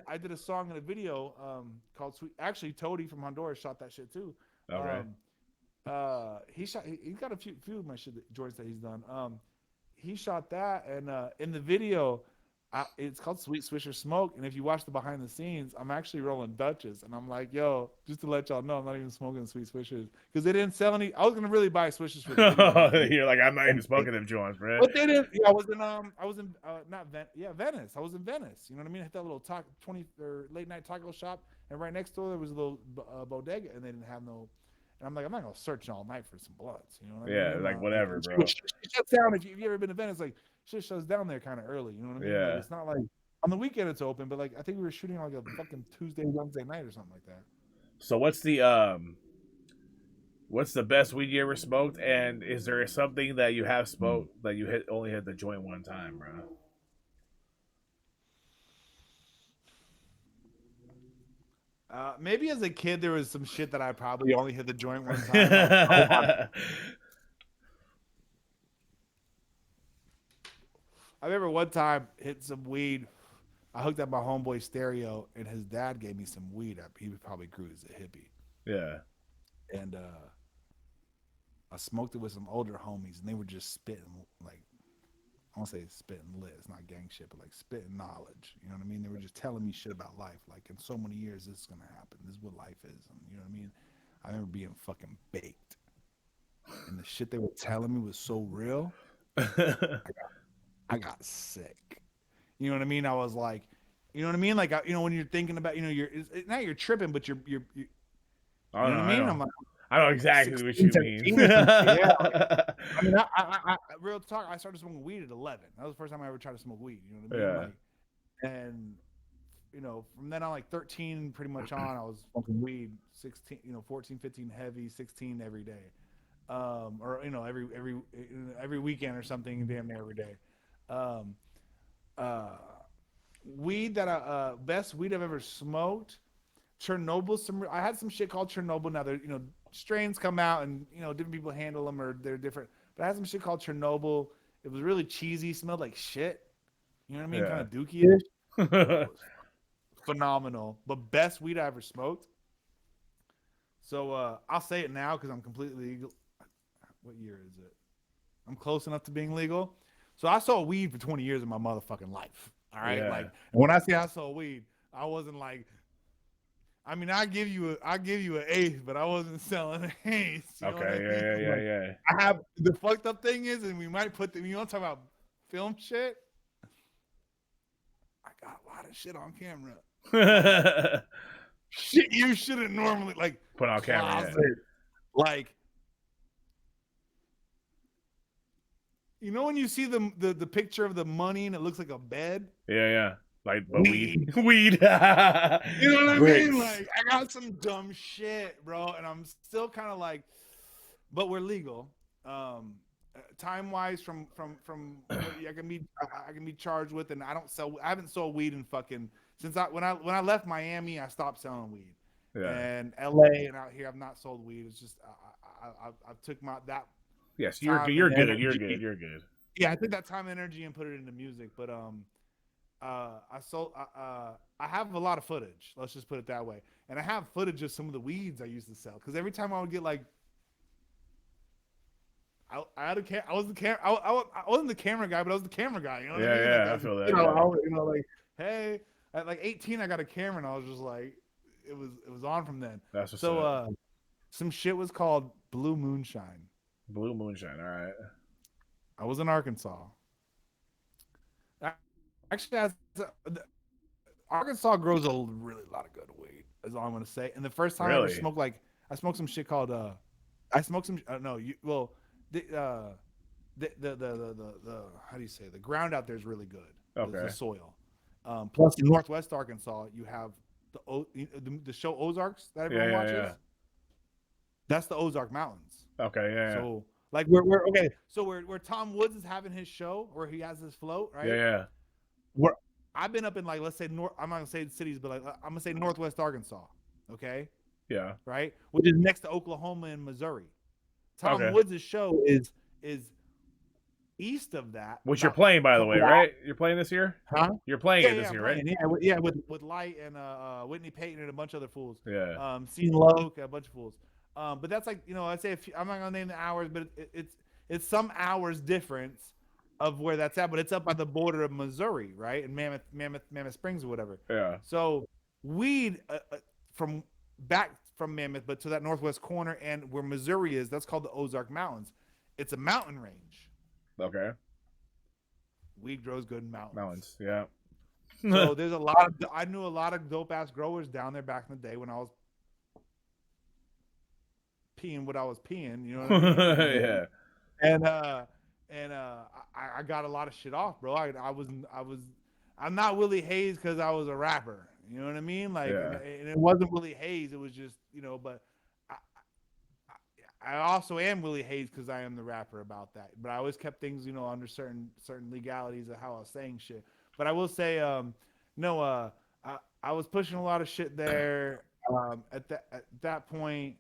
B: I did a song in a video called Sweet. Actually, Toady from Honduras shot that shit too.
A: Okay.
B: He's got a few of my shit joints that he's done. He shot that, and in the video, it's called Sweet Swisher Smoke. And if you watch the behind the scenes, I'm actually rolling Dutches, and I'm like, yo, just to let y'all know, I'm not even smoking Sweet Swishers because they didn't sell any. I was gonna really buy Swishers for the video.
A: You're like, I'm not even smoking them joints, bro.
B: But they didn't. Yeah, I was in Venice. I was in Venice. You know what I mean? I hit that little late night taco shop, and right next door there was a little bodega, and they didn't have no. And I'm like, I'm not gonna search all night for some blunts. You know what I mean?
A: Yeah, like whatever, bro.
B: It shuts down if you've ever been to Venice. Like shit shuts down there kind of early. You know what I mean?
A: Yeah.
B: Like, it's not like on the weekend it's open, but like I think we were shooting like a fucking Tuesday, Wednesday night or something like that.
A: So what's the best weed you ever smoked? And is there something that you have smoked that you only hit the joint one time, bro?
B: Maybe as a kid there was some shit that I probably only hit the joint one time. I remember one time hit some weed. I hooked up my homeboy stereo, and his dad gave me some weed. He probably grew as a hippie.
A: Yeah.
B: And I smoked it with some older homies, and they were just spitting, like, I won't say spitting lit. It's not gang shit, but like spitting knowledge. You know what I mean? They were just telling me shit about life. Like, in so many years, this is going to happen. This is what life is. And you know what I mean? I remember being fucking baked. And the shit they were telling me was so real. I got sick. You know what I mean? I was like, you know what I mean? Like, when you're thinking about, now you're tripping, but you're you know what I mean? I'm like,
A: I know exactly what you mean.
B: Yeah. I mean, I real talk. I started smoking weed at 11. That was the first time I ever tried to smoke weed. You know what I mean?
A: Yeah.
B: Like, and from then on, like 13, pretty much on, I was smoking weed. 16, 14, 15 heavy, 16 every day, or every weekend or something, damn near every day. Weed that best weed I've ever smoked. Chernobyl. I had some shit called Chernobyl. Now they're strains come out and different people handle them or they're different. But I had some shit called Chernobyl. It was really cheesy, smelled like shit. You know what I mean?
A: Yeah.
B: Kind of dookie-ish. It was phenomenal. But best weed I ever smoked. So I'll say it now because I'm completely legal. What year is it? I'm close enough to being legal. So I saw weed for 20 years of my motherfucking life. All right.
A: Yeah.
B: Like when I say I saw weed, I wasn't like, I mean, I give you an eighth, but I wasn't selling an eighth.
A: Okay. Yeah.
B: I have the fucked up thing is, and we might put talk about film shit. I got a lot of shit on camera. Shit you shouldn't normally like
A: put on camera. Yeah.
B: Like, when you see the picture of the money and it looks like a bed?
A: Yeah. Like weed. Weed.
B: You know what I mean? Like, I got some dumb shit, bro, and I'm still kind of like, but we're legal. time wise from what I can be charged with, and I haven't sold weed in fucking since when I left Miami. I stopped selling weed,
A: Yeah.
B: and LA and out here I've not sold weed. It's just I took my that
A: Yes, you're
B: time
A: you're
B: and
A: good. You're
B: energy.
A: good. You're good.
B: Yeah, I took that time and energy and put it into music. But I sold I have a lot of footage. Let's just put it that way. And I have footage of some of the weeds I used to sell because every time I would get like I had a I was the I wasn't the camera guy, but I was the camera guy. You know what I mean? Like,
A: Yeah. I feel that.
B: you know,
A: Yeah.
B: you know, like hey, at like 18, I got a camera, and I was just like, it was on from then.
A: That's what's
B: So
A: up.
B: some shit was called Blue Moonshine.
A: Blue moonshine. All right.
B: I was in Arkansas. Actually, Arkansas grows a really lot of good weed. Is all I'm gonna say. And the first time I ever
A: Really?
B: smoked, like I smoked some shit called I smoked some no you well the the how do you say the ground out there is really good.
A: Okay.
B: The soil. Plus in Northwest Arkansas you have the show Ozarks that everyone watches.
A: Yeah.
B: That's the Ozark Mountains.
A: Okay. Yeah.
B: So like we're okay. So where Tom Woods is having his show where he has his float, right?
A: Yeah.
B: Where I've been up in like let's say north. I'm not gonna say cities, but like I'm gonna say Northwest Arkansas. Okay.
A: Yeah.
B: Right, which is next to Oklahoma and Missouri. Tom
A: Okay.
B: Woods' show is east of that.
A: Which you're playing, by the way, right? You're playing this year?
B: Huh?
A: You're playing it this year, right?
B: Yeah, with Light and Whitney Payton and a bunch of other fools.
A: Yeah.
B: Seen Loke, a bunch of fools. But that's like I'd say I'm not gonna name the hours, but it's some hours difference of where that's at. But it's up by the border of Missouri, right? And Mammoth Springs or whatever.
A: Yeah.
B: So weed from back from Mammoth, but to that northwest corner and where Missouri is, that's called the Ozark Mountains. It's a mountain range.
A: Okay.
B: Weed grows good in mountains.
A: Mountains, yeah.
B: So there's a lot of I knew a lot of dope ass growers down there back in the day when I was peeing what I was peeing, you know what I mean?
A: Yeah.
B: And I got a lot of shit off, bro. I'm not Wil E Haze because I was a rapper. You know what I mean? Like,
A: Yeah.
B: and it wasn't Wil E Haze. It was just, but I also am Wil E Haze because I am the rapper about that. But I always kept things, under certain legalities of how I was saying shit. But I will say, I was pushing a lot of shit there. At that point,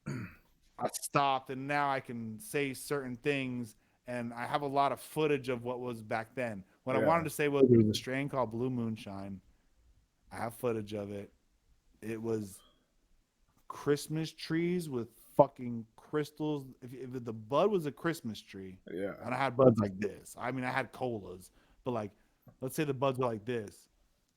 B: I stopped, and now I can say certain things, and I have a lot of footage of what was back then. What I wanted to say was there was a strain called Blue Moonshine. I have footage of it. It was Christmas trees with fucking crystals. If the bud was a Christmas tree,
A: Yeah.
B: and I had buds like this. I mean, I had colas, but like, let's say the buds were like this.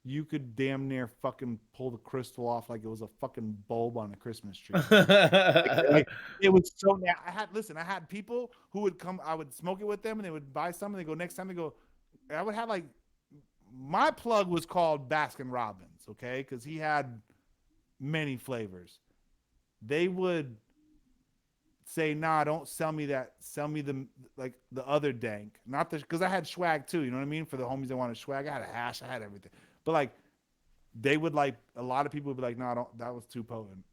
B: You could damn near fucking pull the crystal off like it was a fucking bulb on a Christmas tree. like, it was so. I had people who would come. I would smoke it with them, and they would buy some, and they go next time. They go. I would have like my plug was called Baskin Robbins, okay, because he had many flavors. They would say, "Nah, don't sell me that. Sell me the other dank, not the because I had swag too. You know what I mean? For the homies that wanted swag, I had a hash, I had everything." But like, they would like a lot of people would be like, "No, that was too potent.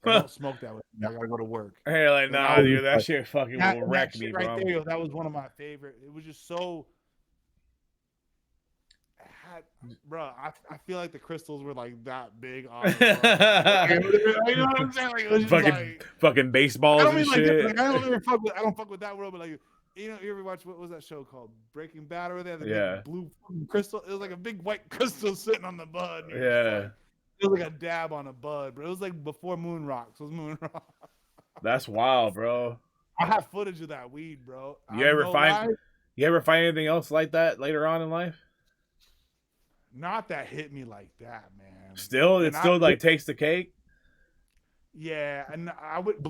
B: I don't smoke that way. I gotta go to work."
A: Hey, like, nah, dude, that shit fucking will wreck me, bro.
B: Right there, that was one of my favorite. It was just so. Bro, I feel like the crystals were like that big. On you know what I'm saying? Like, it was just
A: fucking baseballs and shit.
B: I don't fuck with that world, but like. You ever watch what was that show called? Breaking Bad or whatever? The big blue crystal. It was like a big white crystal sitting on the bud.
A: Yeah.
B: It was like a dab on a bud, but it was like before Moon Rocks. It was Moon Rock.
A: That's wild, bro.
B: I have footage of that weed, bro.
A: You ever find anything else like that later on in life?
B: Not that hit me like that, man.
A: Still, it still like takes the cake.
B: Yeah, and I would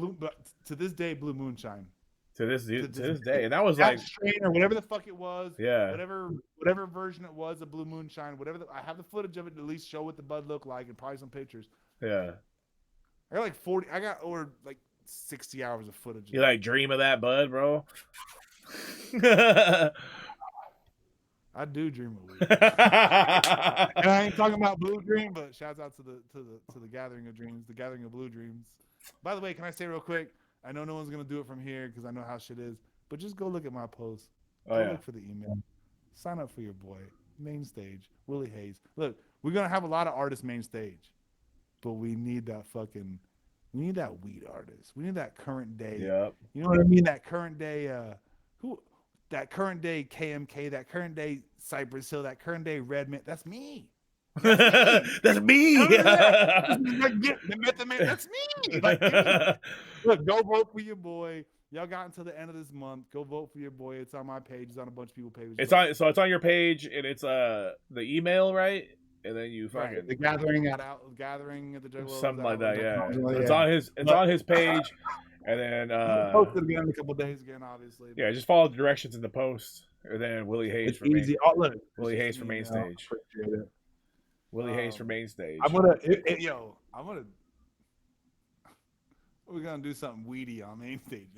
B: to this day, Blue Moonshine.
A: To this day, and that was
B: that
A: like
B: strain or whatever the fuck it was.
A: Yeah.
B: Whatever version it was of Blue Moonshine. I have the footage of it to at least show what the bud looked like and probably some pictures.
A: Yeah.
B: I got like 40. I got over like 60 hours of footage.
A: You like dream of that bud, bro?
B: I do dream of weed. And I ain't talking about Blue Dream, but shouts out to the Gathering of Dreams, the Gathering of Blue Dreams. By the way, can I say real quick? I know no one's gonna do it from here because I know how shit is. But just go look at my post.
A: Oh
B: Go
A: yeah.
B: look for the email. Sign up for your boy. Main stage. Wil E Haze. Look, we're gonna have a lot of artists main stage, but we need that fucking. We need that weed artist. We need that current day.
A: Yep.
B: You know what I mean? That current day. Who? That current day KMK. That current day Cypress Hill. That current day Redman. That's me. That's me.
A: That's me.
B: Like, the Method Man, that's me. Like, give me, look, go vote for your boy. Y'all got until the end of this month. Go vote for your boy. It's on my page. It's on a bunch of people's pages.
A: It's on. So it's on your page, and it's the email, right? And then you fucking
B: right. The gathering at the Juggalos.
A: something like that. Yeah.
B: Yeah.
A: It's on his. It's on his page, and then
B: post it again in a couple days again, obviously.
A: Yeah, just follow the directions in the post, and then Wil E Haze
B: It's
A: for main.
B: easy. Oh, look,
A: Wil E Haze for main stage.
B: Appreciate it.
A: Wil E Haze for main stage.
B: I'm gonna, I'm gonna. We're gonna do something weedy on main stage.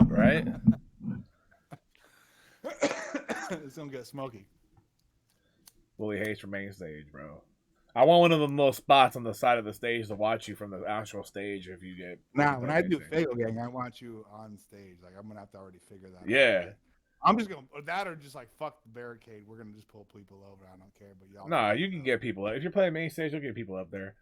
A: Right?
B: It's gonna get smoky.
A: Wil E Haze for main stage, bro. I want one of them little spots on the side of the stage to watch you from the actual stage if you get.
B: Now, when I do Fago Gang, I want you on stage. Like, I'm gonna have to already figure that out.
A: Yeah.
B: I'm just gonna that or just like fuck the barricade. We're gonna just pull people over. I don't care, but y'all.
A: Nah, you can get people up. If you're playing main stage, you'll get people up there.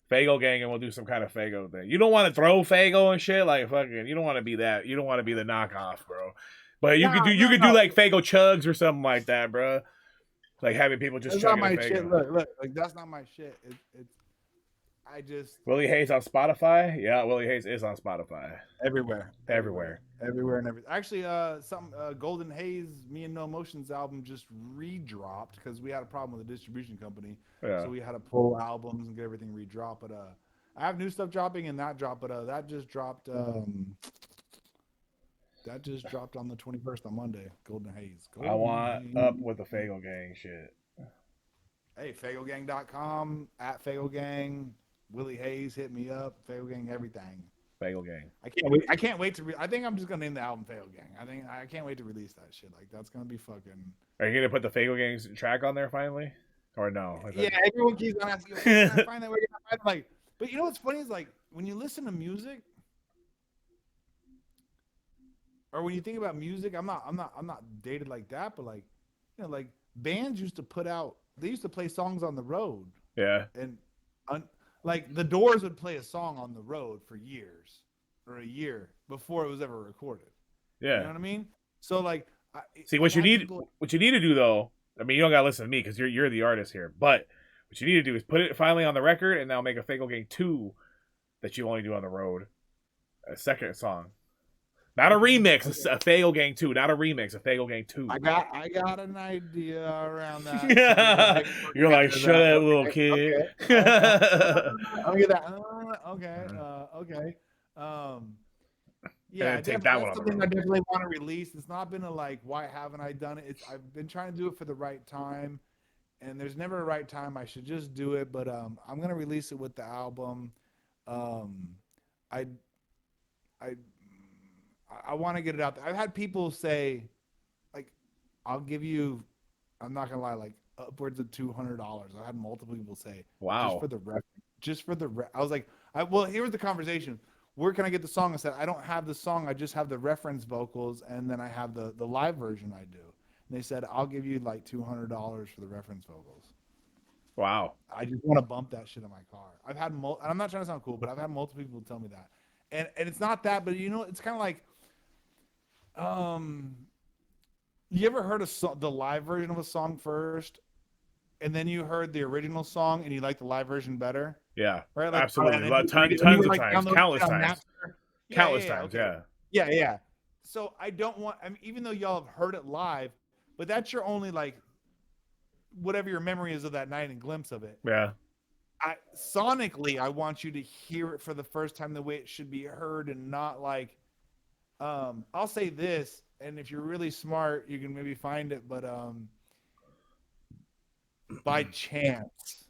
A: Fago Gang, and we'll do some kind of Fago thing. You don't want to throw Fago and shit, like fucking. You don't want to be that. You don't want to be the knockoff, bro. But you could do. You could do like Fago chugs or something like that, bro. Like having people just.
B: That's not my shit. Look, like that's not my shit. It's. I just.
A: Wil E Haze on Spotify. Yeah, Wil E Haze is on Spotify.
B: Everywhere and everything. Actually, Golden Haze, Me and No Emotions album just redropped because we had a problem with the distribution company.
A: Yeah.
B: So we had to pull albums and get everything redropped. But I have new stuff dropping and that dropped. But that just dropped. That just dropped on the 21st on Monday. Golden Haze.
A: I want up with the Fago Gang shit.
B: Hey, FagoGang.com @FagoGang. Wil E Haze, hit me up. Fago Gang, everything.
A: Fago Gang.
B: I can't wait to. I think I'm just gonna name the album Fago Gang. I can't wait to release that shit. Like that's gonna be fucking.
A: Are you gonna put the Fago Gang's track on there finally, or no?
B: Yeah, everyone keeps on asking. Where can I find that? Where can I find it? Like, but you know what's funny is like when you listen to music, or when you think about music, I'm not dated like that, but like, you know, like bands used to put out. They used to play songs on the road.
A: Yeah.
B: And. Like the Doors would play a song on the road for years or a year before it was ever recorded.
A: Yeah.
B: You know what I mean? So like,
A: see what you need to do though. I mean, you don't gotta listen to me because you're the artist here. But what you need to do is put it finally on the record, and now make a Fago Gang 2 that you only do on the road, a second song, not a remix. A Fago Gang 2, not a remix. A Fago Gang 2.
B: I got an idea around that.
A: You're like, shut up, little kid.
B: I'll get that. Okay. Okay. Yeah,
A: take that one.
B: That's something I definitely want to release. It's not been a like, why haven't I done it? I've been trying to do it for the right time, and there's never a right time. I should just do it, but I'm gonna release it with the album. I want to get it out there. I've had people say, like, I'll give you, I'm not gonna lie, like upwards of $200. I had multiple people say,
A: wow,
B: just for the I was like, well, here was the conversation. Where can I get the song? I said, I don't have the song. I just have the reference vocals, and then I have the live version I do. And they said, I'll give you like $200 for the reference vocals.
A: Wow.
B: I just want to bump that shit in my car. I've had, and I'm not trying to sound cool, but I've had multiple people tell me that. And it's not that, but you know, it's kind of like, you ever heard the live version of a song first, and then you heard the original song and you like the live version better?
A: Yeah,
B: right. Like,
A: absolutely. Tons of times, countless times, countless times.
B: Okay. Yeah. So I don't want. I mean, even though y'all have heard it live, but that's your only like, whatever your memory is of that night and glimpse of it.
A: Yeah.
B: Sonically, I want you to hear it for the first time the way it should be heard, and not like. I'll say this, and if you're really smart, you can maybe find it, but by chance,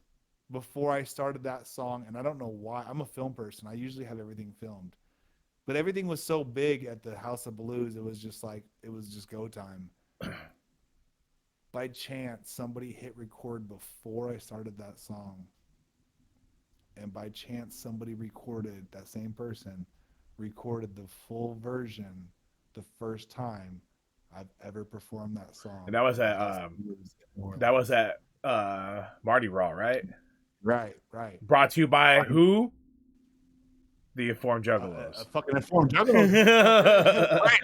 B: before I started that song, and I don't know why, I'm a film person. I usually have everything filmed. But everything was so big at the House of Blues, it was just go time. By chance, somebody hit record before I started that song. And by chance, somebody recorded, that same person recorded the full version the first time I've ever performed that song.
A: And that was at Mardi Gras, right?
B: Right.
A: Brought to you by who? The Informed Juggalos.
B: Fucking Informed Juggalos. Right.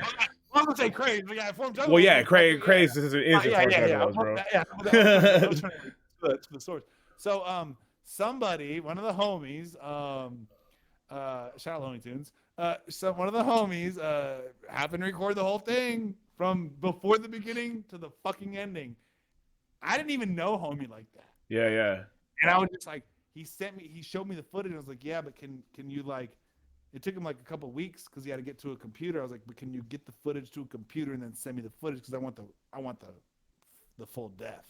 B: I'm gonna say Craze, but yeah, Informed Juggalos.
A: Well, yeah, Craze is Informed Juggalos, bro.
B: To the source. So, somebody, one of the homies, shout out Looney Tunes. So one of the homies happened to record the whole thing from before the beginning to the fucking ending. I didn't even know homie like that.
A: Yeah.
B: And I was just like, he showed me the footage. I was like, yeah, but can you like, it took him like a couple weeks because he had to get to a computer. I was like, but can you get the footage to a computer and then send me the footage because I want the full def.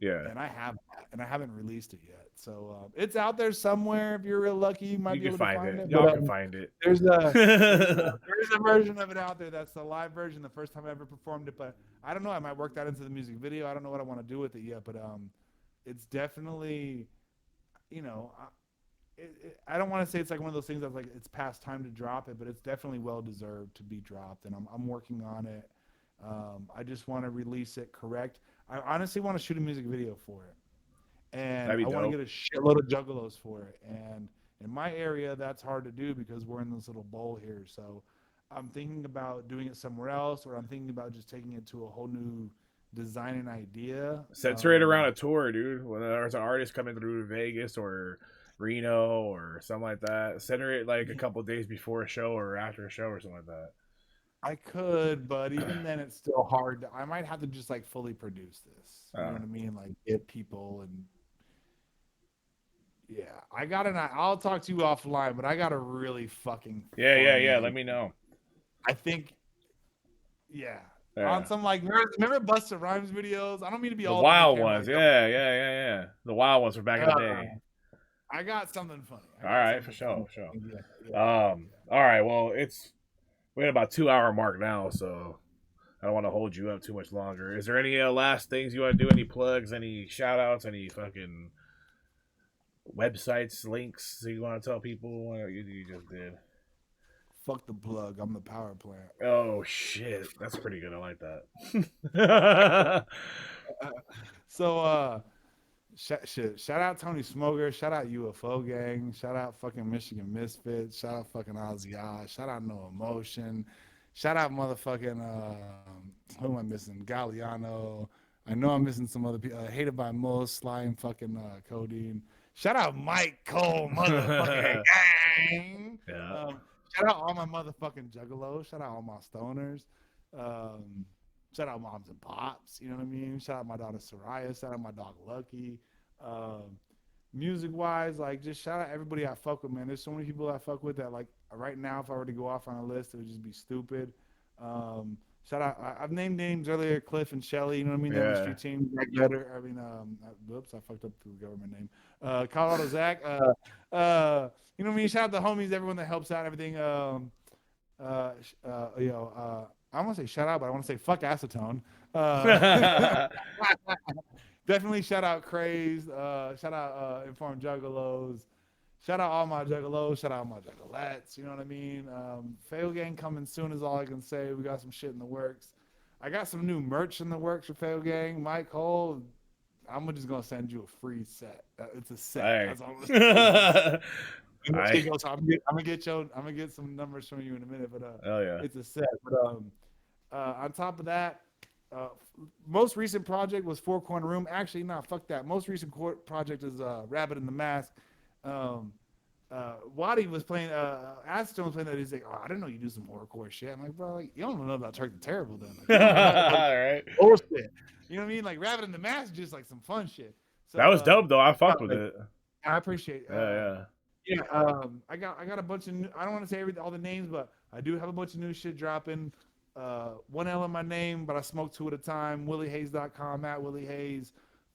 A: Yeah.
B: And I have that, and I haven't released it yet. So it's out there somewhere. If you're real lucky, you might be able to find it.
A: Y'all can find it.
B: There's a version of it out there. That's the live version. The first time I ever performed it, but I don't know. I might work that into the music video. I don't know what I want to do with it yet, but it's definitely, you know, I don't want to say it's like one of those things that's like it's past time to drop it, but it's definitely well deserved to be dropped, and I'm working on it. I just want to release it correct. I honestly want to shoot a music video for it, and I want to get a shitload of Juggalos for it. And in my area, that's hard to do because we're in this little bowl here. So I'm thinking about doing it somewhere else, or I'm thinking about just taking it to a whole new design and idea.
A: Censor it around a tour, dude. When there's an artist coming through Vegas or Reno or something like that, center it like a couple days before a show or after a show or something like that.
B: I could, but even then, it's still hard. I might have to just like fully produce this. You know what I mean? Like get people and yeah. I'll talk to you offline, but I got a really fucking
A: yeah. Let me know.
B: I think, yeah. On some like remember Busta Rhymes videos? I don't mean to be
A: the
B: all
A: wild ones. Yeah. The wild ones from back in the day.
B: I got something funny.
A: All right, for sure. All right. Well, we're at about 2-hour mark now, so I don't want to hold you up too much longer. Is there any last things you want to do? Any plugs? Any shout outs? Any fucking websites, links you want to tell people? You just did.
B: Fuck the plug. I'm the power plant.
A: Oh, shit. That's pretty good. I like that.
B: So, shout out Tony Smoker. Shout out UFO Gang. Shout out fucking Michigan Misfits. Shout out fucking Ozzy Oz. Shout out No Emotion. Shout out motherfucking who am I missing? Galliano. I know I'm missing some other people. Hated by Most, Slime, fucking Codeine. Shout out Mike Cole, motherfucking gang.
A: Yeah.
B: Shout out all my motherfucking Juggalos. Shout out all my stoners. Shout out moms and pops, you know what I mean? Shout out my daughter Soraya. Shout out my dog Lucky. Music-wise, like, just shout out everybody I fuck with, man. There's so many people I fuck with that, like, right now, if I were to go off on a list, it would just be stupid. Shout out, I've named names earlier, Cliff and Shelly, you know what I mean? They're the street team. Whoops, I fucked up the government name. Colorado Zach. You know what I mean? Shout out the homies, everyone that helps out, everything. I want to say shout out, but I want to say fuck acetone. Definitely shout out Craze. Shout out Informed Juggalos. Shout out all my Juggalos. Shout out all my Juggalettes. You know what I mean? Fail Gang coming soon is all I can say. We got some shit in the works. I got some new merch in the works for Fail Gang. Mike Cole, I'm just going to send you a free set. It's a set.
A: Hey.
B: That's all I'm gonna get some numbers from you in a minute, but it's a set. But on top of that, most recent project was Four Corner Room. Actually, fuck that. Most recent project is Rabbit in the Mask. Waddy was playing. Acetone was playing that. He's like, "Oh, I didn't know you do some horrorcore shit." I'm like, "Bro, like, you don't know about Turk the Terrible, then." Like,
A: all right.
B: Bullshit. You know what I mean? Like Rabbit in the Mask, is just like some fun shit. So,
A: that was dope, though. I fucked with it.
B: I appreciate it.
A: Yeah.
B: I got a bunch of new, I don't want to say all the names, but I do have a bunch of new shit dropping. One L in my name, but I smoke two at a time. WilEHaze.com at Wil E Haze.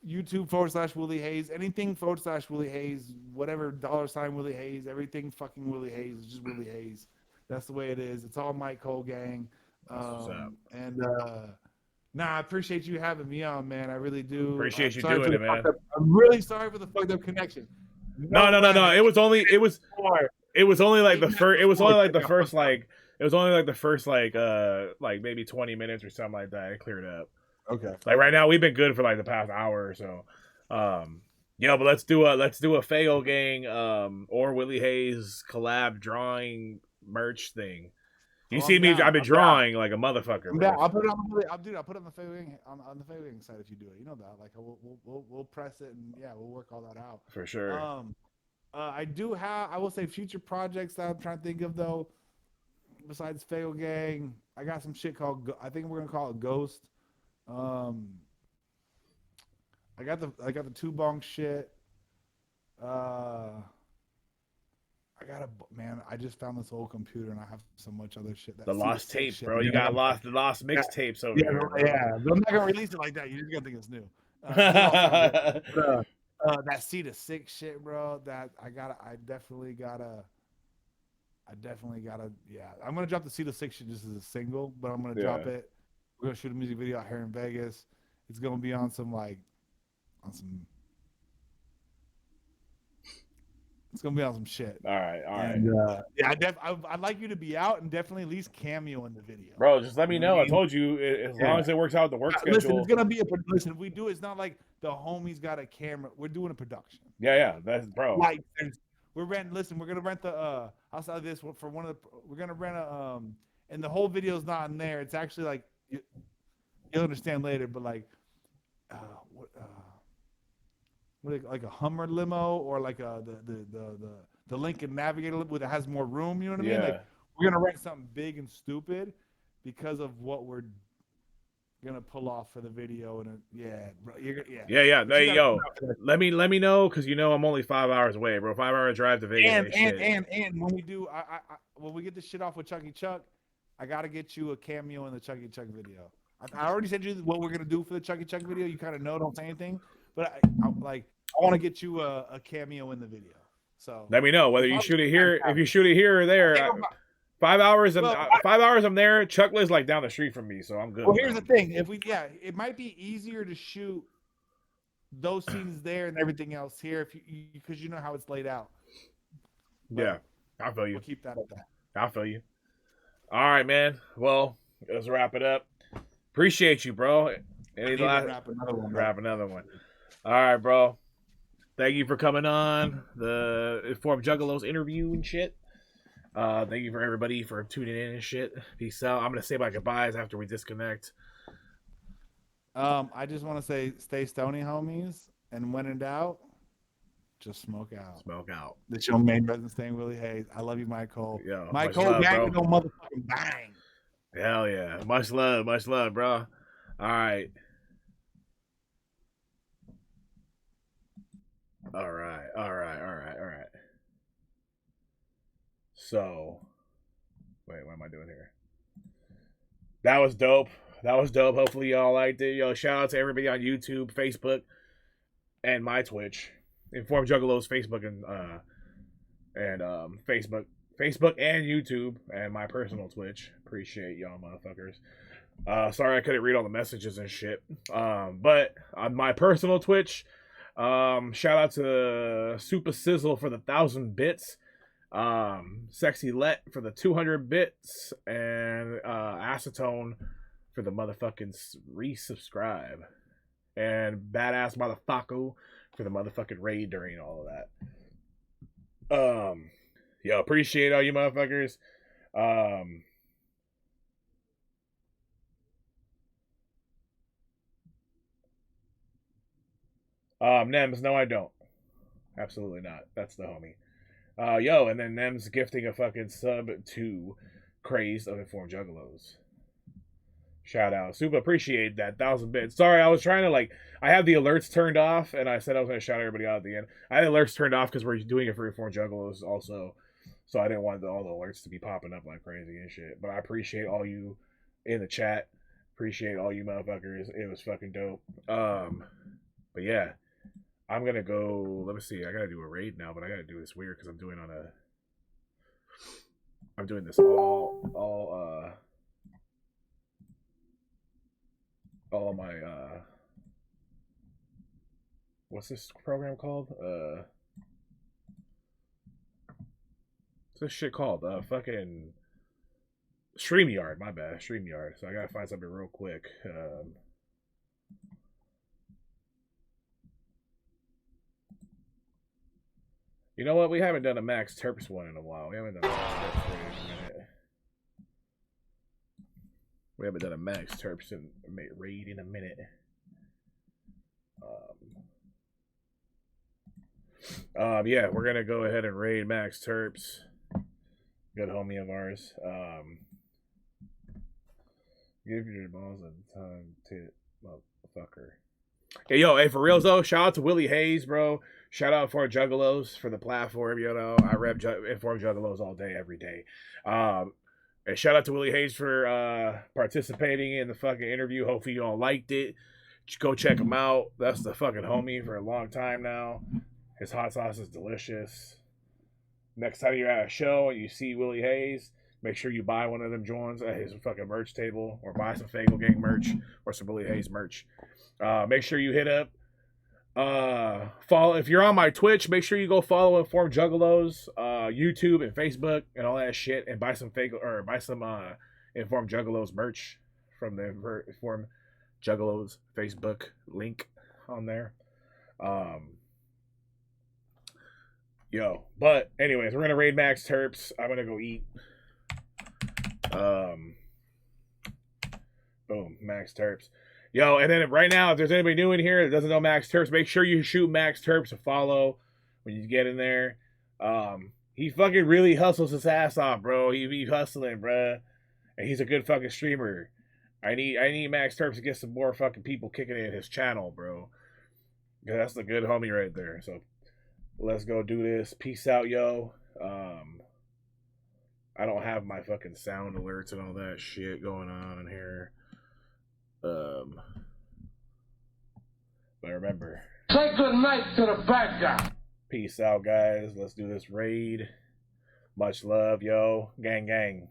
B: YouTube /Wil E Haze. Anything /Wil E Haze. Whatever $ Wil E Haze. Everything fucking Wil E Haze. It's just Wil E Haze. That's the way it is. It's all Mike Cole gang. I appreciate you having me on, man. I really do.
A: Appreciate you doing it, man.
B: I'm really sorry for the fucked up connection.
A: No. It It was only like
B: 8
A: the
B: minutes
A: first. It was
B: before
A: only like
B: it
A: the
B: got
A: first
B: fucked up.
A: like. It was only like the first like maybe 20 minutes or something like that. It cleared up.
B: Okay.
A: Like right now, we've been good for like the past hour or so. Yeah, but let's do a Fago Gang or Wil E Haze collab drawing merch thing. You
B: Oh,
A: see
B: I'm
A: me? I've
B: down.
A: been
B: I'm down.
A: drawing like a motherfucker,
B: I'm down.
A: bro.
B: I'll put it on the. I'll put it on the Faywing on the Faywing side if you do it. You know that. Like we'll press it and yeah, we'll work all that out.
A: For sure.
B: I do have. I will say future projects that I'm trying to think of though. Besides Fail Gang, I got some shit called. I think we're gonna call it Ghost. Um, I got the two bong shit. I got a man. I just found this old computer and I have so much other shit.
A: The
B: That
A: lost
B: C6
A: tapes,
B: shit.
A: bro. You got the lost
B: Yeah,
A: mixtapes over
B: yeah,
A: here, bro.
B: yeah. But I'm not gonna release it like that. You're just gonna think it's new. This all sounds good. But, that C6 shit, bro. That I definitely gotta. Yeah, I'm gonna drop the C6 shit just as a single, but I'm gonna drop
A: Yeah.
B: it. We're gonna shoot a music video out here in Vegas. It's gonna be on some like, on some. It's gonna be on some shit.
A: All right.
B: And yeah, I'd like you to be out and definitely at least cameo in the video.
A: Bro, just let me
B: You know what
A: know.
B: I
A: I
B: mean?
A: told you, as
B: Yeah.
A: long as it works out with the work
B: Listen,
A: schedule.
B: it's gonna be listen. If we do, it's not like the homies got a camera. We're doing a production.
A: Yeah, that's bro.
B: Like we're renting. Listen, we're gonna rent the. I'll say this for one of the. We're gonna rent a. And the whole video's not in there. It's actually like you'll understand later. But like, what like a Hummer limo or like the Lincoln Navigator that has more room. You know what I mean? Like we're gonna rent something big and stupid because of what we're gonna pull off for the video. And bro,
A: Yeah. Hey, yo, let me know because I'm only 5 hours away, bro. 5 hour drive to Vegas.
B: And when we do, when we get this shit off with Chucky Chuck, I gotta get you a cameo in the Chucky Chuck video. I already said you what we're gonna do for the Chucky Chuck video. You kind of know, don't say anything, but I want to get you a cameo in the video. So
A: let me know whether you shoot it here. If you shoot it here or there, 5 hours. 5 hours. I'm there. Chuck lives like down the street from me, so I'm good.
B: Well, here's the thing: it might be easier to shoot those scenes there and everything else here because you know how it's laid out. But
A: yeah, I feel you.
B: We'll keep that at that.
A: I feel you. All right, man. Well, let's wrap it up. Appreciate you, bro.
B: Wrap another one.
A: All right, bro. Thank you for coming on the Informed Juggalos interview and shit. Thank you for everybody for tuning in and shit. Peace out. I'm gonna say my goodbyes after we disconnect.
B: I just want to say, stay stony, homies, and when in doubt, just smoke out.
A: Smoke out.
B: This your main resident staying Wil E Haze. I love you, Michael.
A: Yo,
B: Michael, gang, no motherfucking bang.
A: Hell yeah. Much love, bro. All right. So, wait, what am I doing here? That was dope. Hopefully y'all liked it. Yo, shout out to everybody on YouTube, Facebook, and my Twitch. Inform Juggalos Facebook and Facebook and YouTube and my personal Twitch. Appreciate y'all motherfuckers. Sorry I couldn't read all the messages and shit. But on my personal Twitch, shout out to Super Sizzle for the 1,000 bits. Sexy Let for the 200 bits, and Acetone for the motherfucking resubscribe, and Badass Motherfucker for the motherfucking raid during all of that. Yo, appreciate all you motherfuckers. Nems, no I don't. Absolutely not. That's the homie. Yo, and then Nem's gifting a fucking sub to Crazed of Informed Juggalos. Shout out. Super appreciate that 1,000 bits. Sorry, I was trying to I have the alerts turned off, and I said I was going to shout everybody out at the end. I had the alerts turned off because we're doing it for Informed Juggalos also. So I didn't want all the alerts to be popping up like crazy and shit. But I appreciate all you in the chat. Appreciate all you motherfuckers. It was fucking dope. But yeah. I'm gonna go. Let me see. I gotta do a raid now, but I gotta do this weird because I'm doing this all my what's this program called? this shit called? Fucking StreamYard. My bad, StreamYard. So I gotta find something real quick. You know what? We haven't done a Max Terps one in a while. We haven't done a Max Terps one in a minute. We haven't done a Max Terps raid in a minute. Yeah, we're gonna go ahead and raid Max Terps. Good homie of ours. Give your balls a time to motherfucker. Hey, yo, hey, for reals though, shout out to Wil E Haze, bro. Shout out for Juggalos for the platform. You know, I rep Inform Juggalos all day, every day. And shout out to Wil E Haze for participating in the fucking interview. Hopefully you all liked it. Go check him out. That's the fucking homie for a long time now. His hot sauce is delicious. Next time you're at a show and you see Wil E Haze, make sure you buy one of them joints at his fucking merch table, or buy some Fagel Gang merch or some Wil E Haze merch. Make sure you hit up. Follow if you're on my Twitch. Make sure you go follow Inform Juggalos, YouTube and Facebook and all that shit, and buy some Fagel or buy some Inform Juggalos merch from the Inform Juggalos Facebook link on there. But anyways, we're gonna raid Max Terps. I'm gonna go eat. Boom, Max Terps. And then right now, if there's anybody new in here that doesn't know Max Terps, make sure you shoot Max Terps a follow when you get in there. He fucking really hustles his ass off, bro. He be hustling, bruh. And he's a good fucking streamer. I need Max Terps to get some more fucking people kicking in his channel, bro. Yeah, that's the good homie right there. So let's go do this. Peace out, yo. I don't have my fucking sound alerts and all that shit going on here. But remember,
C: say good night to the bad guy.
A: Peace out, guys. Let's do this raid. Much love, yo. Gang, gang.